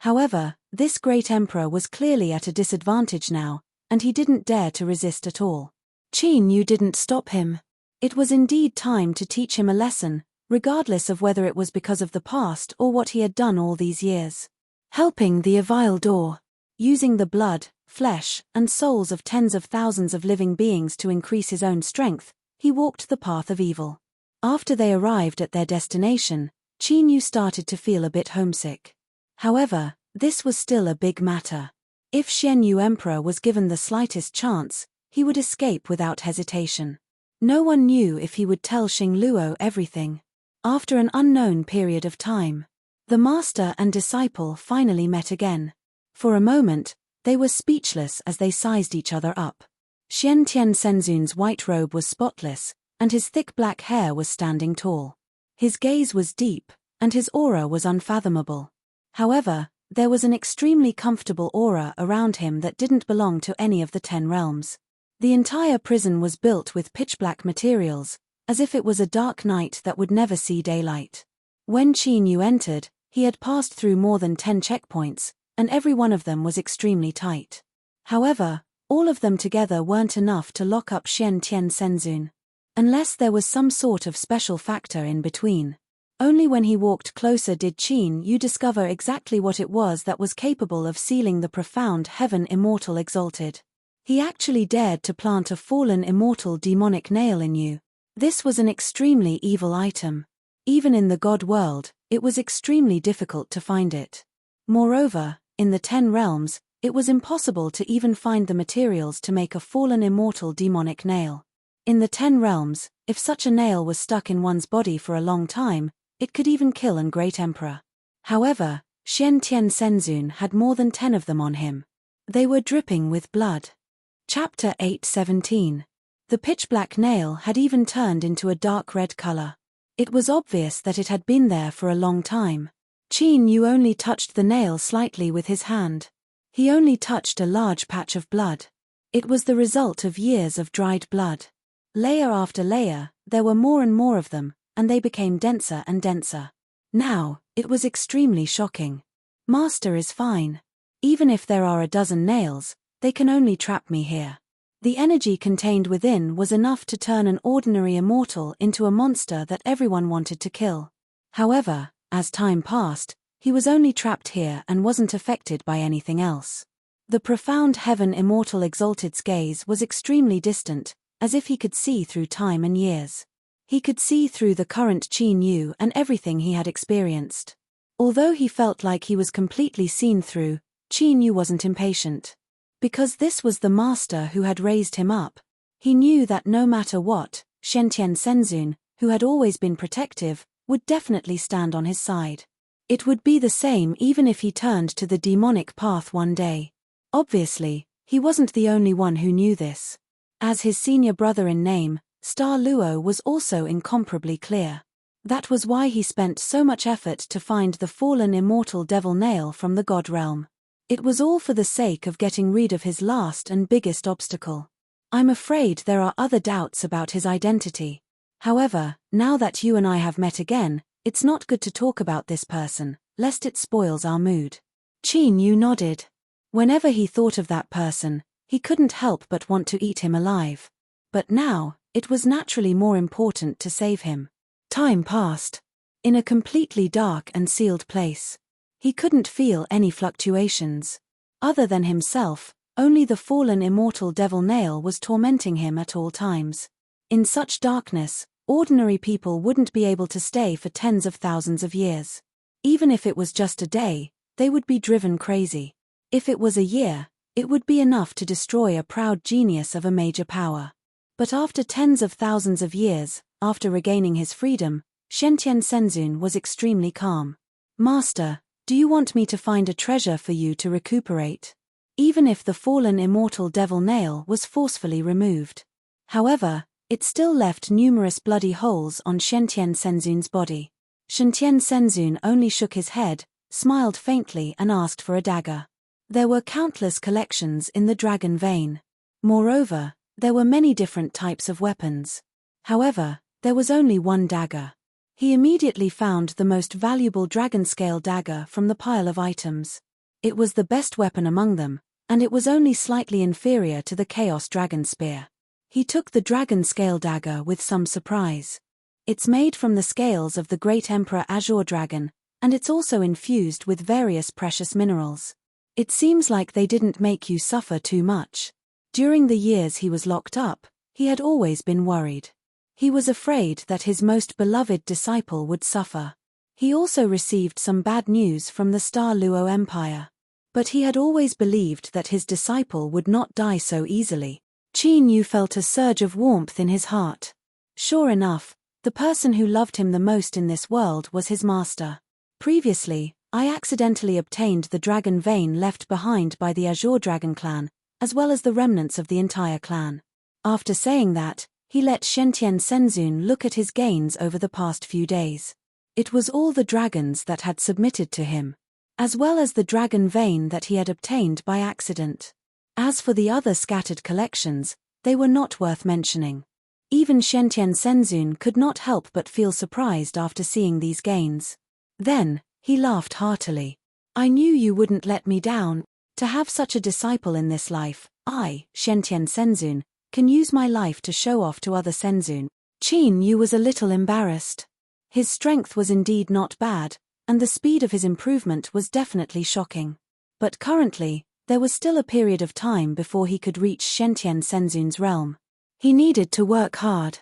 However, this great emperor was clearly at a disadvantage now, and he didn't dare to resist at all. Chinyu didn't stop him. It was indeed time to teach him a lesson, regardless of whether it was because of the past or what he had done all these years. Helping the Avildor. Using the blood, flesh, and souls of tens of thousands of living beings to increase his own strength, he walked the path of evil. After they arrived at their destination, Chinyu started to feel a bit homesick. However, this was still a big matter. If Xianyu Emperor was given the slightest chance, he would escape without hesitation. No one knew if he would tell Xingluo everything. After an unknown period of time, the master and disciple finally met again. For a moment, they were speechless as they sized each other up. Xian Tian Senzun's white robe was spotless, and his thick black hair was standing tall. His gaze was deep, and his aura was unfathomable. However, there was an extremely comfortable aura around him that didn't belong to any of the 10 realms. The entire prison was built with pitch-black materials, as if it was a dark night that would never see daylight. When Qin Yu entered, he had passed through more than 10 checkpoints, and every one of them was extremely tight. However, all of them together weren't enough to lock up Xian Tian Senzun. Unless there was some sort of special factor in between. Only when he walked closer did Qin Yu discover exactly what it was that was capable of sealing the profound heaven immortal exalted. He actually dared to plant a fallen immortal demonic nail in you. This was an extremely evil item. Even in the god world, it was extremely difficult to find it. Moreover, in the 10 realms, it was impossible to even find the materials to make a fallen immortal demonic nail. In the 10 realms, if such a nail was stuck in one's body for a long time, it could even kill a great emperor. However, Xian Tian Senzun had more than 10 of them on him. They were dripping with blood. Chapter 8:17. The pitch-black nail had even turned into a dark red color. It was obvious that it had been there for a long time. Qin Yu only touched the nail slightly with his hand. He only touched a large patch of blood. It was the result of years of dried blood. Layer after layer, there were more and more of them, and they became denser and denser. Now, it was extremely shocking. Master is fine. Even if there are a dozen nails, they can only trap me here. The energy contained within was enough to turn an ordinary immortal into a monster that everyone wanted to kill. However, as time passed, he was only trapped here and wasn't affected by anything else. The profound heaven immortal exalted's gaze was extremely distant, as if he could see through time and years. He could see through the current Qin Yu and everything he had experienced. Although he felt like he was completely seen through, Qin Yu wasn't impatient. Because this was the master who had raised him up. He knew that no matter what, Xian Tian Senzun, who had always been protective, would definitely stand on his side. It would be the same even if he turned to the demonic path one day. Obviously, he wasn't the only one who knew this. As his senior brother in name, Star Luo was also incomparably clear. That was why he spent so much effort to find the fallen immortal devil nail from the god realm. It was all for the sake of getting rid of his last and biggest obstacle. I'm afraid there are other doubts about his identity. However, now that you and I have met again, it's not good to talk about this person, lest it spoils our mood. Qin Yu nodded. Whenever he thought of that person, he couldn't help but want to eat him alive. But now, it was naturally more important to save him. Time passed. In a completely dark and sealed place. He couldn't feel any fluctuations. Other than himself, only the fallen immortal devil nail was tormenting him at all times. In such darkness, ordinary people wouldn't be able to stay for tens of thousands of years. Even if it was just a day, they would be driven crazy. If it was a year, it would be enough to destroy a proud genius of a major power. But after tens of thousands of years, after regaining his freedom, Xian Tian Senzun was extremely calm. Master, do you want me to find a treasure for you to recuperate? Even if the fallen immortal devil nail was forcefully removed. However, it still left numerous bloody holes on Xian Tian Senzun's body. Xian Tian Senzun only shook his head, smiled faintly and asked for a dagger. There were countless collections in the dragon vein. Moreover, there were many different types of weapons. However, there was only one dagger. He immediately found the most valuable dragon-scale dagger from the pile of items. It was the best weapon among them, and it was only slightly inferior to the Chaos Dragon Spear. He took the dragon-scale dagger with some surprise. It's made from the scales of the great Emperor Azure Dragon, and it's also infused with various precious minerals. It seems like they didn't make you suffer too much. During the years he was locked up, he had always been worried. He was afraid that his most beloved disciple would suffer. He also received some bad news from the Star Luo Empire. But he had always believed that his disciple would not die so easily. Qin Yu felt a surge of warmth in his heart. Sure enough, the person who loved him the most in this world was his master. Previously, I accidentally obtained the dragon vein left behind by the Azure Dragon clan, as well as the remnants of the entire clan. After saying that, he let Shen-Tian Senzun look at his gains over the past few days. It was all the dragons that had submitted to him, as well as the dragon vein that he had obtained by accident. As for the other scattered collections, they were not worth mentioning. Even Shen-Tian Senzun could not help but feel surprised after seeing these gains. Then, he laughed heartily. I knew you wouldn't let me down. To have such a disciple in this life, I, Shen-Tian Senzun, can use my life to show off to other Senzun. Qin Yu was a little embarrassed. His strength was indeed not bad, and the speed of his improvement was definitely shocking. But currently, there was still a period of time before he could reach Shen-Tian Senzun's realm. He needed to work hard.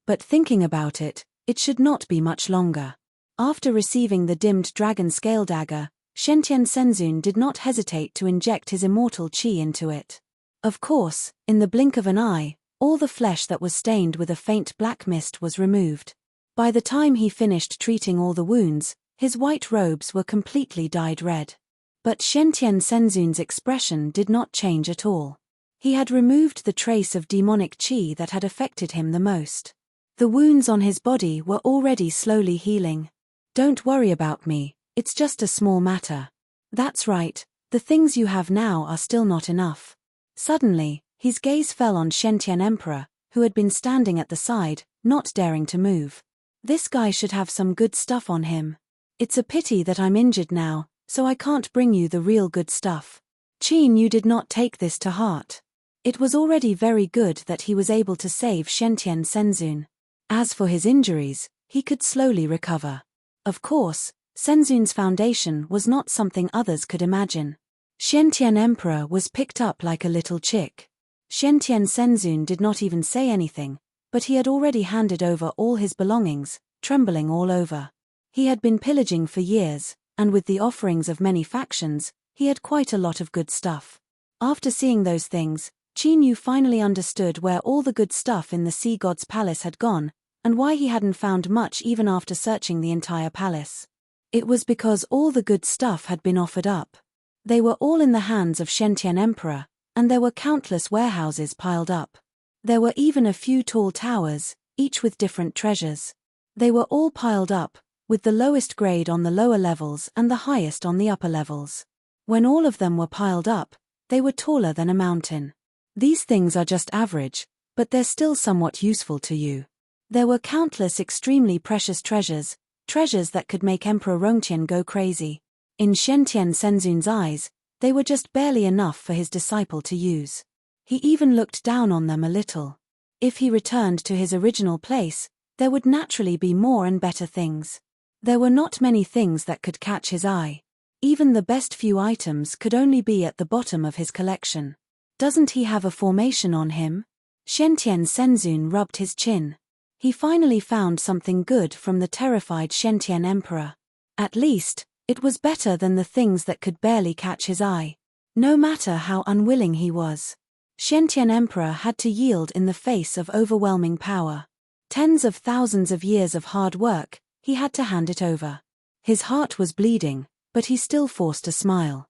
But thinking about it, it should not be much longer. After receiving the dimmed dragon scale dagger, Shen-Tian Senzun did not hesitate to inject his immortal qi into it. Of course, in the blink of an eye, all the flesh that was stained with a faint black mist was removed. By the time he finished treating all the wounds, his white robes were completely dyed red. But Shen-Tian Senzun's expression did not change at all. He had removed the trace of demonic qi that had affected him the most. The wounds on his body were already slowly healing. Don't worry about me, it's just a small matter. That's right, the things you have now are still not enough. Suddenly, his gaze fell on Shen-Tian Emperor, who had been standing at the side, not daring to move. This guy should have some good stuff on him. It's a pity that I'm injured now, so I can't bring you the real good stuff. Qin Yu did not take this to heart. It was already very good that he was able to save Shen-Tian Senzun. As for his injuries, he could slowly recover. Of course, Senzun's foundation was not something others could imagine. Shen-Tian Emperor was picked up like a little chick. Shen-Tian Senzun did not even say anything, but he had already handed over all his belongings, trembling all over. He had been pillaging for years, and with the offerings of many factions, he had quite a lot of good stuff. After seeing those things, Qin Yu finally understood where all the good stuff in the Sea God's palace had gone, and why he hadn't found much even after searching the entire palace. It was because all the good stuff had been offered up. They were all in the hands of Shen-Tian Emperor, and there were countless warehouses piled up. There were even a few tall towers, each with different treasures. They were all piled up, with the lowest grade on the lower levels and the highest on the upper levels. When all of them were piled up, they were taller than a mountain. These things are just average, but they're still somewhat useful to you. There were countless extremely precious treasures, treasures that could make Emperor Rongqian go crazy. In Shen-Tian Senzun's eyes, they were just barely enough for his disciple to use. He even looked down on them a little. If he returned to his original place, there would naturally be more and better things. There were not many things that could catch his eye. Even the best few items could only be at the bottom of his collection. Doesn't he have a formation on him? Shen-Tian Senzun rubbed his chin. He finally found something good from the terrified Shen-Tian Emperor. At least, it was better than the things that could barely catch his eye. No matter how unwilling he was, Shen-Tian Emperor had to yield in the face of overwhelming power. Tens of thousands of years of hard work, he had to hand it over. His heart was bleeding, but he still forced a smile.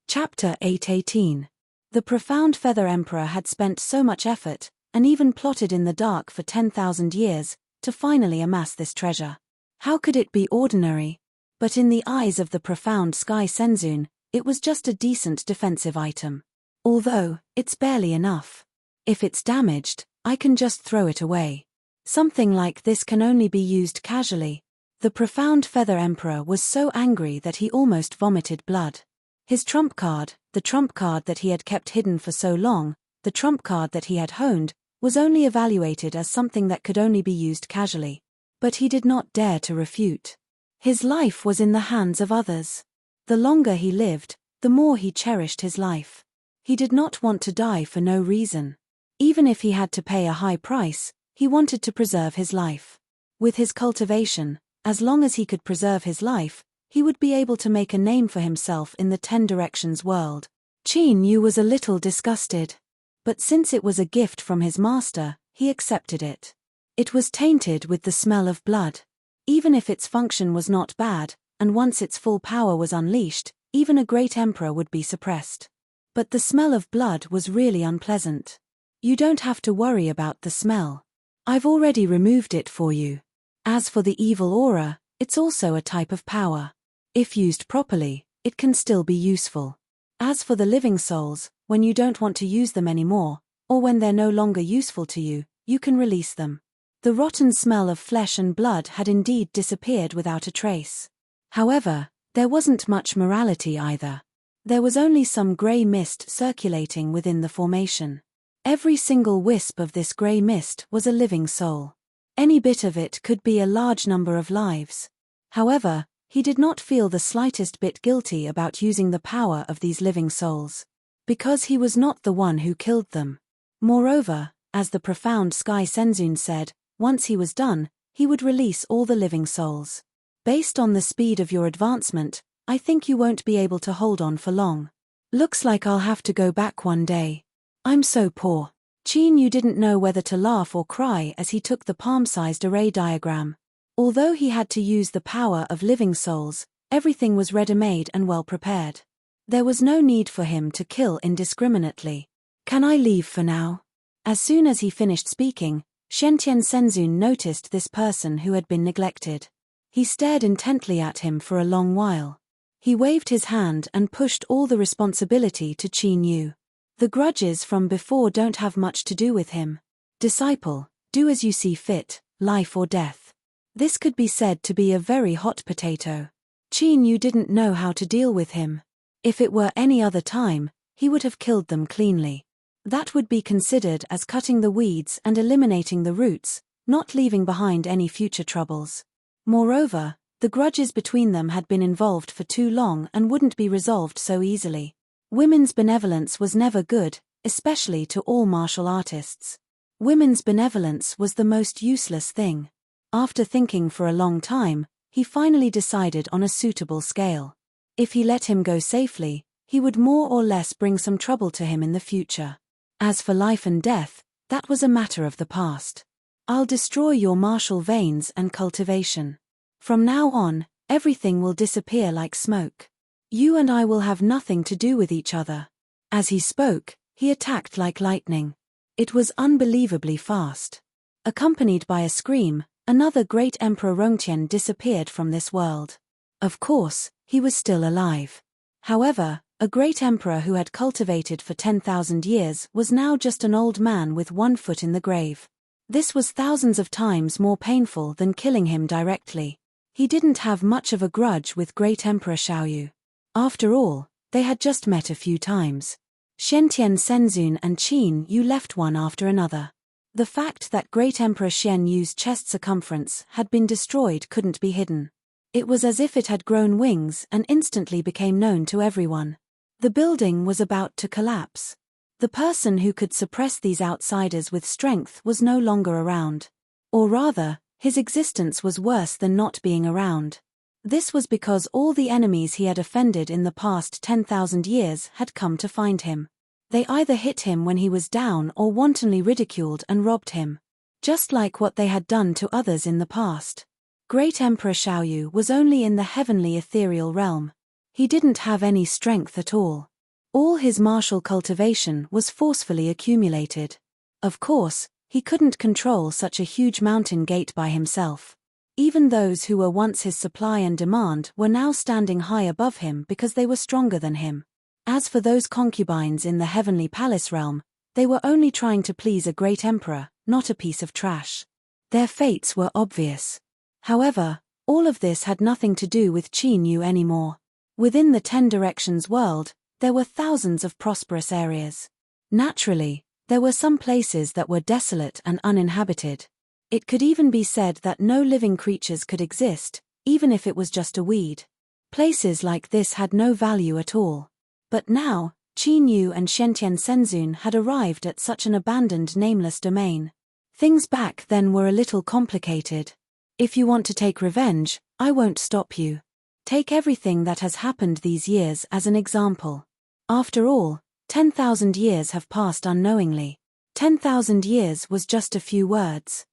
Chapter 8:18. The profound Feather Emperor had spent so much effort, and even plotted in the dark for 10,000 years, to finally amass this treasure. How could it be ordinary? But in the eyes of the profound Sky Senzun, it was just a decent defensive item. Although, it's barely enough. If it's damaged, I can just throw it away. Something like this can only be used casually. The profound Feather Emperor was so angry that he almost vomited blood. His trump card, the trump card that he had kept hidden for so long, the trump card that he had honed, was only evaluated as something that could only be used casually. But he did not dare to refute. His life was in the hands of others. The longer he lived, the more he cherished his life. He did not want to die for no reason. Even if he had to pay a high price, he wanted to preserve his life. With his cultivation, as long as he could preserve his life, he would be able to make a name for himself in the 10 Directions world. Qin Yu was a little disgusted. But since it was a gift from his master, he accepted it. It was tainted with the smell of blood. Even if its function was not bad, and once its full power was unleashed, even a great emperor would be suppressed. But the smell of blood was really unpleasant. You don't have to worry about the smell. I've already removed it for you. As for the evil aura, it's also a type of power. If used properly, it can still be useful. As for the living souls, when you don't want to use them anymore, or when they're no longer useful to you, you can release them. The rotten smell of flesh and blood had indeed disappeared without a trace. However, there wasn't much morality either. There was only some grey mist circulating within the formation. Every single wisp of this grey mist was a living soul. Any bit of it could be a large number of lives. However, he did not feel the slightest bit guilty about using the power of these living souls. Because he was not the one who killed them. Moreover, as the profound Sky Senzun said, once he was done, he would release all the living souls. Based on the speed of your advancement, I think you won't be able to hold on for long. Looks like I'll have to go back one day. I'm so poor. Qin Yu didn't know whether to laugh or cry as he took the palm-sized array diagram. Although he had to use the power of living souls, everything was ready-made and well prepared. There was no need for him to kill indiscriminately. Can I leave for now? As soon as he finished speaking, Shentian Senzun noticed this person who had been neglected. He stared intently at him for a long while. He waved his hand and pushed all the responsibility to Qin Yu. The grudges from before don't have much to do with him. Disciple, do as you see fit, life or death. This could be said to be a very hot potato. Qin Yu didn't know how to deal with him. If it were any other time, he would have killed them cleanly. That would be considered as cutting the weeds and eliminating the roots, not leaving behind any future troubles. Moreover, the grudges between them had been involved for too long and wouldn't be resolved so easily. Women's benevolence was never good, especially to all martial artists. Women's benevolence was the most useless thing. After thinking for a long time, he finally decided on a suitable scale. If he let him go safely, he would more or less bring some trouble to him in the future. As for life and death, that was a matter of the past. I'll destroy your martial veins and cultivation. From now on, everything will disappear like smoke. You and I will have nothing to do with each other. As he spoke, he attacked like lightning. It was unbelievably fast. Accompanied by a scream, another great Emperor Rongtian disappeared from this world. Of course, he was still alive. However, a great emperor who had cultivated for 10,000 years was now just an old man with one foot in the grave. This was thousands of times more painful than killing him directly. He didn't have much of a grudge with great Emperor Xiaoyu. After all, they had just met a few times. Shentian Senzun and Qin Yu left one after another. The fact that great Emperor Xian Yu's chest circumference had been destroyed couldn't be hidden. It was as if it had grown wings and instantly became known to everyone. The building was about to collapse. The person who could suppress these outsiders with strength was no longer around. Or rather, his existence was worse than not being around. This was because all the enemies he had offended in the past 10,000 years had come to find him. They either hit him when he was down or wantonly ridiculed and robbed him. Just like what they had done to others in the past. Great Emperor Xiaoyu was only in the heavenly ethereal realm. He didn't have any strength at all. All his martial cultivation was forcefully accumulated. Of course, he couldn't control such a huge mountain gate by himself. Even those who were once his supply and demand were now standing high above him because they were stronger than him. As for those concubines in the heavenly palace realm, they were only trying to please a great emperor, not a piece of trash. Their fates were obvious. However, all of this had nothing to do with Qin Yu anymore. Within the 10 Directions world, there were thousands of prosperous areas. Naturally, there were some places that were desolate and uninhabited. It could even be said that no living creatures could exist, even if it was just a weed. Places like this had no value at all. But now, Qin Yu and Shentian Senzun had arrived at such an abandoned nameless domain. Things back then were a little complicated. If you want to take revenge, I won't stop you. Take everything that has happened these years as an example. After all, 10,000 years have passed unknowingly. 10,000 years was just a few words.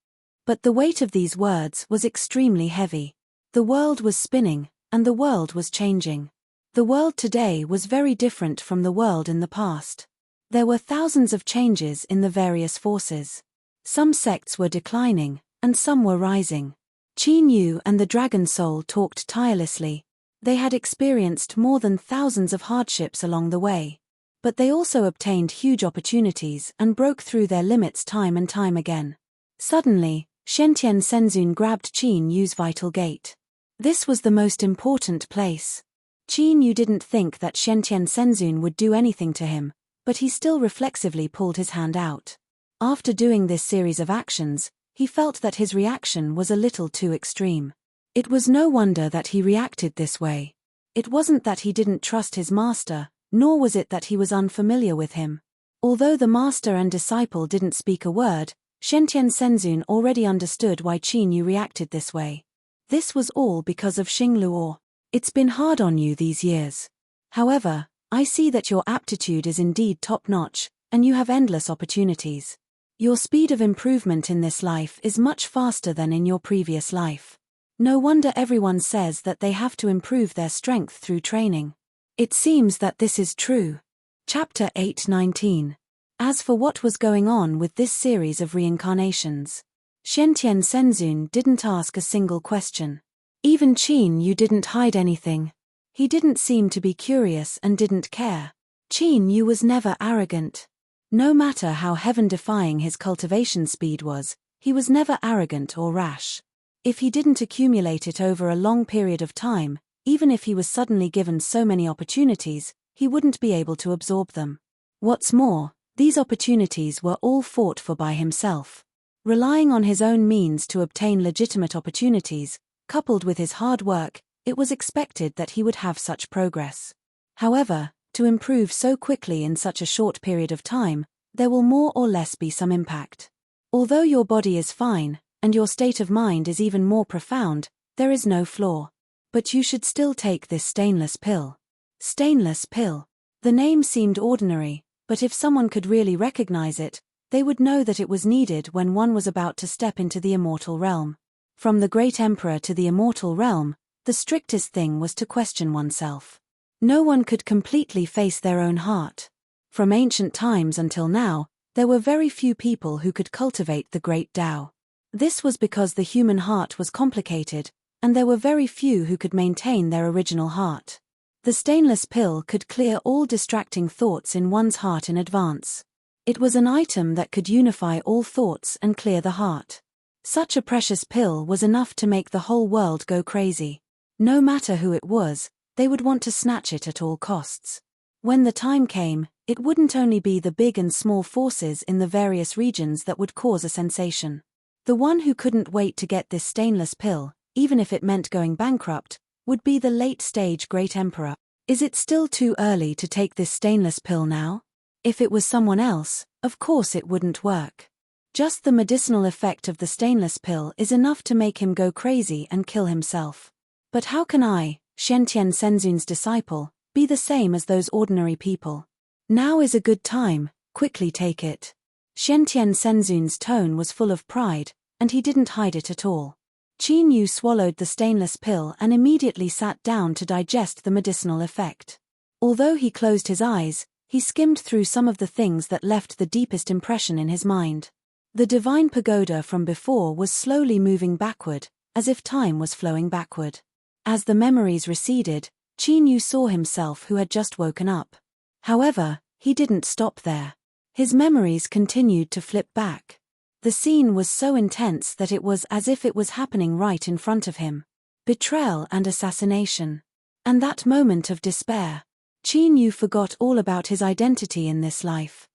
But the weight of these words was extremely heavy. The world was spinning, and the world was changing. The world today was very different from the world in the past. There were thousands of changes in the various forces. Some sects were declining, and some were rising. Qin Yu and the Dragon Soul talked tirelessly. They had experienced more than thousands of hardships along the way. But they also obtained huge opportunities and broke through their limits time and time again. Suddenly, Shen-Tian Senzun grabbed Qin Yu's vital gate. This was the most important place. Qin Yu didn't think that Shen-Tian Senzun would do anything to him, but he still reflexively pulled his hand out. After doing this series of actions, he felt that his reaction was a little too extreme. It was no wonder that he reacted this way. It wasn't that he didn't trust his master, nor was it that he was unfamiliar with him. Although the master and disciple didn't speak a word, Shen-Tian Senzun already understood why Qin Yu reacted this way. This was all because of Xing Luo. It's been hard on you these years. However, I see that your aptitude is indeed top-notch, and you have endless opportunities. Your speed of improvement in this life is much faster than in your previous life. No wonder everyone says that they have to improve their strength through training. It seems that this is true. Chapter 8:19. As for what was going on with this series of reincarnations, Shen-Tian Senzun didn't ask a single question. Even Qin Yu didn't hide anything. He didn't seem to be curious and didn't care. Qin Yu was never arrogant. No matter how heaven-defying his cultivation speed was, he was never arrogant or rash. If he didn't accumulate it over a long period of time, even if he was suddenly given so many opportunities, he wouldn't be able to absorb them. What's more, these opportunities were all fought for by himself. Relying on his own means to obtain legitimate opportunities, coupled with his hard work, it was expected that he would have such progress. However, to improve so quickly in such a short period of time, there will more or less be some impact. Although your body is fine, and your state of mind is even more profound, there is no flaw. But you should still take this stainless pill. Stainless pill. The name seemed ordinary, but if someone could really recognize it, they would know that it was needed when one was about to step into the immortal realm. From the great emperor to the immortal realm, the strictest thing was to question oneself. No one could completely face their own heart. From ancient times until now, there were very few people who could cultivate the great Tao. This was because the human heart was complicated, and there were very few who could maintain their original heart. The stainless pill could clear all distracting thoughts in one's heart in advance. It was an item that could unify all thoughts and clear the heart. Such a precious pill was enough to make the whole world go crazy. No matter who it was, they would want to snatch it at all costs. When the time came, it wouldn't only be the big and small forces in the various regions that would cause a sensation. The one who couldn't wait to get this stainless pill, even if it meant going bankrupt, would be the late-stage great emperor. Is it still too early to take this stainless pill now? If it was someone else, of course it wouldn't work. Just the medicinal effect of the stainless pill is enough to make him go crazy and kill himself. But how can I, Shen-Tian Senzun's disciple, be the same as those ordinary people? Now is a good time, quickly take it. Shen-Tian Senzun's tone was full of pride, and he didn't hide it at all. Qin Yu swallowed the stainless pill and immediately sat down to digest the medicinal effect. Although he closed his eyes, he skimmed through some of the things that left the deepest impression in his mind. The divine pagoda from before was slowly moving backward, as if time was flowing backward. As the memories receded, Qin Yu saw himself who had just woken up. However, he didn't stop there. His memories continued to flip back. The scene was so intense that it was as if it was happening right in front of him. Betrayal and assassination. And that moment of despair. Qin Yu forgot all about his identity in this life.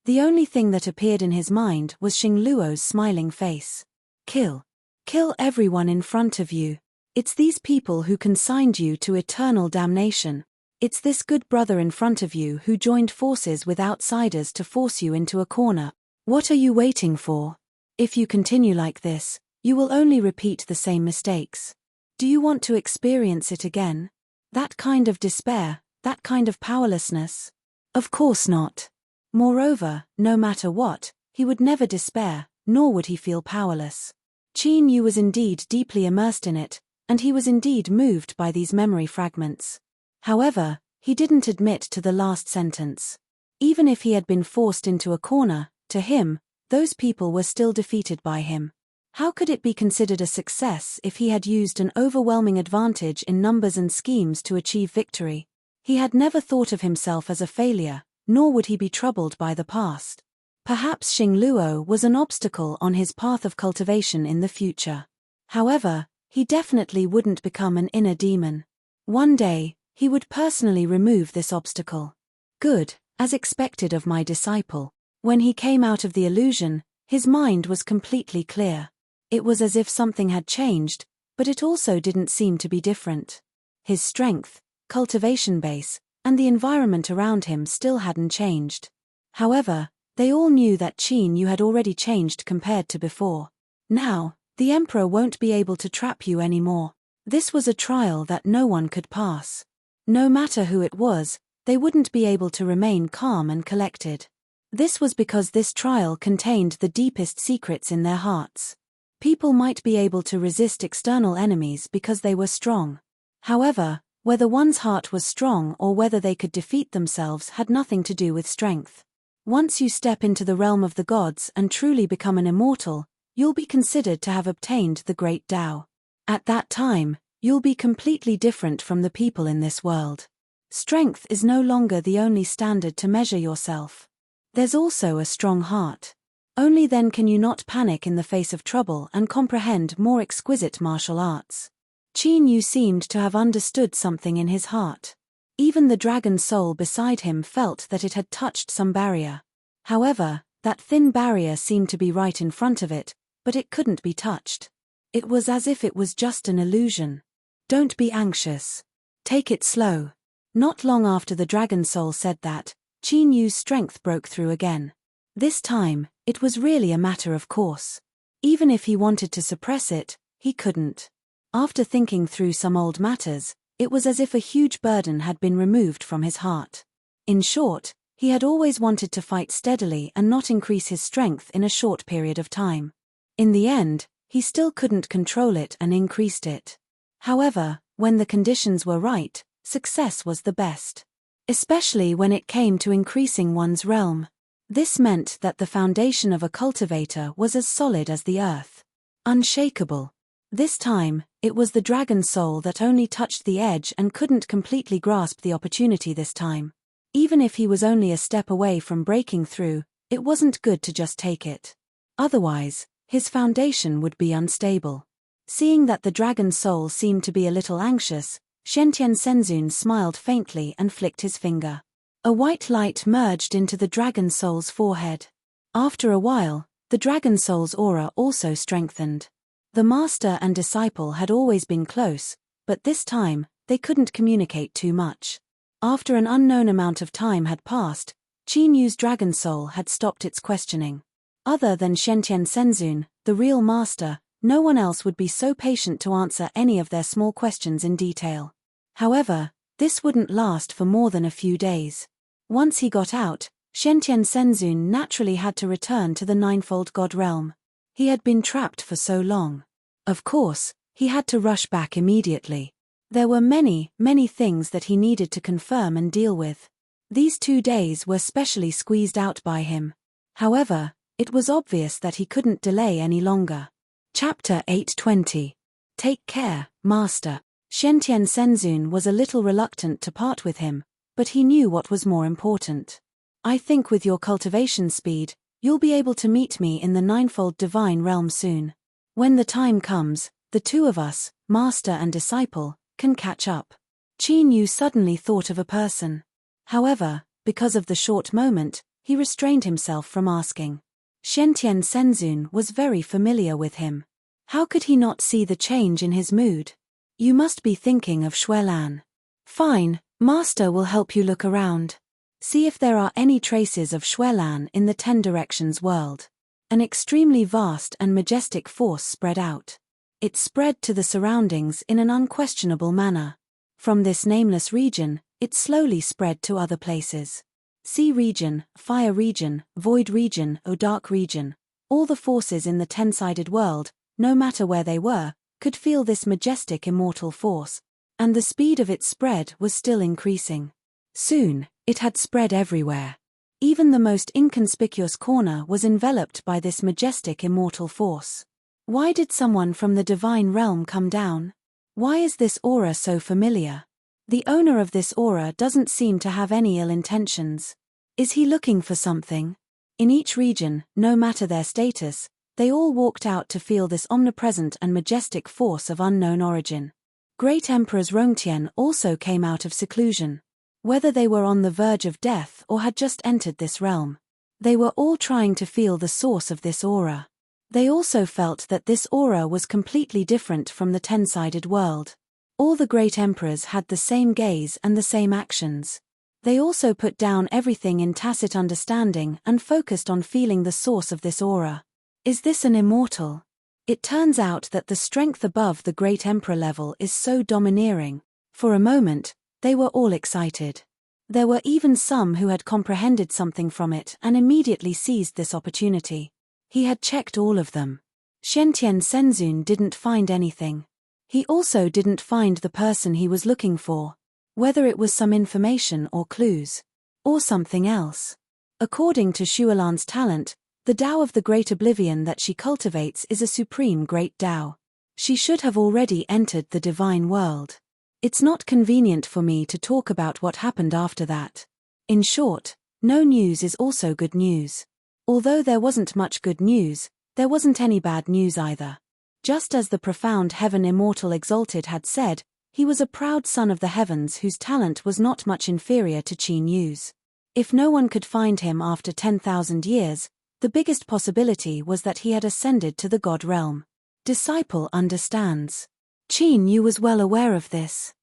The only thing that appeared in his mind was Xing Luo's smiling face. Kill. Kill everyone in front of you. It's these people who consigned you to eternal damnation. It's this good brother in front of you who joined forces with outsiders to force you into a corner. What are you waiting for? If you continue like this, you will only repeat the same mistakes. Do you want to experience it again? That kind of despair, that kind of powerlessness? Of course not. Moreover, no matter what, he would never despair, nor would he feel powerless. Qin Yu was indeed deeply immersed in it, and he was indeed moved by these memory fragments. However, he didn't admit to the last sentence. Even if he had been forced into a corner, to him, those people were still defeated by him. How could it be considered a success if he had used an overwhelming advantage in numbers and schemes to achieve victory? He had never thought of himself as a failure, nor would he be troubled by the past. Perhaps Xing Luo was an obstacle on his path of cultivation in the future. However, he definitely wouldn't become an inner demon. One day, he would personally remove this obstacle. Good, as expected of my disciple. When he came out of the illusion, his mind was completely clear. It was as if something had changed, but it also didn't seem to be different. His strength, cultivation base, and the environment around him still hadn't changed. However, they all knew that Qin Yu had already changed compared to before. Now, the Emperor won't be able to trap you anymore. This was a trial that no one could pass. No matter who it was, they wouldn't be able to remain calm and collected. This was because this trial contained the deepest secrets in their hearts. People might be able to resist external enemies because they were strong. However, whether one's heart was strong or whether they could defeat themselves had nothing to do with strength. Once you step into the realm of the gods and truly become an immortal, you'll be considered to have obtained the great Tao. At that time, you'll be completely different from the people in this world. Strength is no longer the only standard to measure yourself. There's also a strong heart. Only then can you not panic in the face of trouble and comprehend more exquisite martial arts. Qin Yu seemed to have understood something in his heart. Even the dragon soul beside him felt that it had touched some barrier. However, that thin barrier seemed to be right in front of it, but it couldn't be touched. It was as if it was just an illusion. Don't be anxious. Take it slow. Not long after the dragon soul said that, Qin Yu's strength broke through again. This time, it was really a matter of course. Even if he wanted to suppress it, he couldn't. After thinking through some old matters, it was as if a huge burden had been removed from his heart. In short, he had always wanted to fight steadily and not increase his strength in a short period of time. In the end, he still couldn't control it and increased it. However, when the conditions were right, success was the best. Especially when it came to increasing one's realm. This meant that the foundation of a cultivator was as solid as the earth. Unshakable. This time, it was the dragon soul that only touched the edge and couldn't completely grasp the opportunity this time. Even if he was only a step away from breaking through, it wasn't good to just take it. Otherwise, his foundation would be unstable. Seeing that the dragon soul seemed to be a little anxious, Shentian Senzun smiled faintly and flicked his finger. A white light merged into the dragon soul's forehead. After a while, the dragon soul's aura also strengthened. The master and disciple had always been close, but this time, they couldn't communicate too much. After an unknown amount of time had passed, Qin Yu's dragon soul had stopped its questioning. Other than Shentian Senzun, the real master, no one else would be so patient to answer any of their small questions in detail. However, this wouldn't last for more than a few days. Once he got out, Shentian Senzun naturally had to return to the ninefold god realm. He had been trapped for so long. Of course, he had to rush back immediately. There were many things that he needed to confirm and deal with. These 2 days were specially squeezed out by him. However, it was obvious that he couldn't delay any longer. Chapter 820. Take care, Master. Shentian Senzun was a little reluctant to part with him, but he knew what was more important. I think with your cultivation speed, you'll be able to meet me in the ninefold divine realm soon. When the time comes, the two of us, master and disciple, can catch up. Qin Yu suddenly thought of a person. However, because of the short moment, he restrained himself from asking. Shentian Senzun was very familiar with him. How could he not see the change in his mood? You must be thinking of Xuelan. Fine, Master will help you look around. See if there are any traces of Xuelan in the 10 Directions world. An extremely vast and majestic force spread out. It spread to the surroundings in an unquestionable manner. From this nameless region, it slowly spread to other places. Sea region, fire region, void region, or dark region. All the forces in the 10-sided world, no matter where they were, could feel this majestic immortal force. And the speed of its spread was still increasing. Soon, it had spread everywhere. Even the most inconspicuous corner was enveloped by this majestic immortal force. Why did someone from the divine realm come down? Why is this aura so familiar? The owner of this aura doesn't seem to have any ill intentions. Is he looking for something? In each region, no matter their status, they all walked out to feel this omnipresent and majestic force of unknown origin. Great Emperors Rongtian also came out of seclusion. Whether they were on the verge of death or had just entered this realm, they were all trying to feel the source of this aura. They also felt that this aura was completely different from the ten-sided world. All the great emperors had the same gaze and the same actions. They also put down everything in tacit understanding and focused on feeling the source of this aura. Is this an immortal? It turns out that the strength above the great emperor level is so domineering. For a moment, they were all excited. There were even some who had comprehended something from it and immediately seized this opportunity. He had checked all of them. Xiantian Senzun didn't find anything. He also didn't find the person he was looking for, whether it was some information or clues, or something else. According to Xuelan's talent, the Tao of the Great Oblivion that she cultivates is a supreme great Tao. She should have already entered the divine world. It's not convenient for me to talk about what happened after that. In short, no news is also good news. Although there wasn't much good news, there wasn't any bad news either. Just as the profound heaven immortal exalted had said, he was a proud son of the heavens whose talent was not much inferior to Qin Yu's. If no one could find him after 10,000 years, the biggest possibility was that he had ascended to the God realm. Disciple understands. Qin Yu was well aware of this.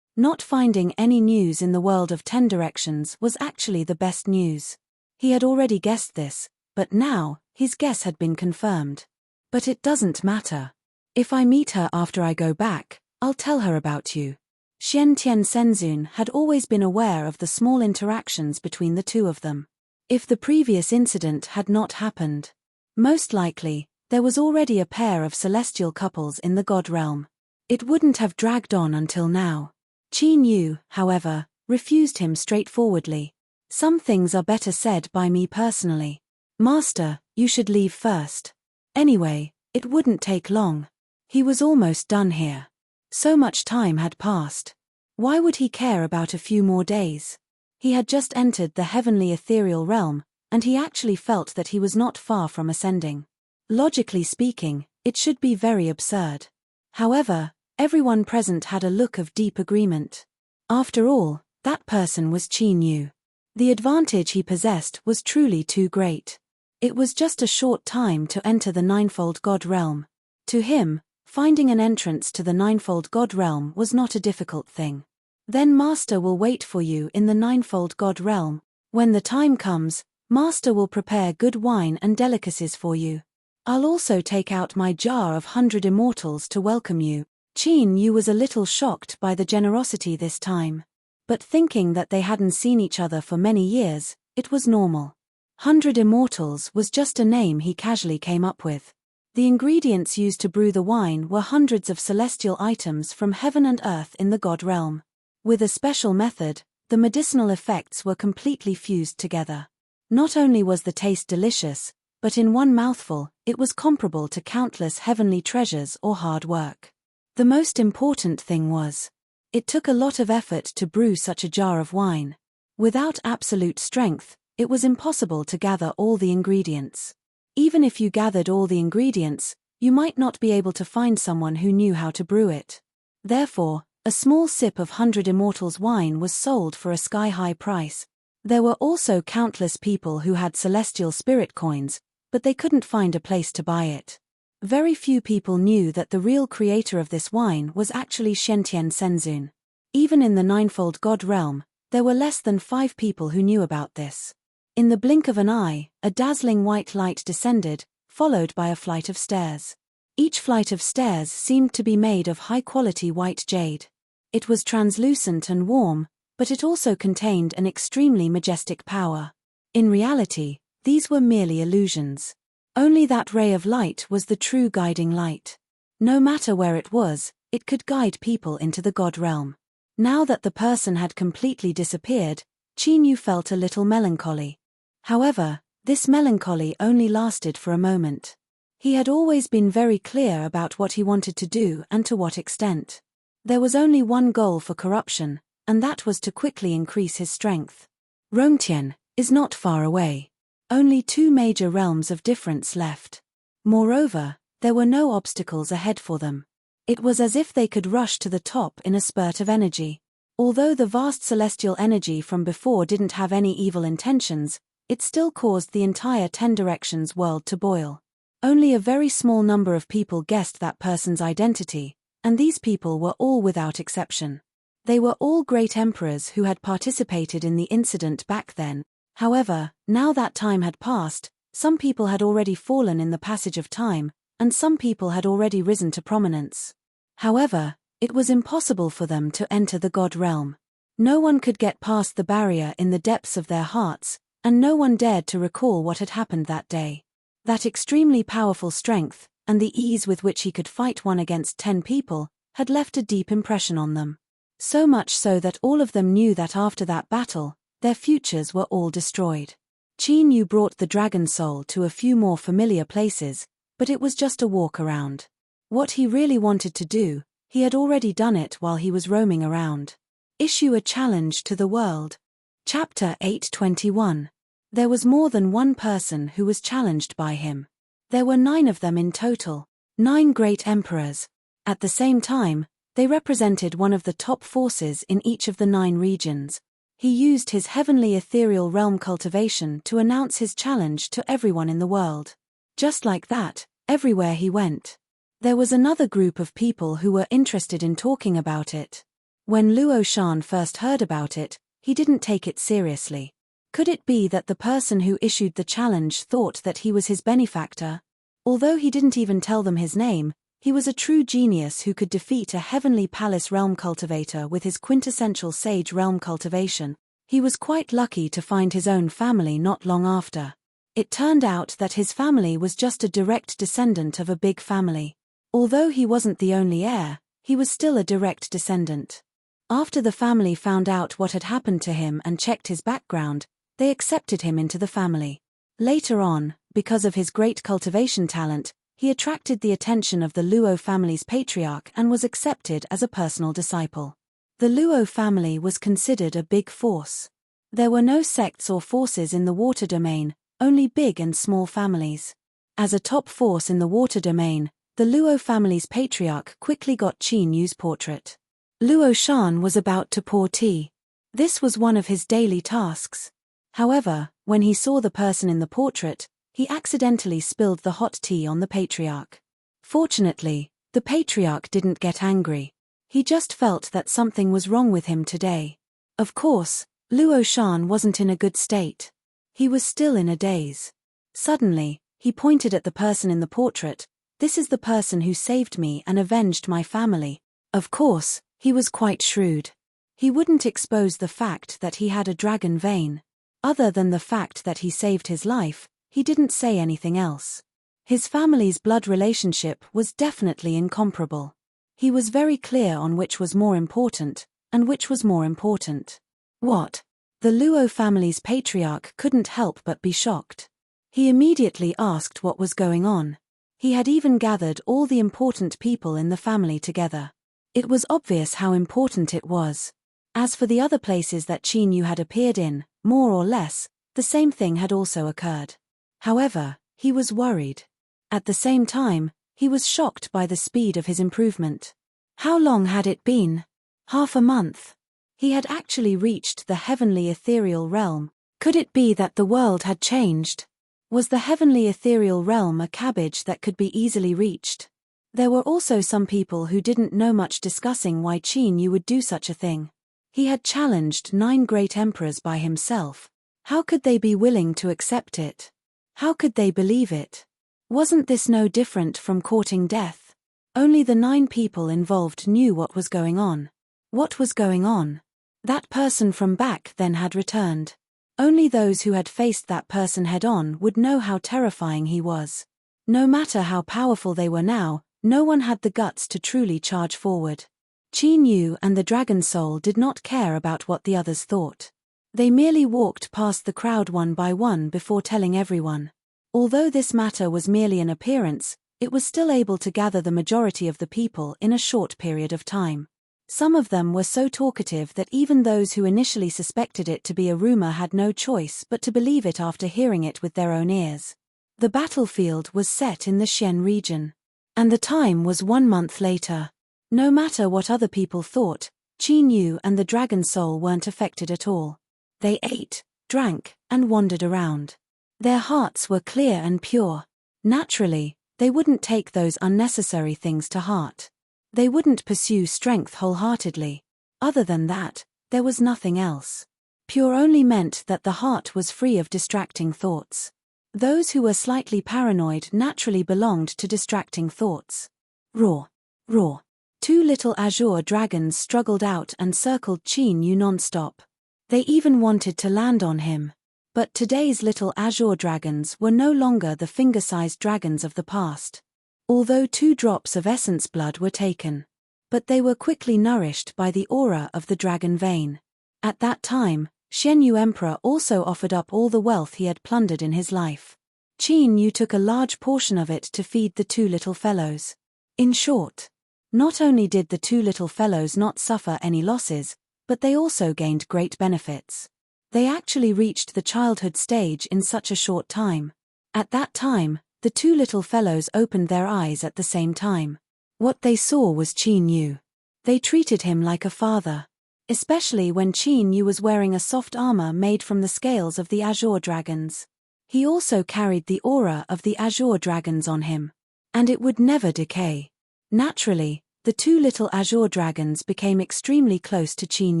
Not finding any news in the world of 10 directions was actually the best news. He had already guessed this, but now, his guess had been confirmed. But it doesn't matter. If I meet her after I go back, I'll tell her about you. Xiantian Senzun had always been aware of the small interactions between the two of them. If the previous incident had not happened, most likely, there was already a pair of celestial couples in the God realm. It wouldn't have dragged on until now. Qin Yu, however, refused him straightforwardly. Some things are better said by me personally. Master, you should leave first. Anyway, it wouldn't take long. He was almost done here. So much time had passed. Why would he care about a few more days? He had just entered the heavenly ethereal realm, and he actually felt that he was not far from ascending. Logically speaking, it should be very absurd. However, everyone present had a look of deep agreement. After all, that person was Qin Yu. The advantage he possessed was truly too great. It was just a short time to enter the ninefold God realm. To him, finding an entrance to the ninefold God realm was not a difficult thing. Then Master will wait for you in the ninefold God realm. When the time comes, Master will prepare good wine and delicacies for you. I'll also take out my jar of 100 immortals to welcome you. Qin Yu was a little shocked by the generosity this time. But thinking that they hadn't seen each other for many years, it was normal. 100 immortals was just a name he casually came up with. The ingredients used to brew the wine were hundreds of celestial items from heaven and earth in the God realm. With a special method, the medicinal effects were completely fused together. Not only was the taste delicious, but in one mouthful, it was comparable to countless heavenly treasures or hard work. The most important thing was, it took a lot of effort to brew such a jar of wine. Without absolute strength, it was impossible to gather all the ingredients. Even if you gathered all the ingredients, you might not be able to find someone who knew how to brew it. Therefore, a small sip of 100 Immortals wine was sold for a sky-high price. There were also countless people who had celestial spirit coins, but they couldn't find a place to buy it. Very few people knew that the real creator of this wine was actually Xiantian Senzun. Even in the ninefold God realm, there were less than 5 people who knew about this. In the blink of an eye, a dazzling white light descended, followed by a flight of stairs. Each flight of stairs seemed to be made of high-quality white jade. It was translucent and warm, but it also contained an extremely majestic power. In reality, these were merely illusions. Only that ray of light was the true guiding light. No matter where it was, It could guide people into the God realm. Now that the person had completely disappeared, Qin Yu felt a little melancholy. However, this melancholy only lasted for a moment. He had always been very clear about what he wanted to do and to what extent. There was only one goal for corruption, and that was to quickly increase his strength. Rongtian is not far away. Only 2 major realms of difference left. Moreover, there were no obstacles ahead for them. It was as if they could rush to the top in a spurt of energy. Although the vast celestial energy from before didn't have any evil intentions, it still caused the entire 10 directions world to boil. Only a very small number of people guessed that person's identity, and these people were all without exception. They were all great emperors who had participated in the incident back then. However, now that time had passed, some people had already fallen in the passage of time, and some people had already risen to prominence. However, it was impossible for them to enter the God realm. No one could get past the barrier in the depths of their hearts, and no one dared to recall what had happened that day. That extremely powerful strength, and the ease with which he could fight 1 against 10 people, had left a deep impression on them. So much so that all of them knew that after that battle, their futures were all destroyed. Qin Yu brought the dragon soul to a few more familiar places, but it was just a walk around. What he really wanted to do, he had already done it while he was roaming around. Issue a challenge to the world. Chapter 821. There was more than one person who was challenged by him. There were 9 of them in total, 9 great emperors. At the same time, they represented one of the top forces in each of the 9 regions. He used his heavenly ethereal realm cultivation to announce his challenge to everyone in the world. Just like that, everywhere he went. There was another group of people who were interested in talking about it. When Luo Shan first heard about it, he didn't take it seriously. Could it be that the person who issued the challenge thought that he was his benefactor? Although he didn't even tell them his name, he was a true genius who could defeat a heavenly palace realm cultivator with his quintessential sage realm cultivation. He was quite lucky to find his own family not long after. It turned out that his family was just a direct descendant of a big family. Although he wasn't the only heir, he was still a direct descendant. After the family found out what had happened to him and checked his background, they accepted him into the family. Later on, because of his great cultivation talent, he attracted the attention of the Luo family's patriarch and was accepted as a personal disciple. The Luo family was considered a big force. There were no sects or forces in the water domain, only big and small families. As a top force in the water domain, the Luo family's patriarch quickly got Qin Yu's portrait. Luo Shan was about to pour tea. This was one of his daily tasks. However, when he saw the person in the portrait, he accidentally spilled the hot tea on the patriarch. Fortunately, the patriarch didn't get angry. He just felt that something was wrong with him today. Of course, Luo Shan wasn't in a good state. He was still in a daze. Suddenly, he pointed at the person in the portrait. This is the person who saved me and avenged my family. Of course, he was quite shrewd. He wouldn't expose the fact that he had a dragon vein. Other than the fact that he saved his life, he didn't say anything else. His family's blood relationship was definitely incomparable. He was very clear on which was more important, and which was more important. What? The Luo family's patriarch couldn't help but be shocked. He immediately asked what was going on. He had even gathered all the important people in the family together. It was obvious how important it was. As for the other places that Qin Yu had appeared in, more or less, the same thing had also occurred. However, he was worried. At the same time, he was shocked by the speed of his improvement. How long had it been? Half a month. He had actually reached the heavenly ethereal realm. Could it be that the world had changed? Was the heavenly ethereal realm a cabbage that could be easily reached? There were also some people who didn't know much discussing why Qin Yu would do such a thing. He had challenged 9 great emperors by himself. How could they be willing to accept it? How could they believe it? Wasn't this no different from courting death? Only the 9 people involved knew what was going on. What was going on? That person from back then had returned. Only those who had faced that person head-on would know how terrifying he was. No matter how powerful they were now, No one had the guts to truly charge forward. Qin Yu and the dragon soul did not care about what the others thought. They merely walked past the crowd one by one before telling everyone. Although this matter was merely an appearance, it was still able to gather the majority of the people in a short period of time. Some of them were so talkative that even those who initially suspected it to be a rumor had no choice but to believe it after hearing it with their own ears. The battlefield was set in the Xian region. And the time was 1 month later. No matter what other people thought, Qin Yu and the dragon soul weren't affected at all. They ate, drank, and wandered around. Their hearts were clear and pure. Naturally, they wouldn't take those unnecessary things to heart. They wouldn't pursue strength wholeheartedly. Other than that, there was nothing else. Pure only meant that the heart was free of distracting thoughts. Those who were slightly paranoid naturally belonged to distracting thoughts. Roar. Roar. 2 little azure dragons struggled out and circled Qin Yu non-stop. They even wanted to land on him. But today's little azure dragons were no longer the finger-sized dragons of the past. Although 2 drops of essence blood were taken. But they were quickly nourished by the aura of the dragon vein. At that time, Xian Yu Emperor also offered up all the wealth he had plundered in his life. Qin Yu took a large portion of it to feed the 2 little fellows. In short, not only did the 2 little fellows not suffer any losses, but they also gained great benefits. They actually reached the childhood stage in such a short time. At that time, the 2 little fellows opened their eyes at the same time. What they saw was Qin Yu. They treated him like a father. Especially when Qin Yu was wearing a soft armor made from the scales of the azure dragons. He also carried the aura of the azure dragons on him. And it would never decay. Naturally, the 2 little azure dragons became extremely close to Qin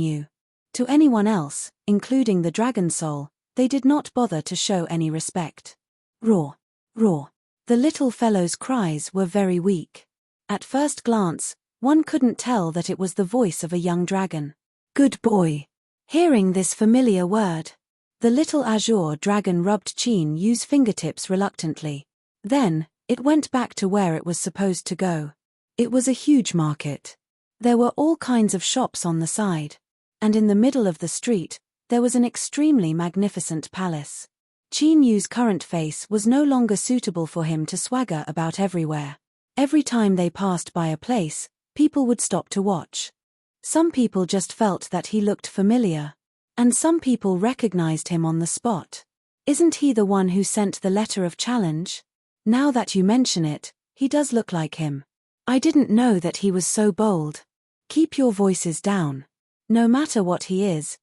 Yu. To anyone else, including the dragon soul, they did not bother to show any respect. Roar. Roar. The little fellow's cries were very weak. At first glance, one couldn't tell that it was the voice of a young dragon. Good boy. Hearing this familiar word, the little azure dragon rubbed Qin Yu's fingertips reluctantly. Then, it went back to where it was supposed to go. It was a huge market. There were all kinds of shops on the side. And in the middle of the street, there was an extremely magnificent palace. Qin Yu's current face was no longer suitable for him to swagger about everywhere. Every time they passed by a place, people would stop to watch. Some people just felt that he looked familiar. And some people recognized him on the spot. Isn't he the one who sent the letter of challenge? Now that you mention it, he does look like him. I didn't know that he was so bold. Keep your voices down. No matter what he is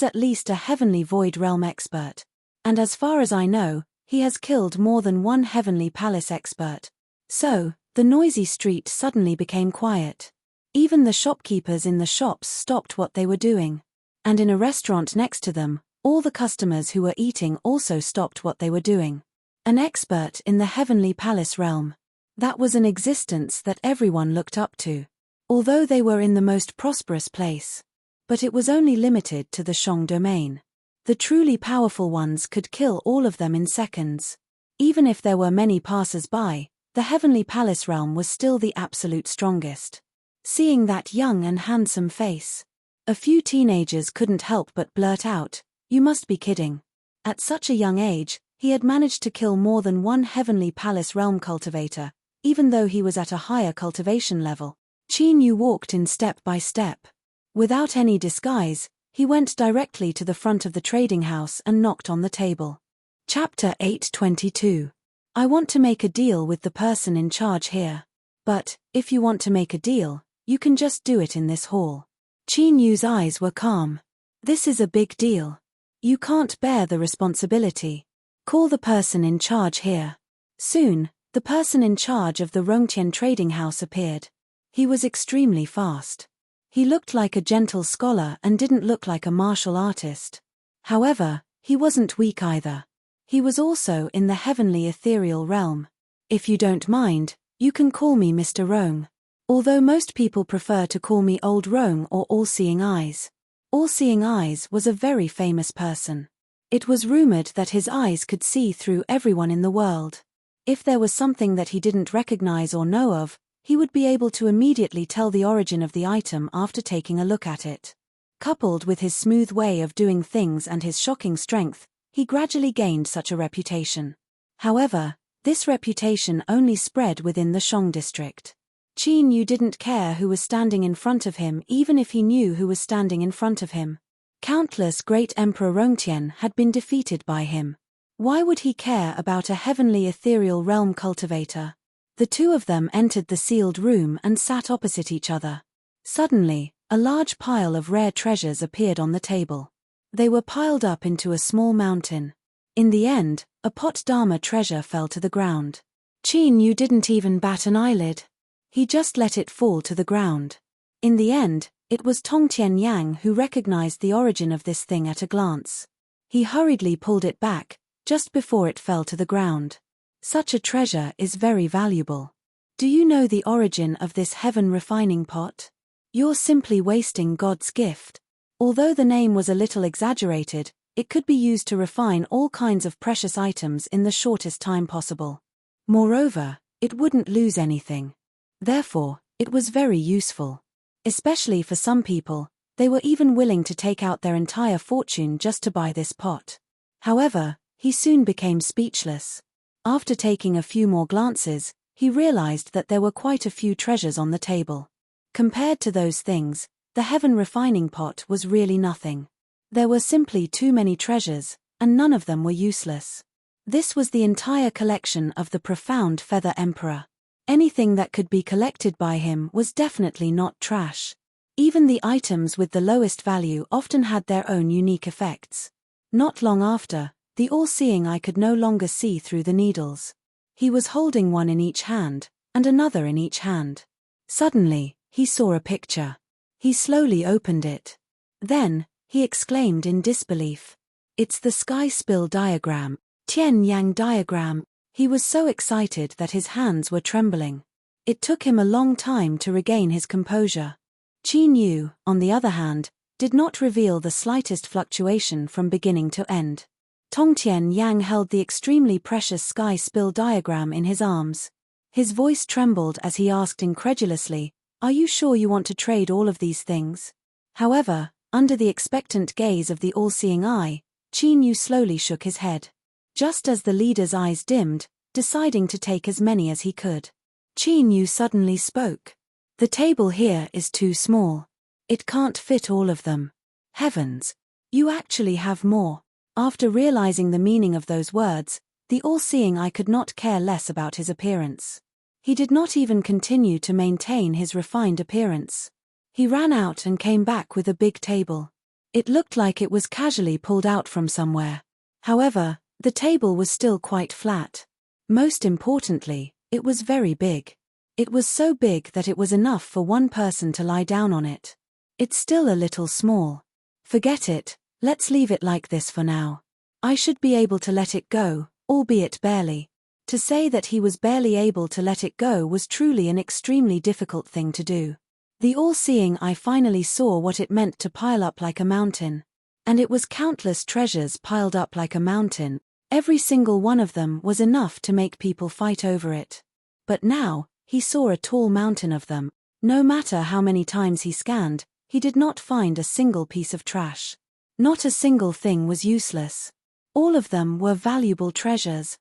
at least a heavenly void realm expert. And as far as I know, he has killed more than 1 heavenly palace expert. So, the noisy street suddenly became quiet. Even the shopkeepers in the shops stopped what they were doing. And in a restaurant next to them, all the customers who were eating also stopped what they were doing. An expert in the heavenly palace realm. That was an existence that everyone looked up to. Although they were in the most prosperous place. But it was only limited to the Shang domain. The truly powerful ones could kill all of them in seconds. Even if there were many passers-by, the heavenly palace realm was still the absolute strongest. Seeing that young and handsome face, a few teenagers couldn't help but blurt out, "You must be kidding." At such a young age, he had managed to kill more than 1 heavenly palace realm cultivator, even though he was at a higher cultivation level. Qin Yu walked in step by step. Without any disguise, he went directly to the front of the trading house and knocked on the table. Chapter 822. I want to make a deal with the person in charge here. But, if you want to make a deal, you can just do it in this hall. Qin Yu's eyes were calm. This is a big deal. You can't bear the responsibility. Call the person in charge here. Soon, the person in charge of the Rongtian trading house appeared. He was extremely fast. He looked like a gentle scholar and didn't look like a martial artist. However, he wasn't weak either. He was also in the heavenly ethereal realm. If you don't mind, you can call me Mr. Rong. Although most people prefer to call me Old Rong or All-Seeing Eyes. All-Seeing Eyes was a very famous person. It was rumored that his eyes could see through everyone in the world. If there was something that he didn't recognize or know of, he would be able to immediately tell the origin of the item after taking a look at it. Coupled with his smooth way of doing things and his shocking strength, he gradually gained such a reputation. However, this reputation only spread within the Shang district. Qin Yu didn't care who was standing in front of him even if he knew who was standing in front of him. Countless great Emperor Rongtian had been defeated by him. Why would he care about a heavenly ethereal realm cultivator? The two of them entered the sealed room and sat opposite each other. Suddenly, a large pile of rare treasures appeared on the table. They were piled up into a small mountain. In the end, a pot Dharma treasure fell to the ground. Qin Yu didn't even bat an eyelid. He just let it fall to the ground. In the end, it was Tongtian Yang who recognized the origin of this thing at a glance. He hurriedly pulled it back, just before it fell to the ground. Such a treasure is very valuable. Do you know the origin of this heaven refining pot? You're simply wasting God's gift. Although the name was a little exaggerated, it could be used to refine all kinds of precious items in the shortest time possible. Moreover, it wouldn't lose anything. Therefore, it was very useful. Especially for some people, they were even willing to take out their entire fortune just to buy this pot. However, he soon became speechless. After taking a few more glances, he realized that there were quite a few treasures on the table. Compared to those things, the heaven refining pot was really nothing. There were simply too many treasures, and none of them were useless. This was the entire collection of the profound Feather Emperor. Anything that could be collected by him was definitely not trash. Even the items with the lowest value often had their own unique effects. Not long after, the all-seeing eye could no longer see through the needles. He was holding one in each hand, and another in each hand. Suddenly, he saw a picture. He slowly opened it. Then, he exclaimed in disbelief. It's the sky spill diagram, Tian Yang diagram. He was so excited that his hands were trembling. It took him a long time to regain his composure. Qin Yu, on the other hand, did not reveal the slightest fluctuation from beginning to end. Tongtian Yang held the extremely precious sky spill diagram in his arms. His voice trembled as he asked incredulously, "Are you sure you want to trade all of these things?" However, under the expectant gaze of the all-seeing eye, Qin Yu slowly shook his head. Just as the leader's eyes dimmed, deciding to take as many as he could, Qin Yu suddenly spoke. "The table here is too small. It can't fit all of them. Heavens! You actually have more." After realizing the meaning of those words, the all-seeing eye could not care less about his appearance. He did not even continue to maintain his refined appearance. He ran out and came back with a big table. It looked like it was casually pulled out from somewhere. However, the table was still quite flat. Most importantly, it was very big. It was so big that it was enough for one person to lie down on it. It's still a little small. Forget it, let's leave it like this for now. I should be able to let it go, albeit barely. To say that he was barely able to let it go was truly an extremely difficult thing to do. The all-seeing eye finally saw what it meant to pile up like a mountain. And it was countless treasures piled up like a mountain. Every single one of them was enough to make people fight over it. But now, he saw a tall mountain of them. No matter how many times he scanned, he did not find a single piece of trash. Not a single thing was useless. All of them were valuable treasures.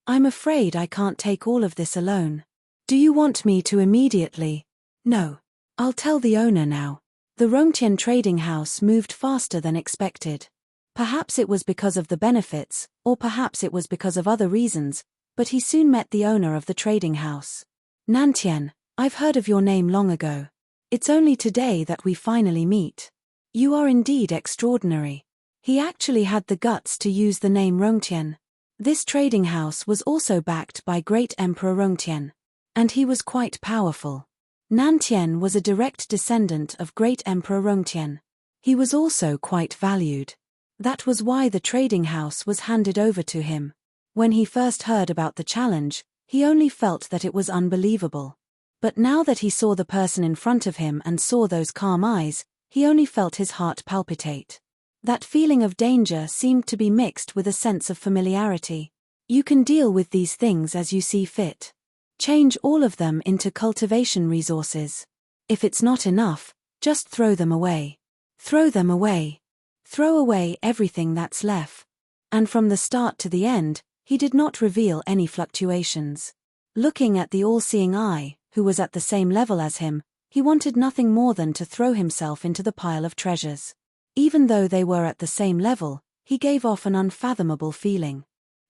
I'm afraid I can't take all of this alone. Do you want me to immediately? No. I'll tell the owner now. The Rongtian trading house moved faster than expected. Perhaps it was because of the benefits, or perhaps it was because of other reasons, but he soon met the owner of the trading house. "Nantian, I've heard of your name long ago. It's only today that we finally meet. You are indeed extraordinary." He actually had the guts to use the name Rongtian. This trading house was also backed by Great Emperor Rongtian. And he was quite powerful. Nantian was a direct descendant of Great Emperor Rongtian. He was also quite valued. That was why the trading house was handed over to him. When he first heard about the challenge, he only felt that it was unbelievable. But now that he saw the person in front of him and saw those calm eyes, he only felt his heart palpitate. That feeling of danger seemed to be mixed with a sense of familiarity. "You can deal with these things as you see fit. Change all of them into cultivation resources. If it's not enough, just throw them away. Throw them away. Throw away everything that's left. And from the start to the end, he did not reveal any fluctuations. Looking at the all-seeing eye, who was at the same level as him, he wanted nothing more than to throw himself into the pile of treasures. Even though they were at the same level, he gave off an unfathomable feeling.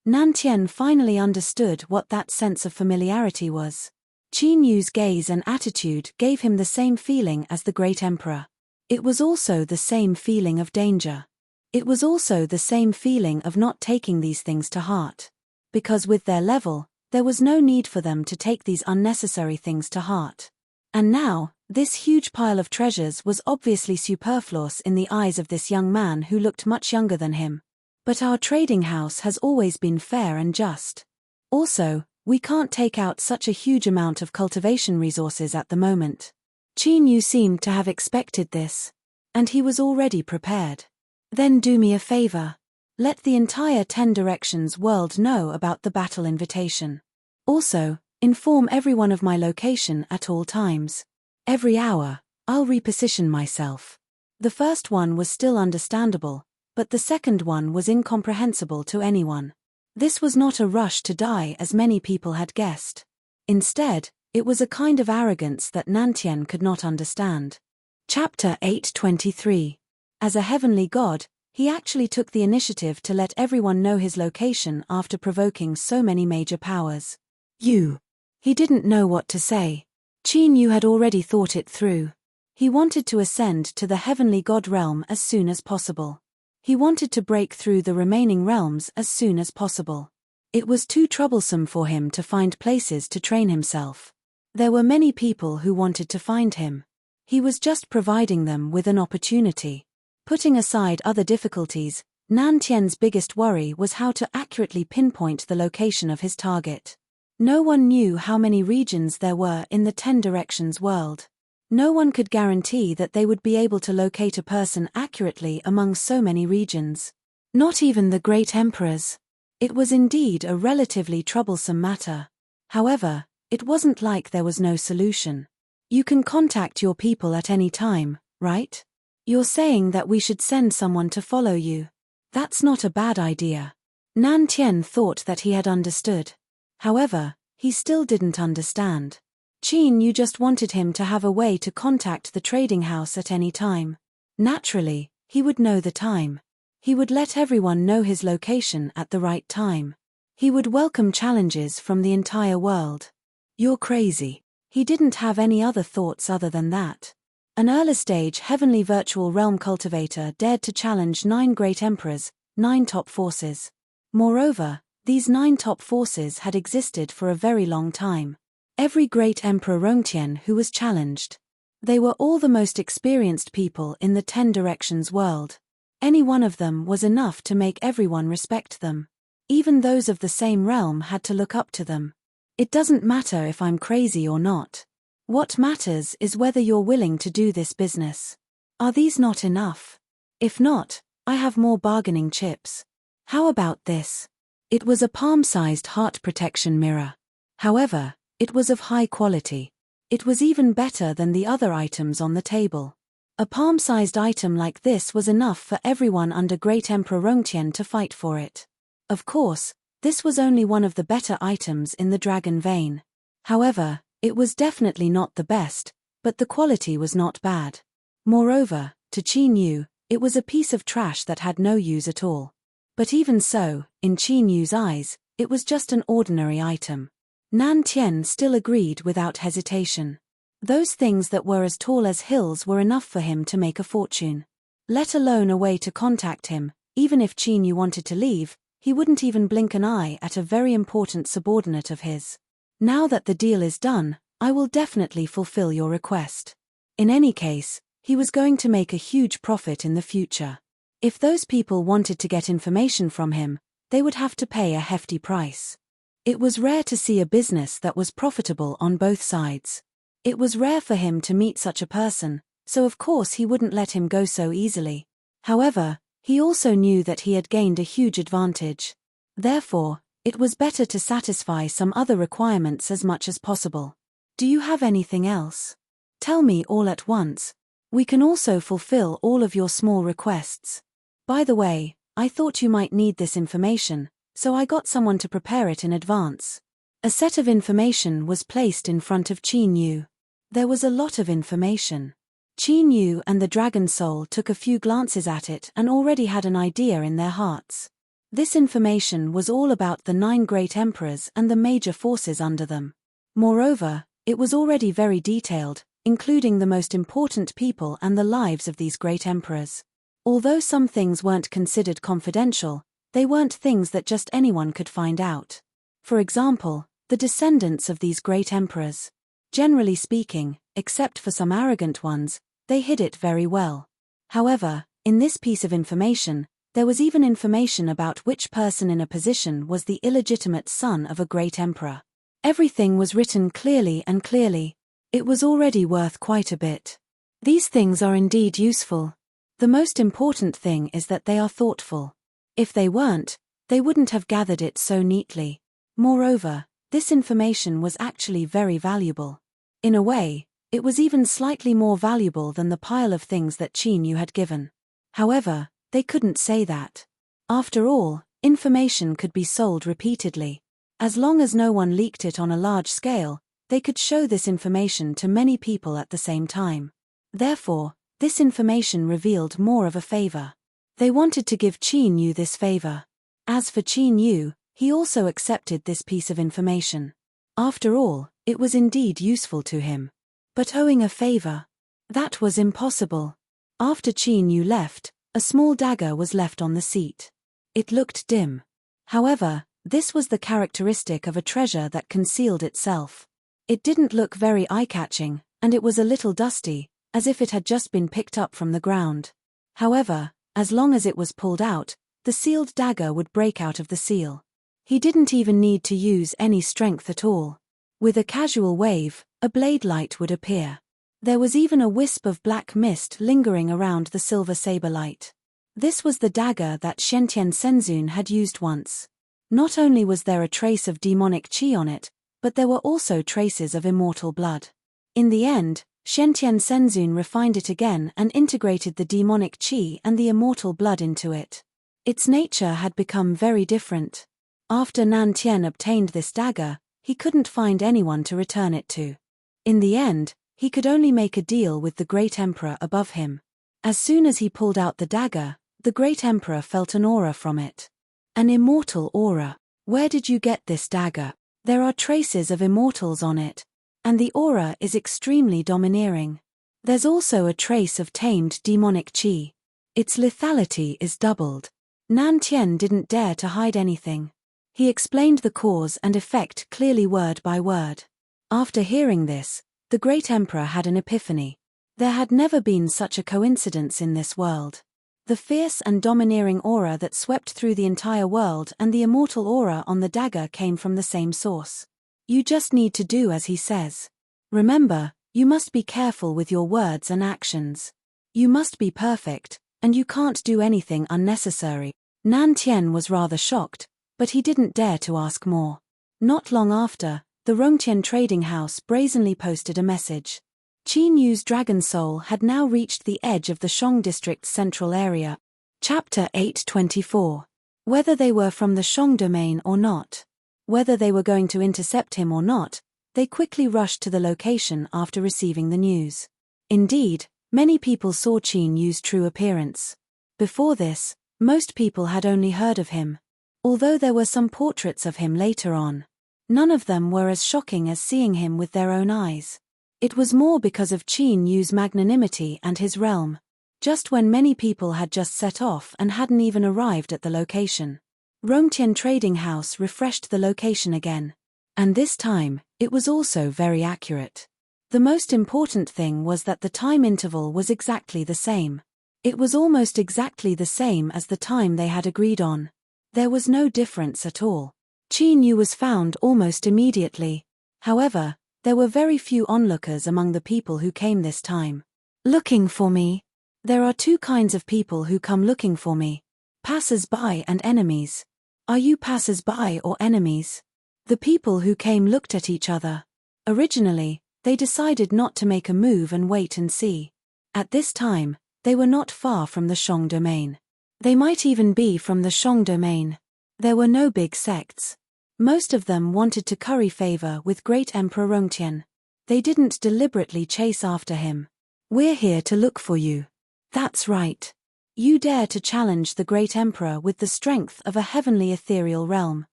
Nantien finally understood what that sense of familiarity was. Qin Yu's gaze and attitude gave him the same feeling as the great emperor. It was also the same feeling of danger. It was also the same feeling of not taking these things to heart. Because with their level, there was no need for them to take these unnecessary things to heart. And now, this huge pile of treasures was obviously superfluous in the eyes of this young man who looked much younger than him. But our trading house has always been fair and just. Also, we can't take out such a huge amount of cultivation resources at the moment. Qin Yu seemed to have expected this. And he was already prepared. Then do me a favor. Let the entire 10 Directions world know about the battle invitation. Also, inform everyone of my location at all times. Every hour, I'll reposition myself. The first one was still understandable, but the second one was incomprehensible to anyone. This was not a rush to die as many people had guessed. Instead, it was a kind of arrogance that Nantien could not understand. Chapter 823. As a heavenly god, he actually took the initiative to let everyone know his location after provoking so many major powers. He didn't know what to say. Qin Yu had already thought it through. He wanted to ascend to the heavenly god realm as soon as possible. He wanted to break through the remaining realms as soon as possible. It was too troublesome for him to find places to train himself. There were many people who wanted to find him. He was just providing them with an opportunity. Putting aside other difficulties, Nantian's biggest worry was how to accurately pinpoint the location of his target. No one knew how many regions there were in the 10 Directions world. No one could guarantee that they would be able to locate a person accurately among so many regions. Not even the great emperors. It was indeed a relatively troublesome matter. However, it wasn't like there was no solution. You can contact your people at any time, right? You're saying that we should send someone to follow you. That's not a bad idea. Nantien thought that he had understood. However, he still didn't understand. Qin Yu just wanted him to have a way to contact the trading house at any time. Naturally, he would know the time. He would let everyone know his location at the right time. He would welcome challenges from the entire world. You're crazy. He didn't have any other thoughts other than that. An early-stage heavenly virtual realm cultivator dared to challenge 9 great emperors, 9 top forces. Moreover, these 9 top forces had existed for a very long time. Every great emperor Rongtian who was challenged. They were all the most experienced people in the 10 Directions world. Any one of them was enough to make everyone respect them. Even those of the same realm had to look up to them. It doesn't matter if I'm crazy or not. What matters is whether you're willing to do this business. Are these not enough? If not, I have more bargaining chips. How about this? It was a palm-sized heart protection mirror. However, it was of high quality. It was even better than the other items on the table. A palm-sized item like this was enough for everyone under Great Emperor Rongtian to fight for it. Of course, this was only one of the better items in the dragon vein. However, it was definitely not the best, but the quality was not bad. Moreover, to Qin Yu, it was a piece of trash that had no use at all. But even so, in Qin Yu's eyes, it was just an ordinary item. Nantien still agreed without hesitation. Those things that were as tall as hills were enough for him to make a fortune. Let alone a way to contact him, even if Qin Yu wanted to leave, he wouldn't even blink an eye at a very important subordinate of his. Now that the deal is done, I will definitely fulfill your request. In any case, he was going to make a huge profit in the future. If those people wanted to get information from him, they would have to pay a hefty price. It was rare to see a business that was profitable on both sides. It was rare for him to meet such a person, so of course he wouldn't let him go so easily. However, he also knew that he had gained a huge advantage. Therefore, It was better to satisfy some other requirements as much as possible. Do you have anything else? Tell me all at once. We can also fulfill all of your small requests. By the way, I thought you might need this information, so I got someone to prepare it in advance. A set of information was placed in front of Qin Yu. There was a lot of information. Qin Yu and the dragon soul took a few glances at it and already had an idea in their hearts. This information was all about the 9 great emperors and the major forces under them. Moreover, it was already very detailed, including the most important people and the lives of these great emperors. Although some things weren't considered confidential, they weren't things that just anyone could find out. For example, the descendants of these great emperors. Generally speaking, except for some arrogant ones, they hid it very well. However, in this piece of information, there was even information about which person in a position was the illegitimate son of a great emperor. Everything was written clearly and clearly. It was already worth quite a bit. These things are indeed useful. The most important thing is that they are thoughtful. If they weren't, they wouldn't have gathered it so neatly. Moreover, this information was actually very valuable. In a way, it was even slightly more valuable than the pile of things that Qin Yu had given. However, they couldn't say that. After all, information could be sold repeatedly. As long as no one leaked it on a large scale, they could show this information to many people at the same time. Therefore, this information revealed more of a favor. They wanted to give Qin Yu this favor. As for Qin Yu, he also accepted this piece of information. After all, it was indeed useful to him. But owing a favor? That was impossible. After Qin Yu left, a small dagger was left on the seat. It looked dim. However, this was the characteristic of a treasure that concealed itself. It didn't look very eye-catching, and it was a little dusty, as if it had just been picked up from the ground. However, as long as it was pulled out, the sealed dagger would break out of the seal. He didn't even need to use any strength at all. With a casual wave, a blade light would appear. There was even a wisp of black mist lingering around the silver saber light. This was the dagger that Shentian Senzun had used once. Not only was there a trace of demonic qi on it, but there were also traces of immortal blood. In the end, Shentian Senzun refined it again and integrated the demonic qi and the immortal blood into it. Its nature had become very different. After Nan Tian obtained this dagger, he couldn't find anyone to return it to. In the end, he could only make a deal with the great emperor above him. As soon as he pulled out the dagger, the great emperor felt an aura from it. An immortal aura. Where did you get this dagger? There are traces of immortals on it, and the aura is extremely domineering. There's also a trace of tamed demonic qi. Its lethality is doubled. Nan Tian didn't dare to hide anything. He explained the cause and effect clearly word by word. After hearing this, the great emperor had an epiphany. There had never been such a coincidence in this world. The fierce and domineering aura that swept through the entire world and the immortal aura on the dagger came from the same source. You just need to do as he says. Remember, you must be careful with your words and actions. You must be perfect, and you can't do anything unnecessary. Nan Tian was rather shocked, but he didn't dare to ask more. Not long after, the Rongtian trading house brazenly posted a message. Qin Yu's dragon soul had now reached the edge of the Shong district's central area. Chapter 824. Whether they were from the Shong domain or not. Whether they were going to intercept him or not, they quickly rushed to the location after receiving the news. Indeed, many people saw Qin Yu's true appearance. Before this, most people had only heard of him. Although there were some portraits of him later on, none of them were as shocking as seeing him with their own eyes. It was more because of Qin Yu's magnanimity and his realm. Just when many people had just set off and hadn't even arrived at the location, Rongtian Trading House refreshed the location again. And this time, it was also very accurate. The most important thing was that the time interval was exactly the same. It was almost exactly the same as the time they had agreed on. There was no difference at all. Qin Yu was found almost immediately. However, there were very few onlookers among the people who came this time. Looking for me? There are two kinds of people who come looking for me: passers-by and enemies. Are you passers-by or enemies? The people who came looked at each other. Originally, they decided not to make a move and wait and see. At this time, they were not far from the Shang domain. They might even be from the Shang domain. There were no big sects. Most of them wanted to curry favor with great Emperor Rongtian. They didn't deliberately chase after him. We're here to look for you. That's right. You dare to challenge the great emperor with the strength of a heavenly ethereal realm.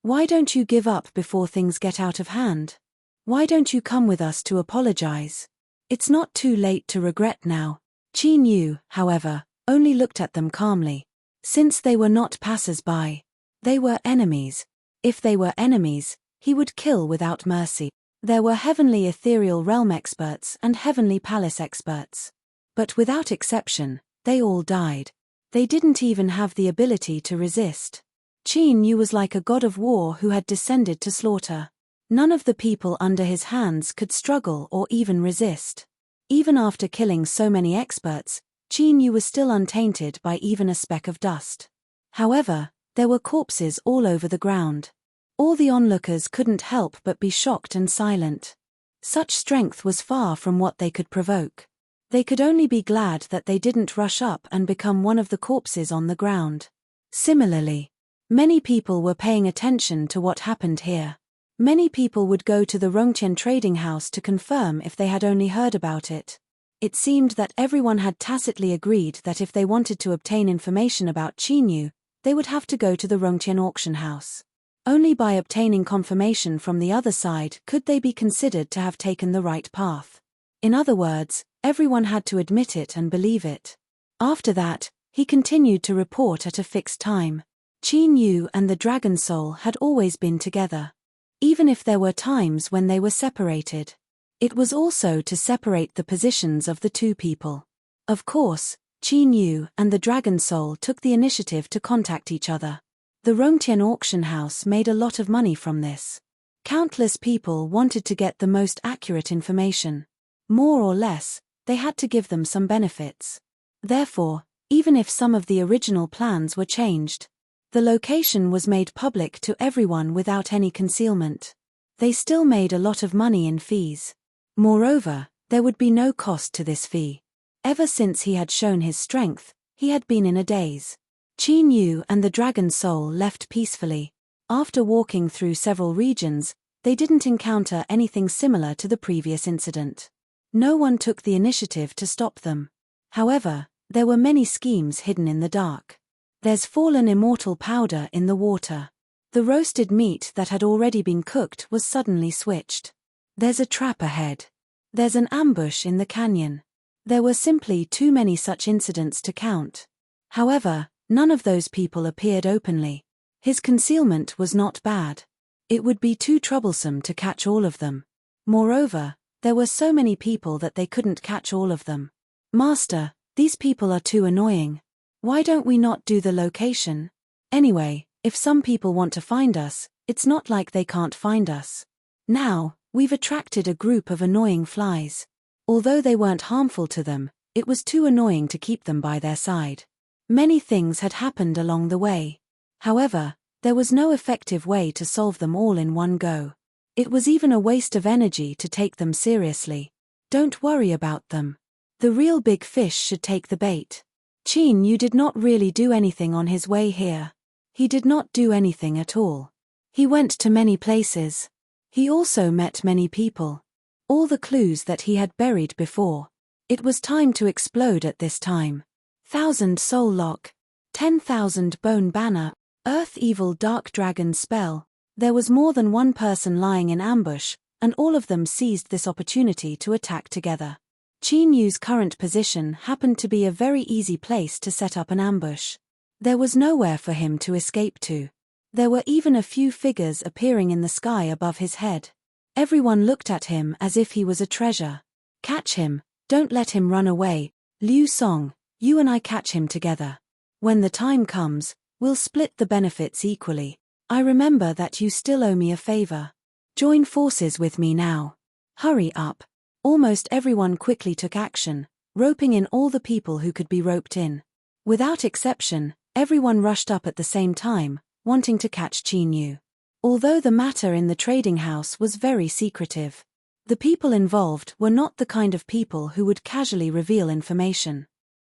Why don't you give up before things get out of hand? Why don't you come with us to apologize? It's not too late to regret now. Qin Yu, however, only looked at them calmly. Since they were not passers-by, they were enemies. If they were enemies, he would kill without mercy. There were heavenly ethereal realm experts and heavenly palace experts. But without exception, they all died. They didn't even have the ability to resist. Qin Yu was like a god of war who had descended to slaughter. None of the people under his hands could struggle or even resist. Even after killing so many experts, Qin Yu was still untainted by even a speck of dust. However, there were corpses all over the ground. All the onlookers couldn't help but be shocked and silent. Such strength was far from what they could provoke. They could only be glad that they didn't rush up and become one of the corpses on the ground. Similarly, many people were paying attention to what happened here. Many people would go to the Rongtian trading house to confirm if they had only heard about it. It seemed that everyone had tacitly agreed that if they wanted to obtain information about Qin Yu, they would have to go to the Rongtian auction house. Only by obtaining confirmation from the other side could they be considered to have taken the right path. In other words, everyone had to admit it and believe it. After that, he continued to report at a fixed time. Qin Yu and the Dragon Soul had always been together. Even if there were times when they were separated. It was also to separate the positions of the two people. Of course, Qin Yu and the Dragon Soul took the initiative to contact each other. The Rongtian auction house made a lot of money from this. Countless people wanted to get the most accurate information. More or less, they had to give them some benefits. Therefore, even if some of the original plans were changed, the location was made public to everyone without any concealment. They still made a lot of money in fees. Moreover, there would be no cost to this fee. Ever since he had shown his strength, he had been in a daze. Qin Yu and the Dragon Soul left peacefully. After walking through several regions, they didn't encounter anything similar to the previous incident. No one took the initiative to stop them. However, there were many schemes hidden in the dark. There's fallen immortal powder in the water. The roasted meat that had already been cooked was suddenly switched. There's a trap ahead. There's an ambush in the canyon. There were simply too many such incidents to count. However, none of those people appeared openly. His concealment was not bad. It would be too troublesome to catch all of them. Moreover, there were so many people that they couldn't catch all of them. Master, these people are too annoying. Why don't we not do the location? Anyway, if some people want to find us, it's not like they can't find us. Now, we've attracted a group of annoying flies. Although they weren't harmful to them, it was too annoying to keep them by their side. Many things had happened along the way. However, there was no effective way to solve them all in one go. It was even a waste of energy to take them seriously. Don't worry about them. The real big fish should take the bait. Qin Yu did not really do anything on his way here. He did not do anything at all. He went to many places. He also met many people. All the clues that he had buried before. It was time to explode at this time. 1,000 soul lock. 10,000 bone banner. Earth evil dark dragon spell. There was more than one person lying in ambush, and all of them seized this opportunity to attack together. Qin Yu's current position happened to be a very easy place to set up an ambush. There was nowhere for him to escape to. There were even a few figures appearing in the sky above his head. Everyone looked at him as if he was a treasure. Catch him, don't let him run away. Liu Song, you and I catch him together. When the time comes, we'll split the benefits equally. I remember that you still owe me a favor. Join forces with me now. Hurry up. Almost everyone quickly took action, roping in all the people who could be roped in. Without exception, everyone rushed up at the same time, wanting to catch Qin Yu. Although the matter in the trading house was very secretive, the people involved were not the kind of people who would casually reveal information.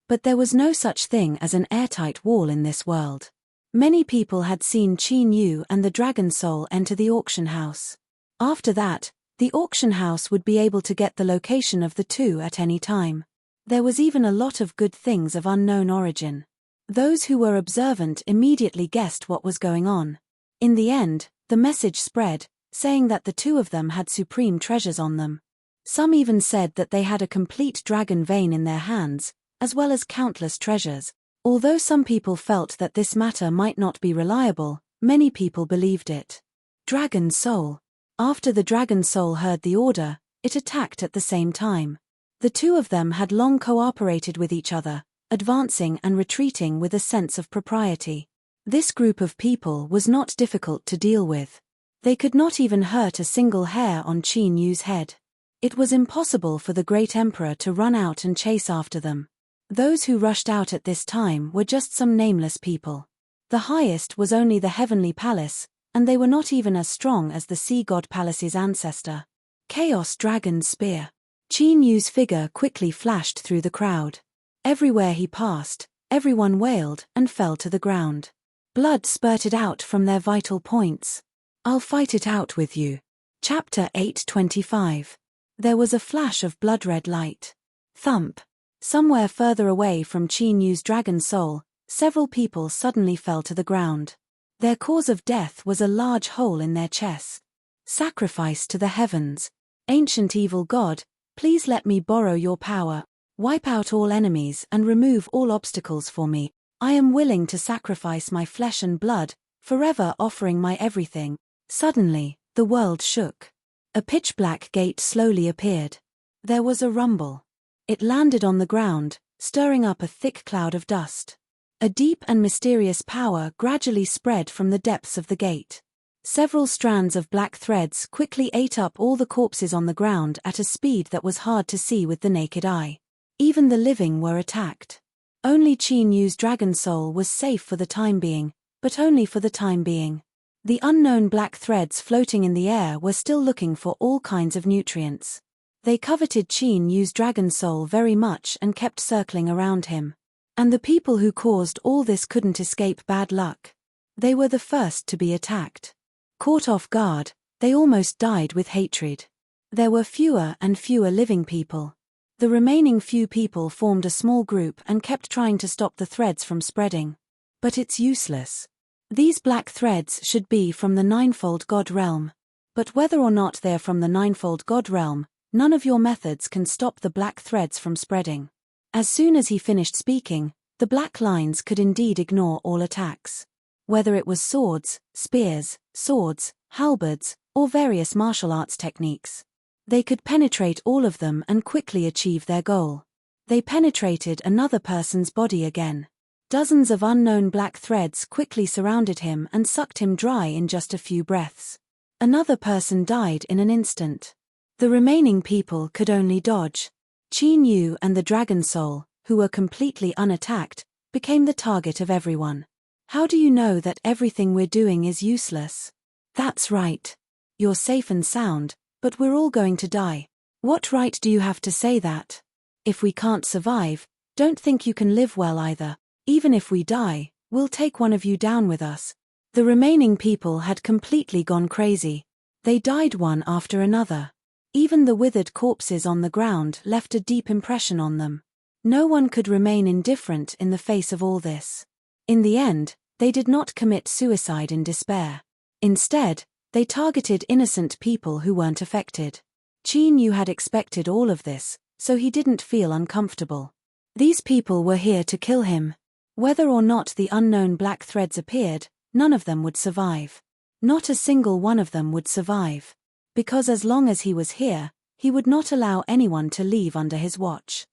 But there was no such thing as an airtight wall in this world. Many people had seen Qin Yu and the dragon soul enter the auction house. After that, the auction house would be able to get the location of the two at any time. There was even a lot of good things of unknown origin. Those who were observant immediately guessed what was going on. In the end, the message spread, saying that the two of them had supreme treasures on them. Some even said that they had a complete dragon vein in their hands, as well as countless treasures. Although some people felt that this matter might not be reliable, many people believed it. Dragon soul. After the dragon soul heard the order, it attacked at the same time. The two of them had long cooperated with each other, advancing and retreating with a sense of propriety. This group of people was not difficult to deal with. They could not even hurt a single hair on Qin Yu's head. It was impossible for the great emperor to run out and chase after them. Those who rushed out at this time were just some nameless people. The highest was only the heavenly palace, and they were not even as strong as the sea god palace's ancestor. Chaos Dragon's Spear. Qin Yu's figure quickly flashed through the crowd. Everywhere he passed, everyone wailed and fell to the ground. Blood spurted out from their vital points. I'll fight it out with you. Chapter 8:25. There was a flash of blood-red light. Thump. Somewhere further away from Qin Yu's dragon soul, several people suddenly fell to the ground. Their cause of death was a large hole in their chest. Sacrifice to the heavens. Ancient evil god, please let me borrow your power. Wipe out all enemies and remove all obstacles for me. I am willing to sacrifice my flesh and blood, forever offering my everything. Suddenly, the world shook. A pitch-black gate slowly appeared. There was a rumble. It landed on the ground, stirring up a thick cloud of dust. A deep and mysterious power gradually spread from the depths of the gate. Several strands of black threads quickly ate up all the corpses on the ground at a speed that was hard to see with the naked eye. Even the living were attacked. Only Qin Yu's dragon soul was safe for the time being, but only for the time being. The unknown black threads floating in the air were still looking for all kinds of nutrients. They coveted Qin Yu's dragon soul very much and kept circling around him. And the people who caused all this couldn't escape bad luck. They were the first to be attacked. Caught off guard, they almost died with hatred. There were fewer and fewer living people. The remaining few people formed a small group and kept trying to stop the threads from spreading. But it's useless. These black threads should be from the ninefold god realm. But whether or not they're from the ninefold god realm, none of your methods can stop the black threads from spreading. As soon as he finished speaking, the black lines could indeed ignore all attacks. Whether it was swords, spears, swords, halberds, or various martial arts techniques. They could penetrate all of them and quickly achieve their goal. They penetrated another person's body again. Dozens of unknown black threads quickly surrounded him and sucked him dry in just a few breaths. Another person died in an instant. The remaining people could only dodge. Qin Yu and the dragon soul, who were completely unattacked, became the target of everyone. How do you know that everything we're doing is useless? That's right. You're safe and sound, but we're all going to die. What right do you have to say that? If we can't survive, don't think you can live well either. Even if we die, we'll take one of you down with us. The remaining people had completely gone crazy. They died one after another. Even the withered corpses on the ground left a deep impression on them. No one could remain indifferent in the face of all this. In the end, they did not commit suicide in despair. Instead, they targeted innocent people who weren't affected. Qin Yu had expected all of this, so he didn't feel uncomfortable. These people were here to kill him. Whether or not the unknown black threads appeared, none of them would survive. Not a single one of them would survive. Because as long as he was here, he would not allow anyone to leave under his watch.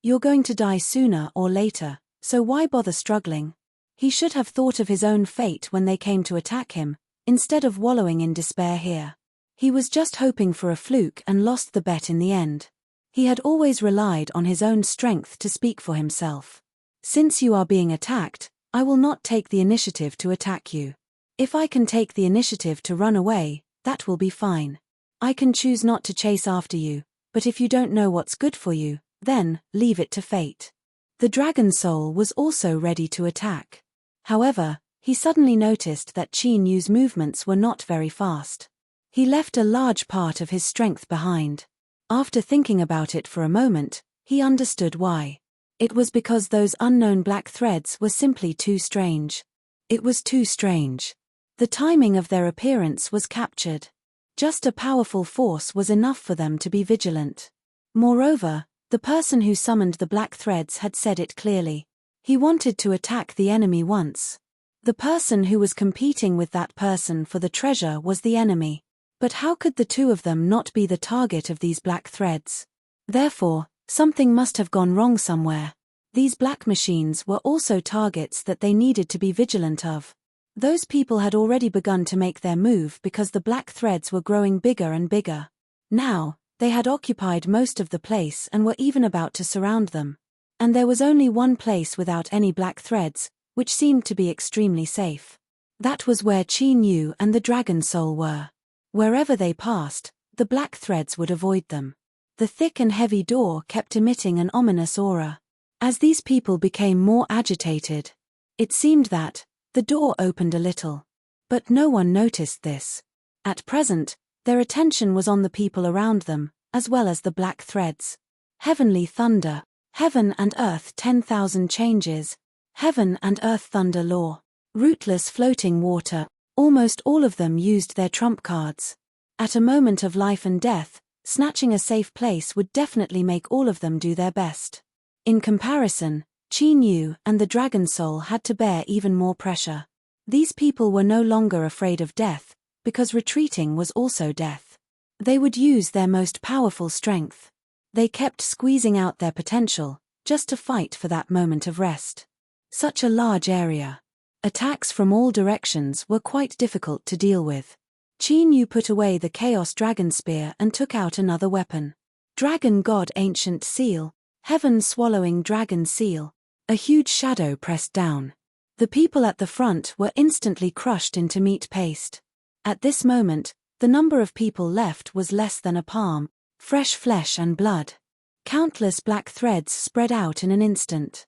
You're going to die sooner or later, so why bother struggling? He should have thought of his own fate when they came to attack him, instead of wallowing in despair here. He was just hoping for a fluke and lost the bet in the end. He had always relied on his own strength to speak for himself. Since you are being attacked, I will not take the initiative to attack you. If I can take the initiative to run away, that will be fine. I can choose not to chase after you, but if you don't know what's good for you, then leave it to fate. The dragon soul was also ready to attack. However, he suddenly noticed that Qin Yu's movements were not very fast. He left a large part of his strength behind. After thinking about it for a moment, he understood why. It was because those unknown black threads were simply too strange. It was too strange. The timing of their appearance was captured. Just a powerful force was enough for them to be vigilant. Moreover, the person who summoned the black threads had said it clearly. He wanted to attack the enemy once. The person who was competing with that person for the treasure was the enemy. But how could the two of them not be the target of these black threads? Therefore, something must have gone wrong somewhere. These black machines were also targets that they needed to be vigilant of. Those people had already begun to make their move because the black threads were growing bigger and bigger. Now, they had occupied most of the place and were even about to surround them. And there was only one place without any black threads, which seemed to be extremely safe. That was where Qin Yu and the dragon soul were. Wherever they passed, the black threads would avoid them. The thick and heavy door kept emitting an ominous aura. As these people became more agitated, it seemed that the door opened a little. But no one noticed this. At present, their attention was on the people around them, as well as the black threads. Heavenly thunder, heaven and earth 10,000 changes, heaven and earth thunder law, rootless floating water, almost all of them used their trump cards. At a moment of life and death, snatching a safe place would definitely make all of them do their best. In comparison, Qin Yu and the dragon soul had to bear even more pressure. These people were no longer afraid of death, because retreating was also death. They would use their most powerful strength. They kept squeezing out their potential, just to fight for that moment of rest. Such a large area. Attacks from all directions were quite difficult to deal with. Qin Yu put away the Chaos Dragon Spear and took out another weapon. Dragon God Ancient Seal, Heaven Swallowing Dragon Seal. A huge shadow pressed down. The people at the front were instantly crushed into meat paste. At this moment, the number of people left was less than a palm, fresh flesh and blood. Countless black threads spread out in an instant.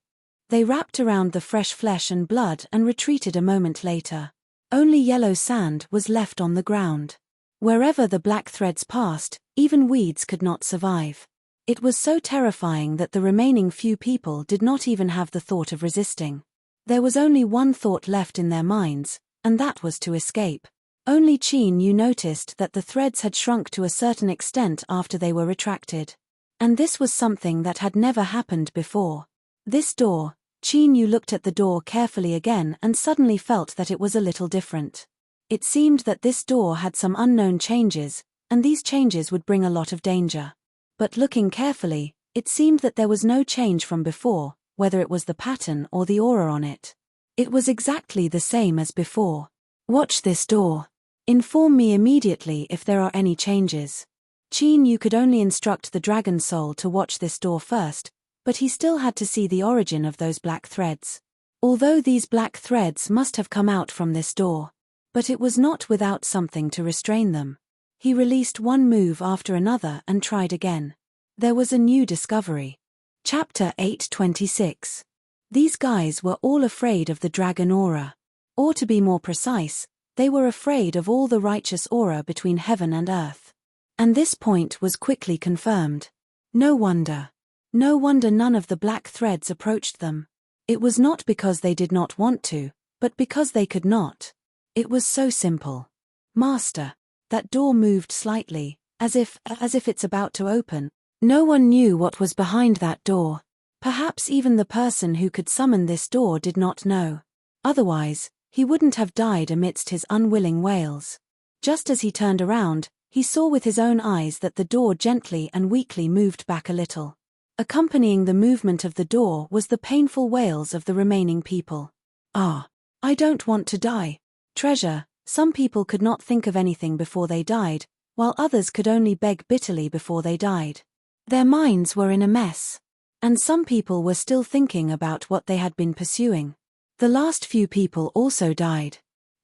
They wrapped around the fresh flesh and blood and retreated a moment later. Only yellow sand was left on the ground. Wherever the black threads passed, even weeds could not survive. It was so terrifying that the remaining few people did not even have the thought of resisting. There was only one thought left in their minds, and that was to escape. Only Qin Yu noticed that the threads had shrunk to a certain extent after they were retracted. And this was something that had never happened before. This door, Qin Yu looked at the door carefully again and suddenly felt that it was a little different. It seemed that this door had some unknown changes, and these changes would bring a lot of danger. But looking carefully, it seemed that there was no change from before, whether it was the pattern or the aura on it. It was exactly the same as before. Watch this door. Inform me immediately if there are any changes. Qin Yu could only instruct the dragon soul to watch this door first, but he still had to see the origin of those black threads. Although these black threads must have come out from this door. But it was not without something to restrain them. He released one move after another and tried again. There was a new discovery. Chapter 826. These guys were all afraid of the dragon aura. Or to be more precise, they were afraid of all the righteous aura between heaven and earth. And this point was quickly confirmed. No wonder. No wonder none of the black threads approached them. It was not because they did not want to, but because they could not. It was so simple. Master. That door moved slightly, as if it's about to open. No one knew what was behind that door. Perhaps even the person who could summon this door did not know. Otherwise, he wouldn't have died amidst his unwilling wails. Just as he turned around, he saw with his own eyes that the door gently and weakly moved back a little. Accompanying the movement of the door was the painful wails of the remaining people. Ah, I don't want to die. Treasure. Some people could not think of anything before they died, while others could only beg bitterly before they died. Their minds were in a mess. And some people were still thinking about what they had been pursuing. The last few people also died.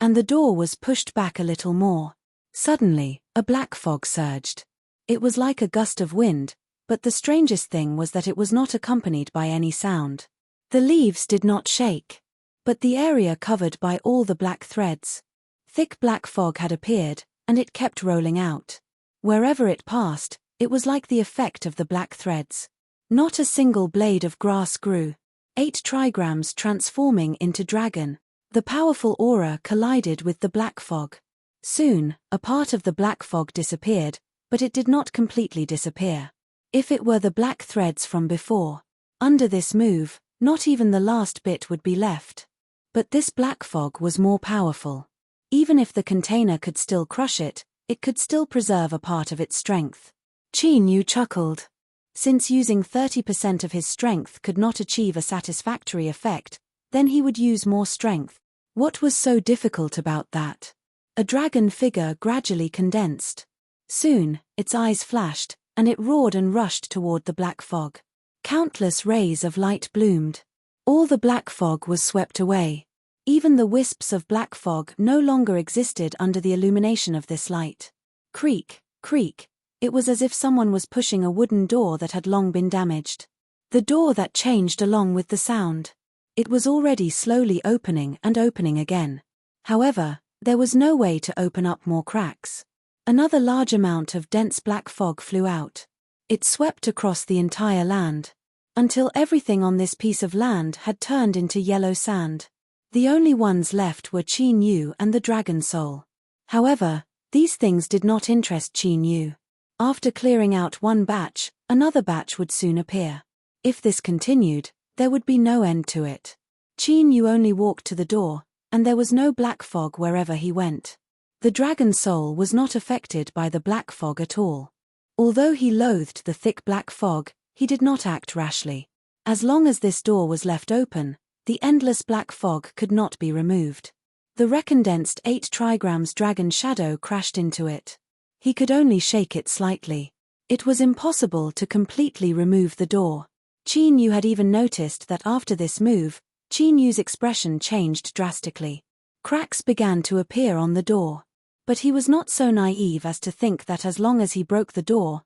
and the door was pushed back a little more. Suddenly, a black fog surged. It was like a gust of wind, but the strangest thing was that it was not accompanied by any sound. The leaves did not shake, but the area covered by all the black threads. Thick black fog had appeared, and it kept rolling out. Wherever it passed, it was like the effect of the black threads. Not a single blade of grass grew. 8 trigrams transforming into dragon. The powerful aura collided with the black fog. Soon, a part of the black fog disappeared, but it did not completely disappear. If it were the black threads from before, under this move, not even the last bit would be left. But this black fog was more powerful. Even if the container could still crush it, it could still preserve a part of its strength. Qin Yu chuckled. Since using 30% of his strength could not achieve a satisfactory effect, then he would use more strength. What was so difficult about that? A dragon figure gradually condensed. Soon, its eyes flashed, and it roared and rushed toward the black fog. Countless rays of light bloomed. All the black fog was swept away. Even the wisps of black fog no longer existed under the illumination of this light. Creak, creak. It was as if someone was pushing a wooden door that had long been damaged. The door that changed along with the sound. It was already slowly opening and opening again. However, there was no way to open up more cracks. Another large amount of dense black fog flew out. It swept across the entire land, until everything on this piece of land had turned into yellow sand. The only ones left were Qin Yu and the dragon soul. However, these things did not interest Qin Yu. After clearing out one batch, another batch would soon appear. If this continued, there would be no end to it. Qin Yu only walked to the door, and there was no black fog wherever he went. The dragon soul was not affected by the black fog at all. Although he loathed the thick black fog, he did not act rashly. As long as this door was left open, the endless black fog could not be removed. The recondensed 8 trigrams dragon shadow crashed into it. He could only shake it slightly. It was impossible to completely remove the door. Qin Yu had even noticed that after this move, Qin Yu's expression changed drastically. Cracks began to appear on the door. But he was not so naive as to think that as long as he broke the door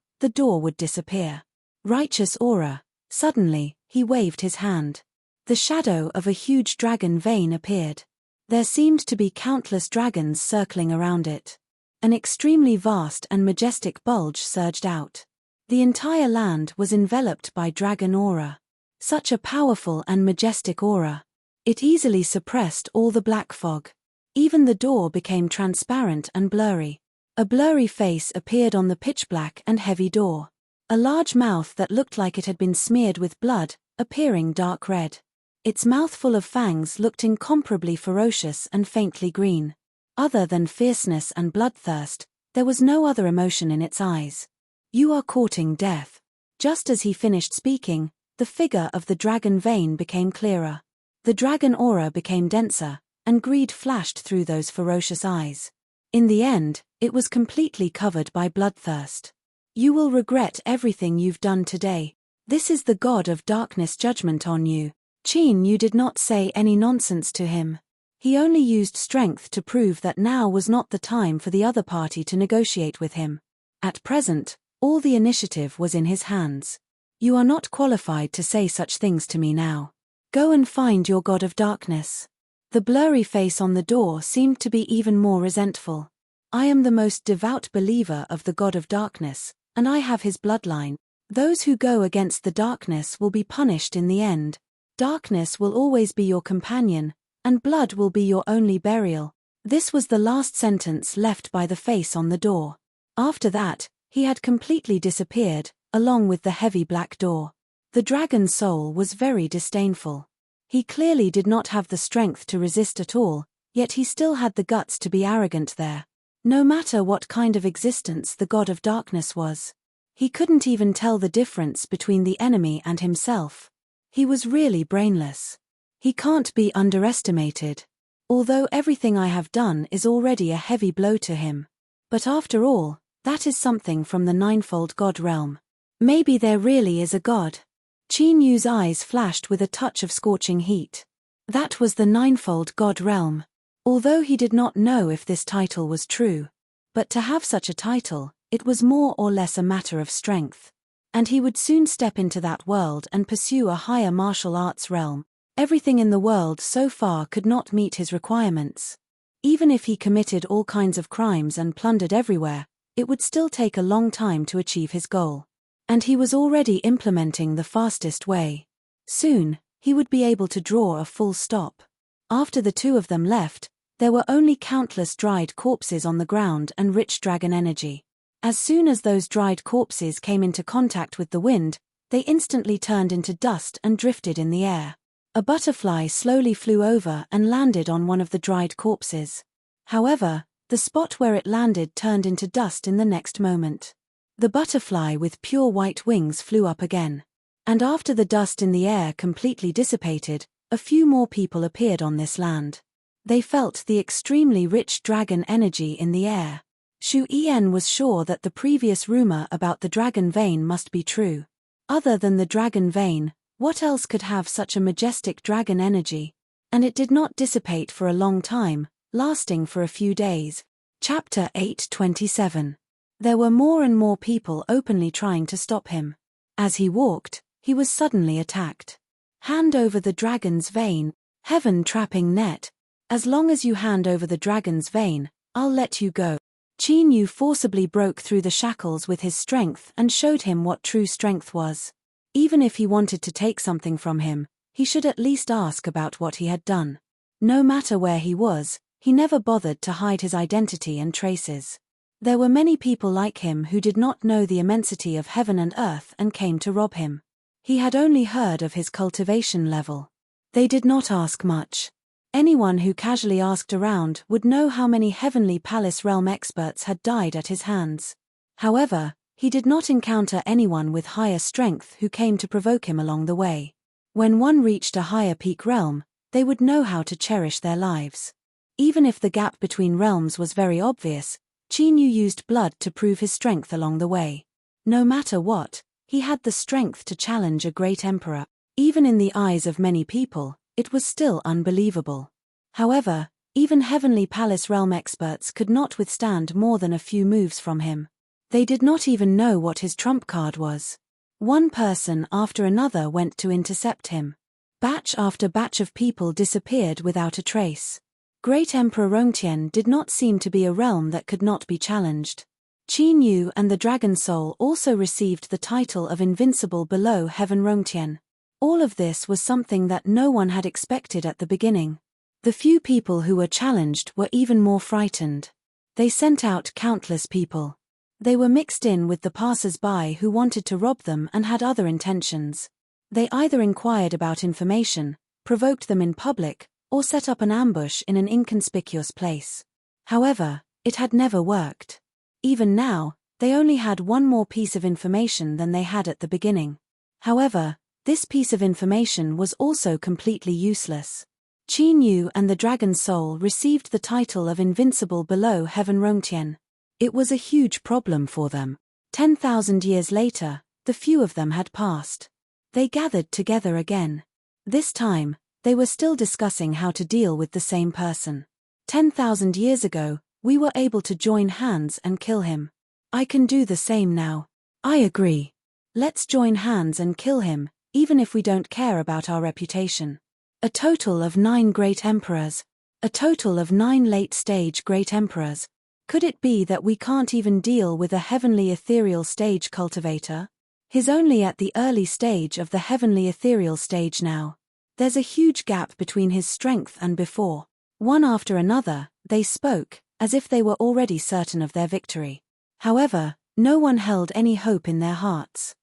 would disappear. Righteous aura. Suddenly, he waved his hand. The shadow of a huge dragon vein appeared. There seemed to be countless dragons circling around it. An extremely vast and majestic bulge surged out. The entire land was enveloped by dragon aura. Such a powerful and majestic aura. It easily suppressed all the black fog. Even the door became transparent and blurry. A blurry face appeared on the pitch-black and heavy door. A large mouth that looked like it had been smeared with blood, appearing dark red. Its mouthful of fangs looked incomparably ferocious and faintly green. Other than fierceness and bloodthirst, there was no other emotion in its eyes. You are courting death. Just as he finished speaking, the figure of the dragon vein became clearer. The dragon aura became denser, and greed flashed through those ferocious eyes. In the end, it was completely covered by bloodthirst. You will regret everything you've done today. This is the god of darkness judgment on you. Qin Yu did not say any nonsense to him. He only used strength to prove that now was not the time for the other party to negotiate with him. At present, all the initiative was in his hands. You are not qualified to say such things to me now. Go and find your god of darkness. The blurry face on the door seemed to be even more resentful. I am the most devout believer of the god of darkness, and I have his bloodline. Those who go against the darkness will be punished in the end. Darkness will always be your companion, and blood will be your only burial. This was the last sentence left by the face on the door. After that, he had completely disappeared, along with the heavy black door. The dragon soul was very disdainful. He clearly did not have the strength to resist at all, yet he still had the guts to be arrogant there. No matter what kind of existence the god of darkness was. He couldn't even tell the difference between the enemy and himself. He was really brainless. He can't be underestimated. Although everything I have done is already a heavy blow to him. But after all, that is something from the ninefold god realm. Maybe there really is a god. Qin Yu's eyes flashed with a touch of scorching heat. That was the ninefold god realm. Although he did not know if this title was true. But to have such a title, it was more or less a matter of strength. And he would soon step into that world and pursue a higher martial arts realm. Everything in the world so far could not meet his requirements. Even if he committed all kinds of crimes and plundered everywhere, it would still take a long time to achieve his goal. And he was already implementing the fastest way. Soon, he would be able to draw a full stop. After the two of them left, there were only countless dried corpses on the ground and rich dragon energy. As soon as those dried corpses came into contact with the wind, they instantly turned into dust and drifted in the air. A butterfly slowly flew over and landed on one of the dried corpses. However, the spot where it landed turned into dust in the next moment. The butterfly with pure white wings flew up again. And after the dust in the air completely dissipated, a few more people appeared on this land. They felt the extremely rich dragon energy in the air. Xu Yan was sure that the previous rumor about the dragon vein must be true. Other than the dragon vein, what else could have such a majestic dragon energy? And it did not dissipate for a long time, lasting for a few days. Chapter 8:27. There were more and more people openly trying to stop him. As he walked, he was suddenly attacked. Hand over the dragon's vein, heaven trapping net. As long as you hand over the dragon's vein, I'll let you go. Qin Yu forcibly broke through the shackles with his strength and showed him what true strength was. Even if he wanted to take something from him, he should at least ask about what he had done. No matter where he was, he never bothered to hide his identity and traces. There were many people like him who did not know the immensity of heaven and earth and came to rob him. He had only heard of his cultivation level. They did not ask much. Anyone who casually asked around would know how many Heavenly Palace realm experts had died at his hands. However, he did not encounter anyone with higher strength who came to provoke him along the way. When one reached a higher peak realm, they would know how to cherish their lives. Even if the gap between realms was very obvious, Qin Yu used blood to prove his strength along the way. No matter what, he had the strength to challenge a great emperor. Even in the eyes of many people, it was still unbelievable. However, even Heavenly Palace realm experts could not withstand more than a few moves from him. They did not even know what his trump card was. One person after another went to intercept him. Batch after batch of people disappeared without a trace. Great Emperor Rongtian did not seem to be a realm that could not be challenged. Qin Yu and the Dragon Soul also received the title of Invincible below Heaven Rongtian. All of this was something that no one had expected at the beginning. The few people who were challenged were even more frightened. They sent out countless people. They were mixed in with the passers-by who wanted to rob them and had other intentions. They either inquired about information, provoked them in public, or set up an ambush in an inconspicuous place. However, it had never worked. Even now, they only had one more piece of information than they had at the beginning. However, this piece of information was also completely useless. Qin Yu and the Dragon Soul received the title of Invincible below Heaven Rongtian. It was a huge problem for them. 10,000 years later, the few of them had passed. They gathered together again. This time, they were still discussing how to deal with the same person. 10,000 years ago, we were able to join hands and kill him. I can do the same now. I agree. Let's join hands and kill him, even if we don't care about our reputation. A total of 9 great emperors. A total of 9 late-stage great emperors. Could it be that we can't even deal with a heavenly ethereal stage cultivator? He's only at the early stage of the heavenly ethereal stage now. There's a huge gap between his strength and before. One after another, they spoke, as if they were already certain of their victory. However, no one held any hope in their hearts.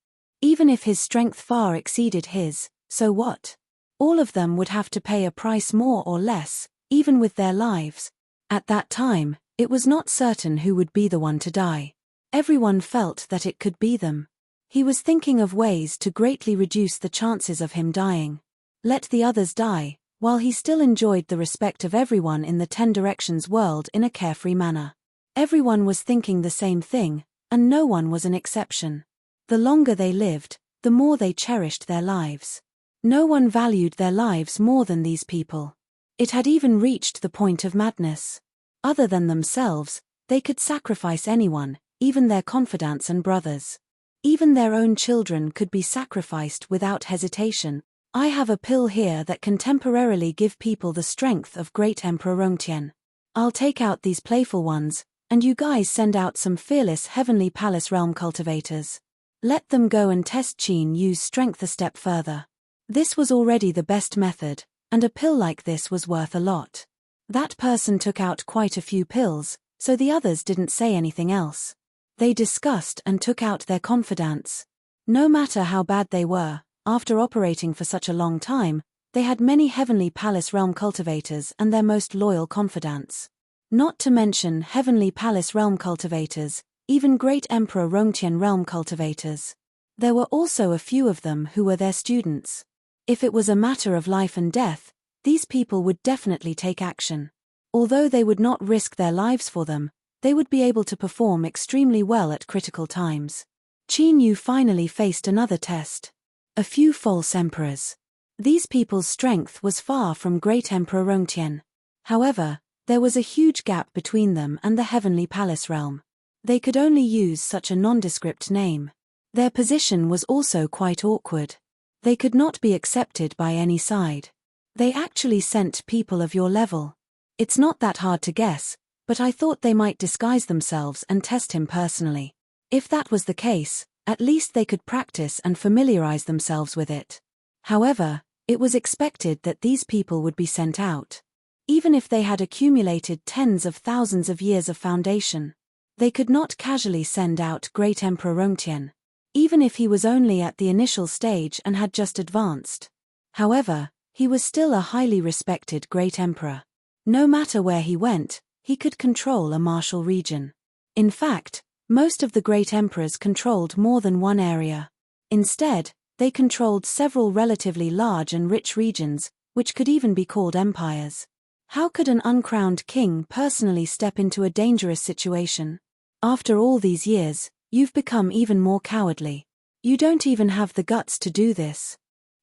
Even if his strength far exceeded his, so what? All of them would have to pay a price more or less, even with their lives. At that time, it was not certain who would be the one to die. Everyone felt that it could be them. He was thinking of ways to greatly reduce the chances of him dying. Let the others die, while he still enjoyed the respect of everyone in the 10 Directions world in a carefree manner. Everyone was thinking the same thing, and no one was an exception. The longer they lived, the more they cherished their lives. No one valued their lives more than these people. It had even reached the point of madness. Other than themselves, they could sacrifice anyone, even their confidants and brothers. Even their own children could be sacrificed without hesitation. I have a pill here that can temporarily give people the strength of Great Emperor Rongtian. I'll take out these playful ones, and you guys send out some fearless Heavenly Palace realm cultivators. Let them go and test Qin Yu's strength a step further. This was already the best method, and a pill like this was worth a lot. That person took out quite a few pills, so the others didn't say anything else. They discussed and took out their confidants. No matter how bad they were, after operating for such a long time, they had many Heavenly Palace realm cultivators and their most loyal confidants. Not to mention Heavenly Palace realm cultivators, even Great Emperor Rongtian realm cultivators. There were also a few of them who were their students. If it was a matter of life and death, these people would definitely take action. Although they would not risk their lives for them, they would be able to perform extremely well at critical times. Qin Yu finally faced another test. A few false emperors. These people's strength was far from Great Emperor Rongtian. However, there was a huge gap between them and the Heavenly Palace realm. They could only use such a nondescript name. Their position was also quite awkward. They could not be accepted by any side. They actually sent people of your level. It's not that hard to guess, but I thought they might disguise themselves and test him personally. If that was the case, at least they could practice and familiarize themselves with it. However, it was expected that these people would be sent out. Even if they had accumulated tens of thousands of years of foundation, they could not casually send out Great Emperor Rongtian, even if he was only at the initial stage and had just advanced. However, he was still a highly respected Great Emperor. No matter where he went, he could control a martial region. In fact, most of the Great Emperors controlled more than one area. Instead, they controlled several relatively large and rich regions, which could even be called empires. How could an uncrowned king personally step into a dangerous situation? After all these years, you've become even more cowardly. You don't even have the guts to do this.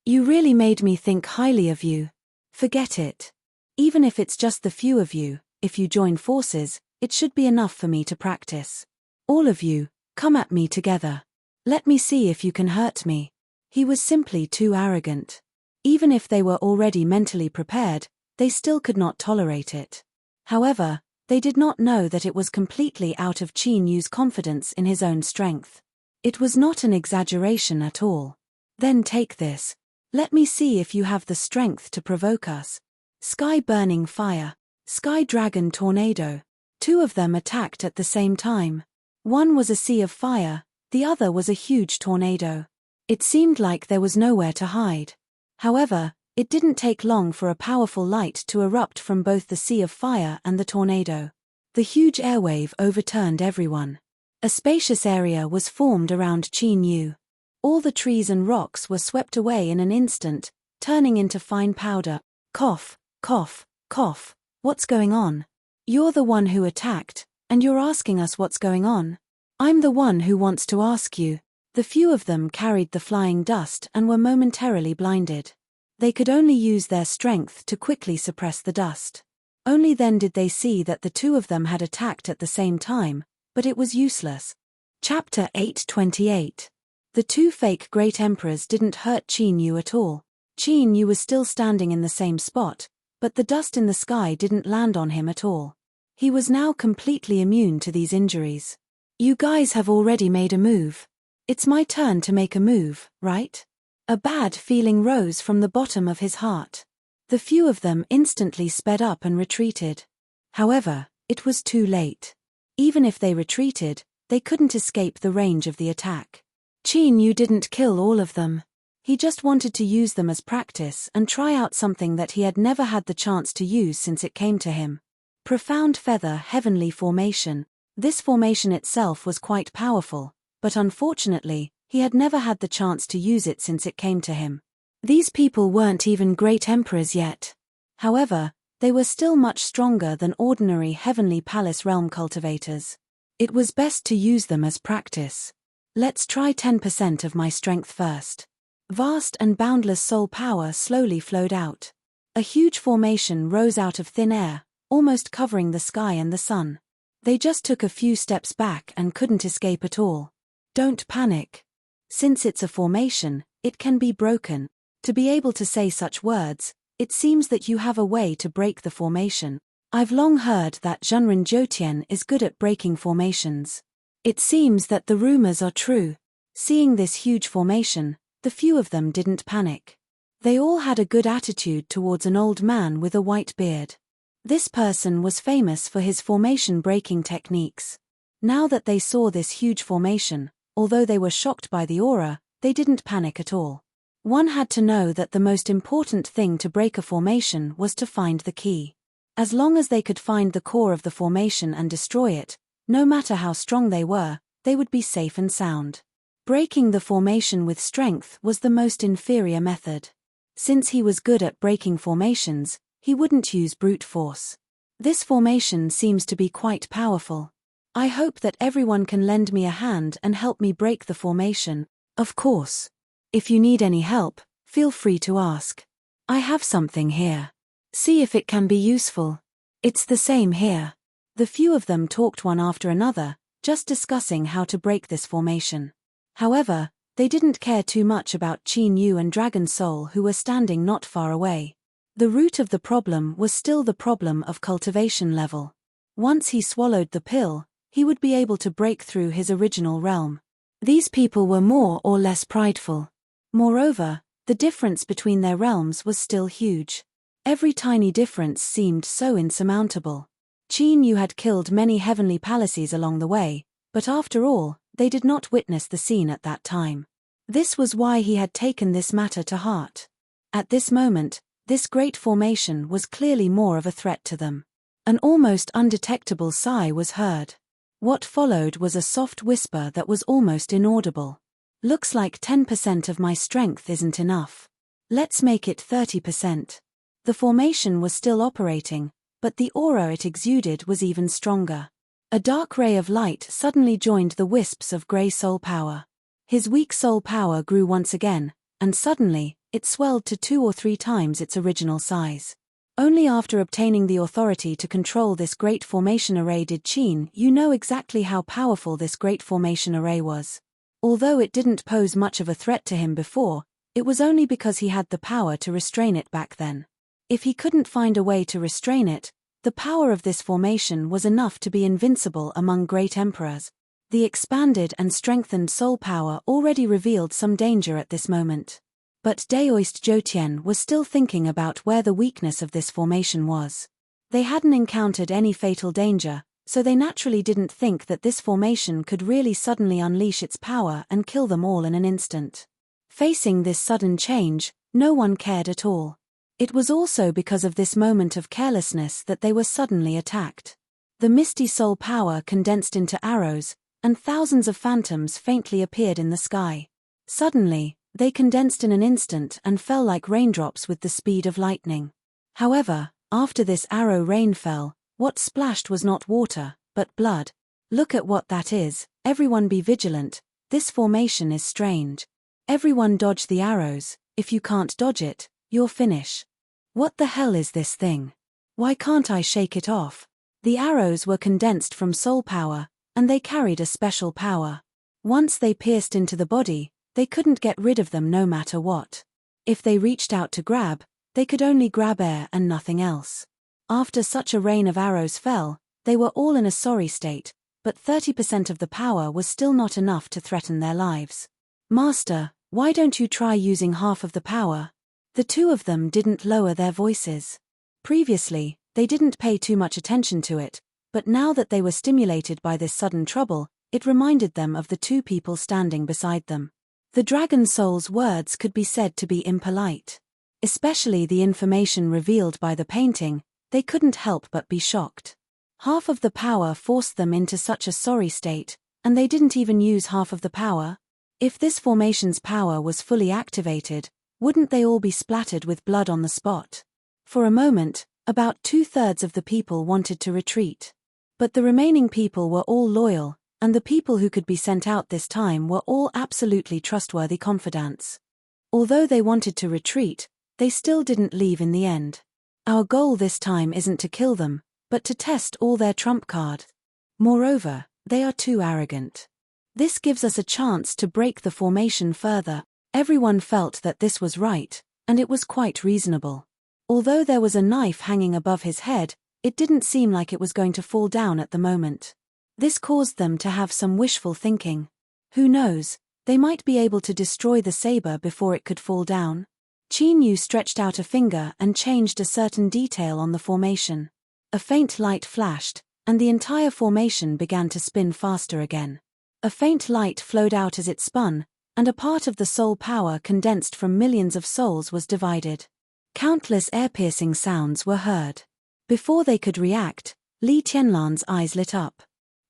You really made me think highly of you. Forget it. Even if it's just the few of you, if you join forces, it should be enough for me to practice. All of you, come at me together. Let me see if you can hurt me. He was simply too arrogant. Even if they were already mentally prepared, they still could not tolerate it. However, they did not know that it was completely out of Qin Yu's confidence in his own strength. It was not an exaggeration at all. Then take this. Let me see if you have the strength to provoke us. Sky Burning Fire. Sky Dragon Tornado. Two of them attacked at the same time. One was a sea of fire, the other was a huge tornado. It seemed like there was nowhere to hide. However, it didn't take long for a powerful light to erupt from both the sea of fire and the tornado. The huge airwave overturned everyone. A spacious area was formed around Qin Yu. All the trees and rocks were swept away in an instant, turning into fine powder. Cough, cough, cough. What's going on? You're the one who attacked, and you're asking us what's going on? I'm the one who wants to ask you. The few of them carried the flying dust and were momentarily blinded. They could only use their strength to quickly suppress the dust. Only then did they see that the two of them had attacked at the same time, but it was useless. Chapter 828. The two fake Great Emperors didn't hurt Qin Yu at all. Qin Yu was still standing in the same spot, but the dust in the sky didn't land on him at all. He was now completely immune to these injuries. You guys have already made a move. It's my turn to make a move, right? A bad feeling rose from the bottom of his heart. The few of them instantly sped up and retreated. However, it was too late. Even if they retreated, they couldn't escape the range of the attack. Qin Yu didn't kill all of them. He just wanted to use them as practice and try out something that he had never had the chance to use since it came to him. Profound Feather Heavenly Formation. This formation itself was quite powerful, but unfortunately, he had never had the chance to use it since it came to him. These people weren't even Great Emperors yet. However, they were still much stronger than ordinary Heavenly Palace realm cultivators. It was best to use them as practice. Let's try 10% of my strength first. Vast and boundless soul power slowly flowed out. A huge formation rose out of thin air, almost covering the sky and the sun. They just took a few steps back and couldn't escape at all. Don't panic. Since it's a formation, it can be broken. To be able to say such words, it seems that you have a way to break the formation. I've long heard that Zhenren Jiutian is good at breaking formations. It seems that the rumors are true. Seeing this huge formation, the few of them didn't panic. They all had a good attitude towards an old man with a white beard. This person was famous for his formation-breaking techniques. Now that they saw this huge formation, although they were shocked by the aura, they didn't panic at all. One had to know that the most important thing to break a formation was to find the key. As long as they could find the core of the formation and destroy it, no matter how strong they were, they would be safe and sound. Breaking the formation with strength was the most inferior method. Since he was good at breaking formations, he wouldn't use brute force. This formation seems to be quite powerful. I hope that everyone can lend me a hand and help me break the formation. Of course. If you need any help, feel free to ask. I have something here. See if it can be useful. It's the same here. The few of them talked one after another, just discussing how to break this formation. However, they didn't care too much about Qin Yu and Dragon Soul, who were standing not far away. The root of the problem was still the problem of cultivation level. Once he swallowed the pill, he would be able to break through his original realm. These people were more or less prideful. Moreover, the difference between their realms was still huge. Every tiny difference seemed so insurmountable. Qin Yu had killed many heavenly palaces along the way, but after all, they did not witness the scene at that time. This was why he had taken this matter to heart. At this moment, this great formation was clearly more of a threat to them. An almost undetectable sigh was heard. What followed was a soft whisper that was almost inaudible. Looks like 10% of my strength isn't enough. Let's make it 30%. The formation was still operating, but the aura it exuded was even stronger. A dark ray of light suddenly joined the wisps of grey soul power. His weak soul power grew once again, and suddenly, it swelled to 2 or 3 times its original size. Only after obtaining the authority to control this great formation array did Qin Yu know exactly how powerful this great formation array was. Although it didn't pose much of a threat to him before, it was only because he had the power to restrain it back then. If he couldn't find a way to restrain it, the power of this formation was enough to be invincible among great emperors. The expanded and strengthened soul power already revealed some danger at this moment. But Daoist Jiutian was still thinking about where the weakness of this formation was. They hadn't encountered any fatal danger, so they naturally didn't think that this formation could really suddenly unleash its power and kill them all in an instant. Facing this sudden change, no one cared at all. It was also because of this moment of carelessness that they were suddenly attacked. The misty soul power condensed into arrows, and thousands of phantoms faintly appeared in the sky. Suddenly, they condensed in an instant and fell like raindrops with the speed of lightning. However, after this arrow rain fell, what splashed was not water, but blood. Look at what that is. Everyone be vigilant, this formation is strange. Everyone dodge the arrows. If you can't dodge it, you're finished. What the hell is this thing? Why can't I shake it off? The arrows were condensed from soul power, and they carried a special power. Once they pierced into the body, they couldn't get rid of them no matter what. If they reached out to grab, they could only grab air and nothing else. After such a rain of arrows fell, they were all in a sorry state, but 30% of the power was still not enough to threaten their lives. Master, why don't you try using half of the power? The two of them didn't lower their voices. Previously, they didn't pay too much attention to it, but now that they were stimulated by this sudden trouble, it reminded them of the two people standing beside them. The dragon soul's words could be said to be impolite. Especially the information revealed by the painting, they couldn't help but be shocked. Half of the power forced them into such a sorry state, and they didn't even use half of the power. If this formation's power was fully activated, wouldn't they all be splattered with blood on the spot? For a moment, about 2/3 of the people wanted to retreat. But the remaining people were all loyal, and the people who could be sent out this time were all absolutely trustworthy confidants. Although they wanted to retreat, They still didn't leave in the end. Our goal this time isn't to kill them, but to test all their trump card. Moreover, they are too arrogant. This gives us a chance to break the formation further. Everyone felt that this was right, and it was quite reasonable. Although there was a knife hanging above his head, it didn't seem like it was going to fall down at the moment. This caused them to have some wishful thinking. Who knows, they might be able to destroy the saber before it could fall down. Qin Yu stretched out a finger and changed a certain detail on the formation. A faint light flashed, and the entire formation began to spin faster again. A faint light flowed out as it spun, and a part of the soul power condensed from millions of souls was divided. Countless ear-piercing sounds were heard. Before they could react, Li Tianlan's eyes lit up.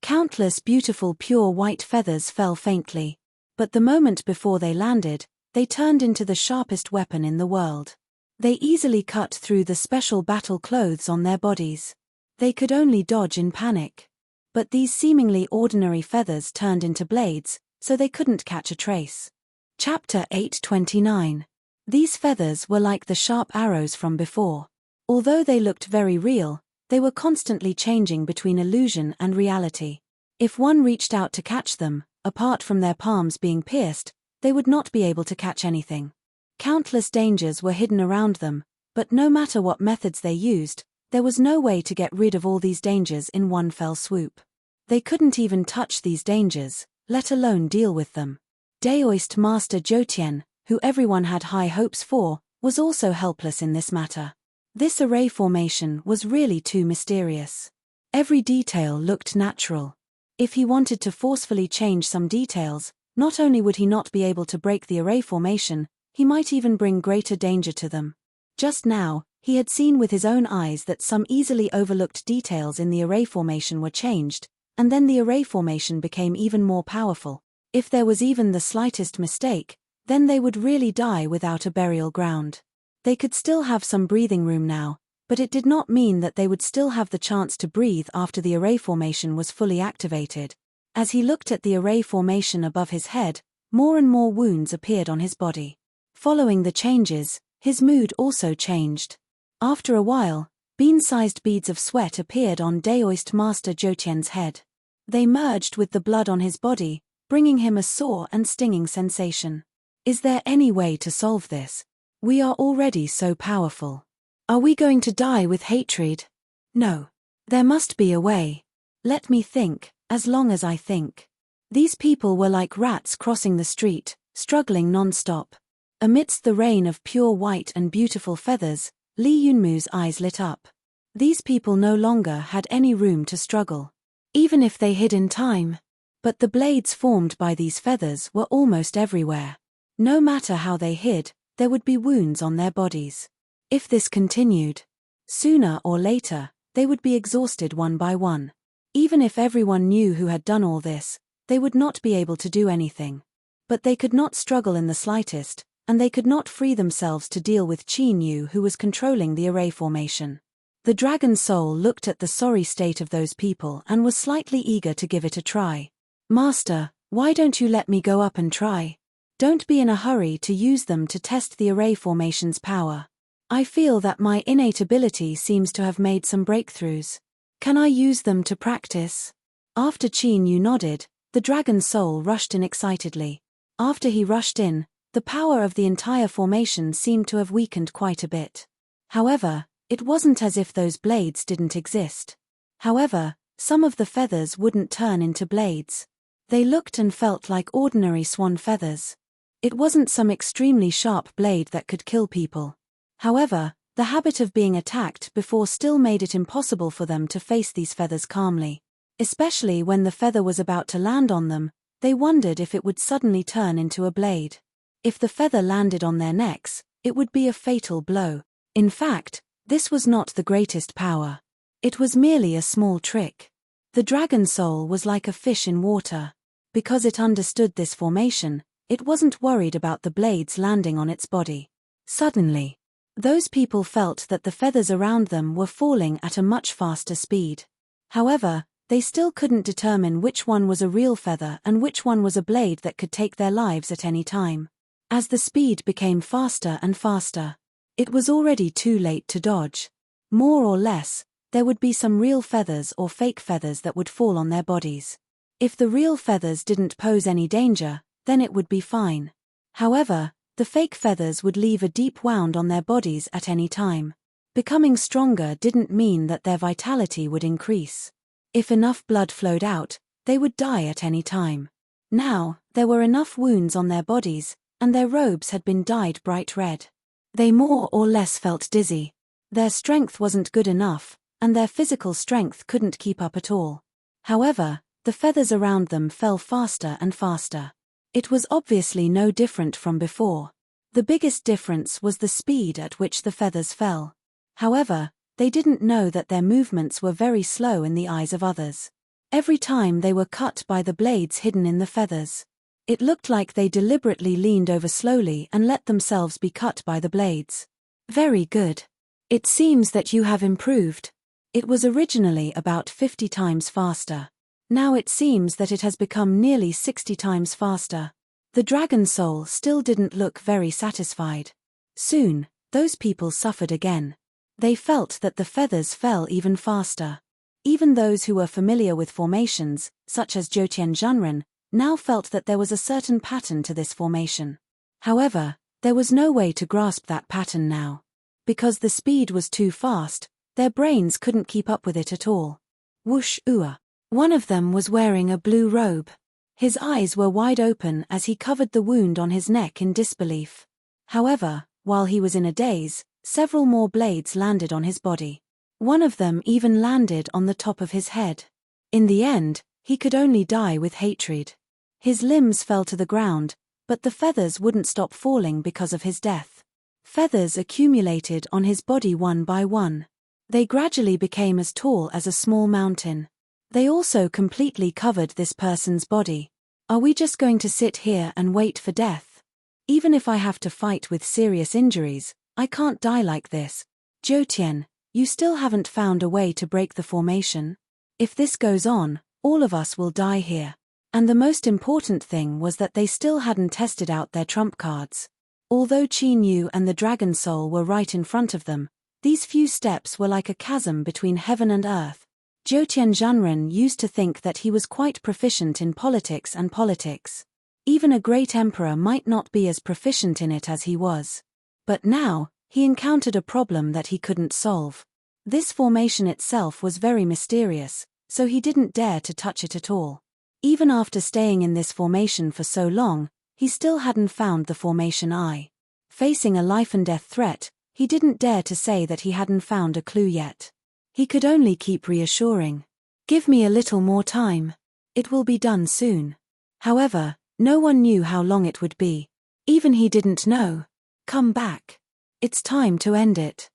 Countless beautiful pure white feathers fell faintly, but the moment before they landed, they turned into the sharpest weapon in the world. They easily cut through the special battle clothes on their bodies. They could only dodge in panic. But these seemingly ordinary feathers turned into blades, so they couldn't catch a trace. Chapter 829. These feathers were like the sharp arrows from before. Although they looked very real, they were constantly changing between illusion and reality. If one reached out to catch them, apart from their palms being pierced, they would not be able to catch anything. Countless dangers were hidden around them, but no matter what methods they used, there was no way to get rid of all these dangers in one fell swoop. They couldn't even touch these dangers, let alone deal with them. Daoist Master Zhoutian, who everyone had high hopes for, was also helpless in this matter. This array formation was really too mysterious. Every detail looked natural. If he wanted to forcefully change some details, not only would he not be able to break the array formation, he might even bring greater danger to them. Just now, he had seen with his own eyes that some easily overlooked details in the array formation were changed, and then the array formation became even more powerful. If there was even the slightest mistake, then they would really die without a burial ground. They could still have some breathing room now, but it did not mean that they would still have the chance to breathe after the array formation was fully activated. As he looked at the array formation above his head, more and more wounds appeared on his body. Following the changes, his mood also changed. After a while, bean-sized beads of sweat appeared on Daoist Master Zhoutian's head. They merged with the blood on his body, bringing him a sore and stinging sensation. Is there any way to solve this? We are already so powerful. Are we going to die with hatred? No. There must be a way. Let me think, as long as I think. These people were like rats crossing the street, struggling non-stop. Amidst the rain of pure white and beautiful feathers, Li Yunmu's eyes lit up. These people no longer had any room to struggle. Even if they hid in time. But the blades formed by these feathers were almost everywhere. No matter how they hid, there would be wounds on their bodies. If this continued, sooner or later, they would be exhausted one by one. Even if everyone knew who had done all this, they would not be able to do anything. But they could not struggle in the slightest, and they could not free themselves to deal with Qin Yu, who was controlling the array formation. The dragon soul looked at the sorry state of those people and was slightly eager to give it a try. Master, why don't you let me go up and try? Don't be in a hurry to use them to test the array formation's power. I feel that my innate ability seems to have made some breakthroughs. Can I use them to practice? After Qin Yu nodded, the dragon soul rushed in excitedly. After he rushed in, the power of the entire formation seemed to have weakened quite a bit. However, it wasn't as if those blades didn't exist. However, some of the feathers wouldn't turn into blades. They looked and felt like ordinary swan feathers. It wasn't some extremely sharp blade that could kill people. However, the habit of being attacked before still made it impossible for them to face these feathers calmly. Especially when the feather was about to land on them, they wondered if it would suddenly turn into a blade. If the feather landed on their necks, it would be a fatal blow. In fact, this was not the greatest power. It was merely a small trick. The dragon soul was like a fish in water. Because it understood this formation, it wasn't worried about the blades landing on its body. Suddenly, those people felt that the feathers around them were falling at a much faster speed. However, they still couldn't determine which one was a real feather and which one was a blade that could take their lives at any time. As the speed became faster and faster, It was already too late to dodge. More or less, there would be some real feathers or fake feathers that would fall on their bodies. If the real feathers didn't pose any danger, then it would be fine. However, the fake feathers would leave a deep wound on their bodies at any time. Becoming stronger didn't mean that their vitality would increase. If enough blood flowed out, they would die at any time. Now, there were enough wounds on their bodies, and their robes had been dyed bright red. They more or less felt dizzy. Their strength wasn't good enough, and their physical strength couldn't keep up at all. However, the feathers around them fell faster and faster. It was obviously no different from before. The biggest difference was the speed at which the feathers fell. However, they didn't know that their movements were very slow in the eyes of others. Every time they were cut by the blades hidden in the feathers. It looked like they deliberately leaned over slowly and let themselves be cut by the blades. Very good. It seems that you have improved. It was originally about 50 times faster. Now it seems that it has become nearly 60 times faster. The dragon soul still didn't look very satisfied. Soon, those people suffered again. They felt that the feathers fell even faster. Even those who were familiar with formations, such as Jyotian Junren, now felt that there was a certain pattern to this formation. However, there was no way to grasp that pattern now. Because the speed was too fast, their brains couldn't keep up with it at all. Whoosh ua. One of them was wearing a blue robe. His eyes were wide open as he covered the wound on his neck in disbelief. However, while he was in a daze, several more blades landed on his body. One of them even landed on the top of his head. In the end, he could only die with hatred. His limbs fell to the ground, but the feathers wouldn't stop falling because of his death. Feathers accumulated on his body one by one. They gradually became as tall as a small mountain. They also completely covered this person's body. Are we just going to sit here and wait for death? Even if I have to fight with serious injuries, I can't die like this. Jyotian, you still haven't found a way to break the formation? If this goes on, all of us will die here. And the most important thing was that they still hadn't tested out their trump cards. Although Qin Yu and the Dragon Soul were right in front of them, these few steps were like a chasm between heaven and earth. Jyotian Junren used to think that he was quite proficient in politics and politics. Even a great emperor might not be as proficient in it as he was. But now, he encountered a problem that he couldn't solve. This formation itself was very mysterious, so he didn't dare to touch it at all. Even after staying in this formation for so long, he still hadn't found the formation eye. Facing a life-and-death threat, he didn't dare to say that he hadn't found a clue yet. He could only keep reassuring. Give me a little more time. It will be done soon. However, no one knew how long it would be. Even he didn't know. Come back. It's time to end it.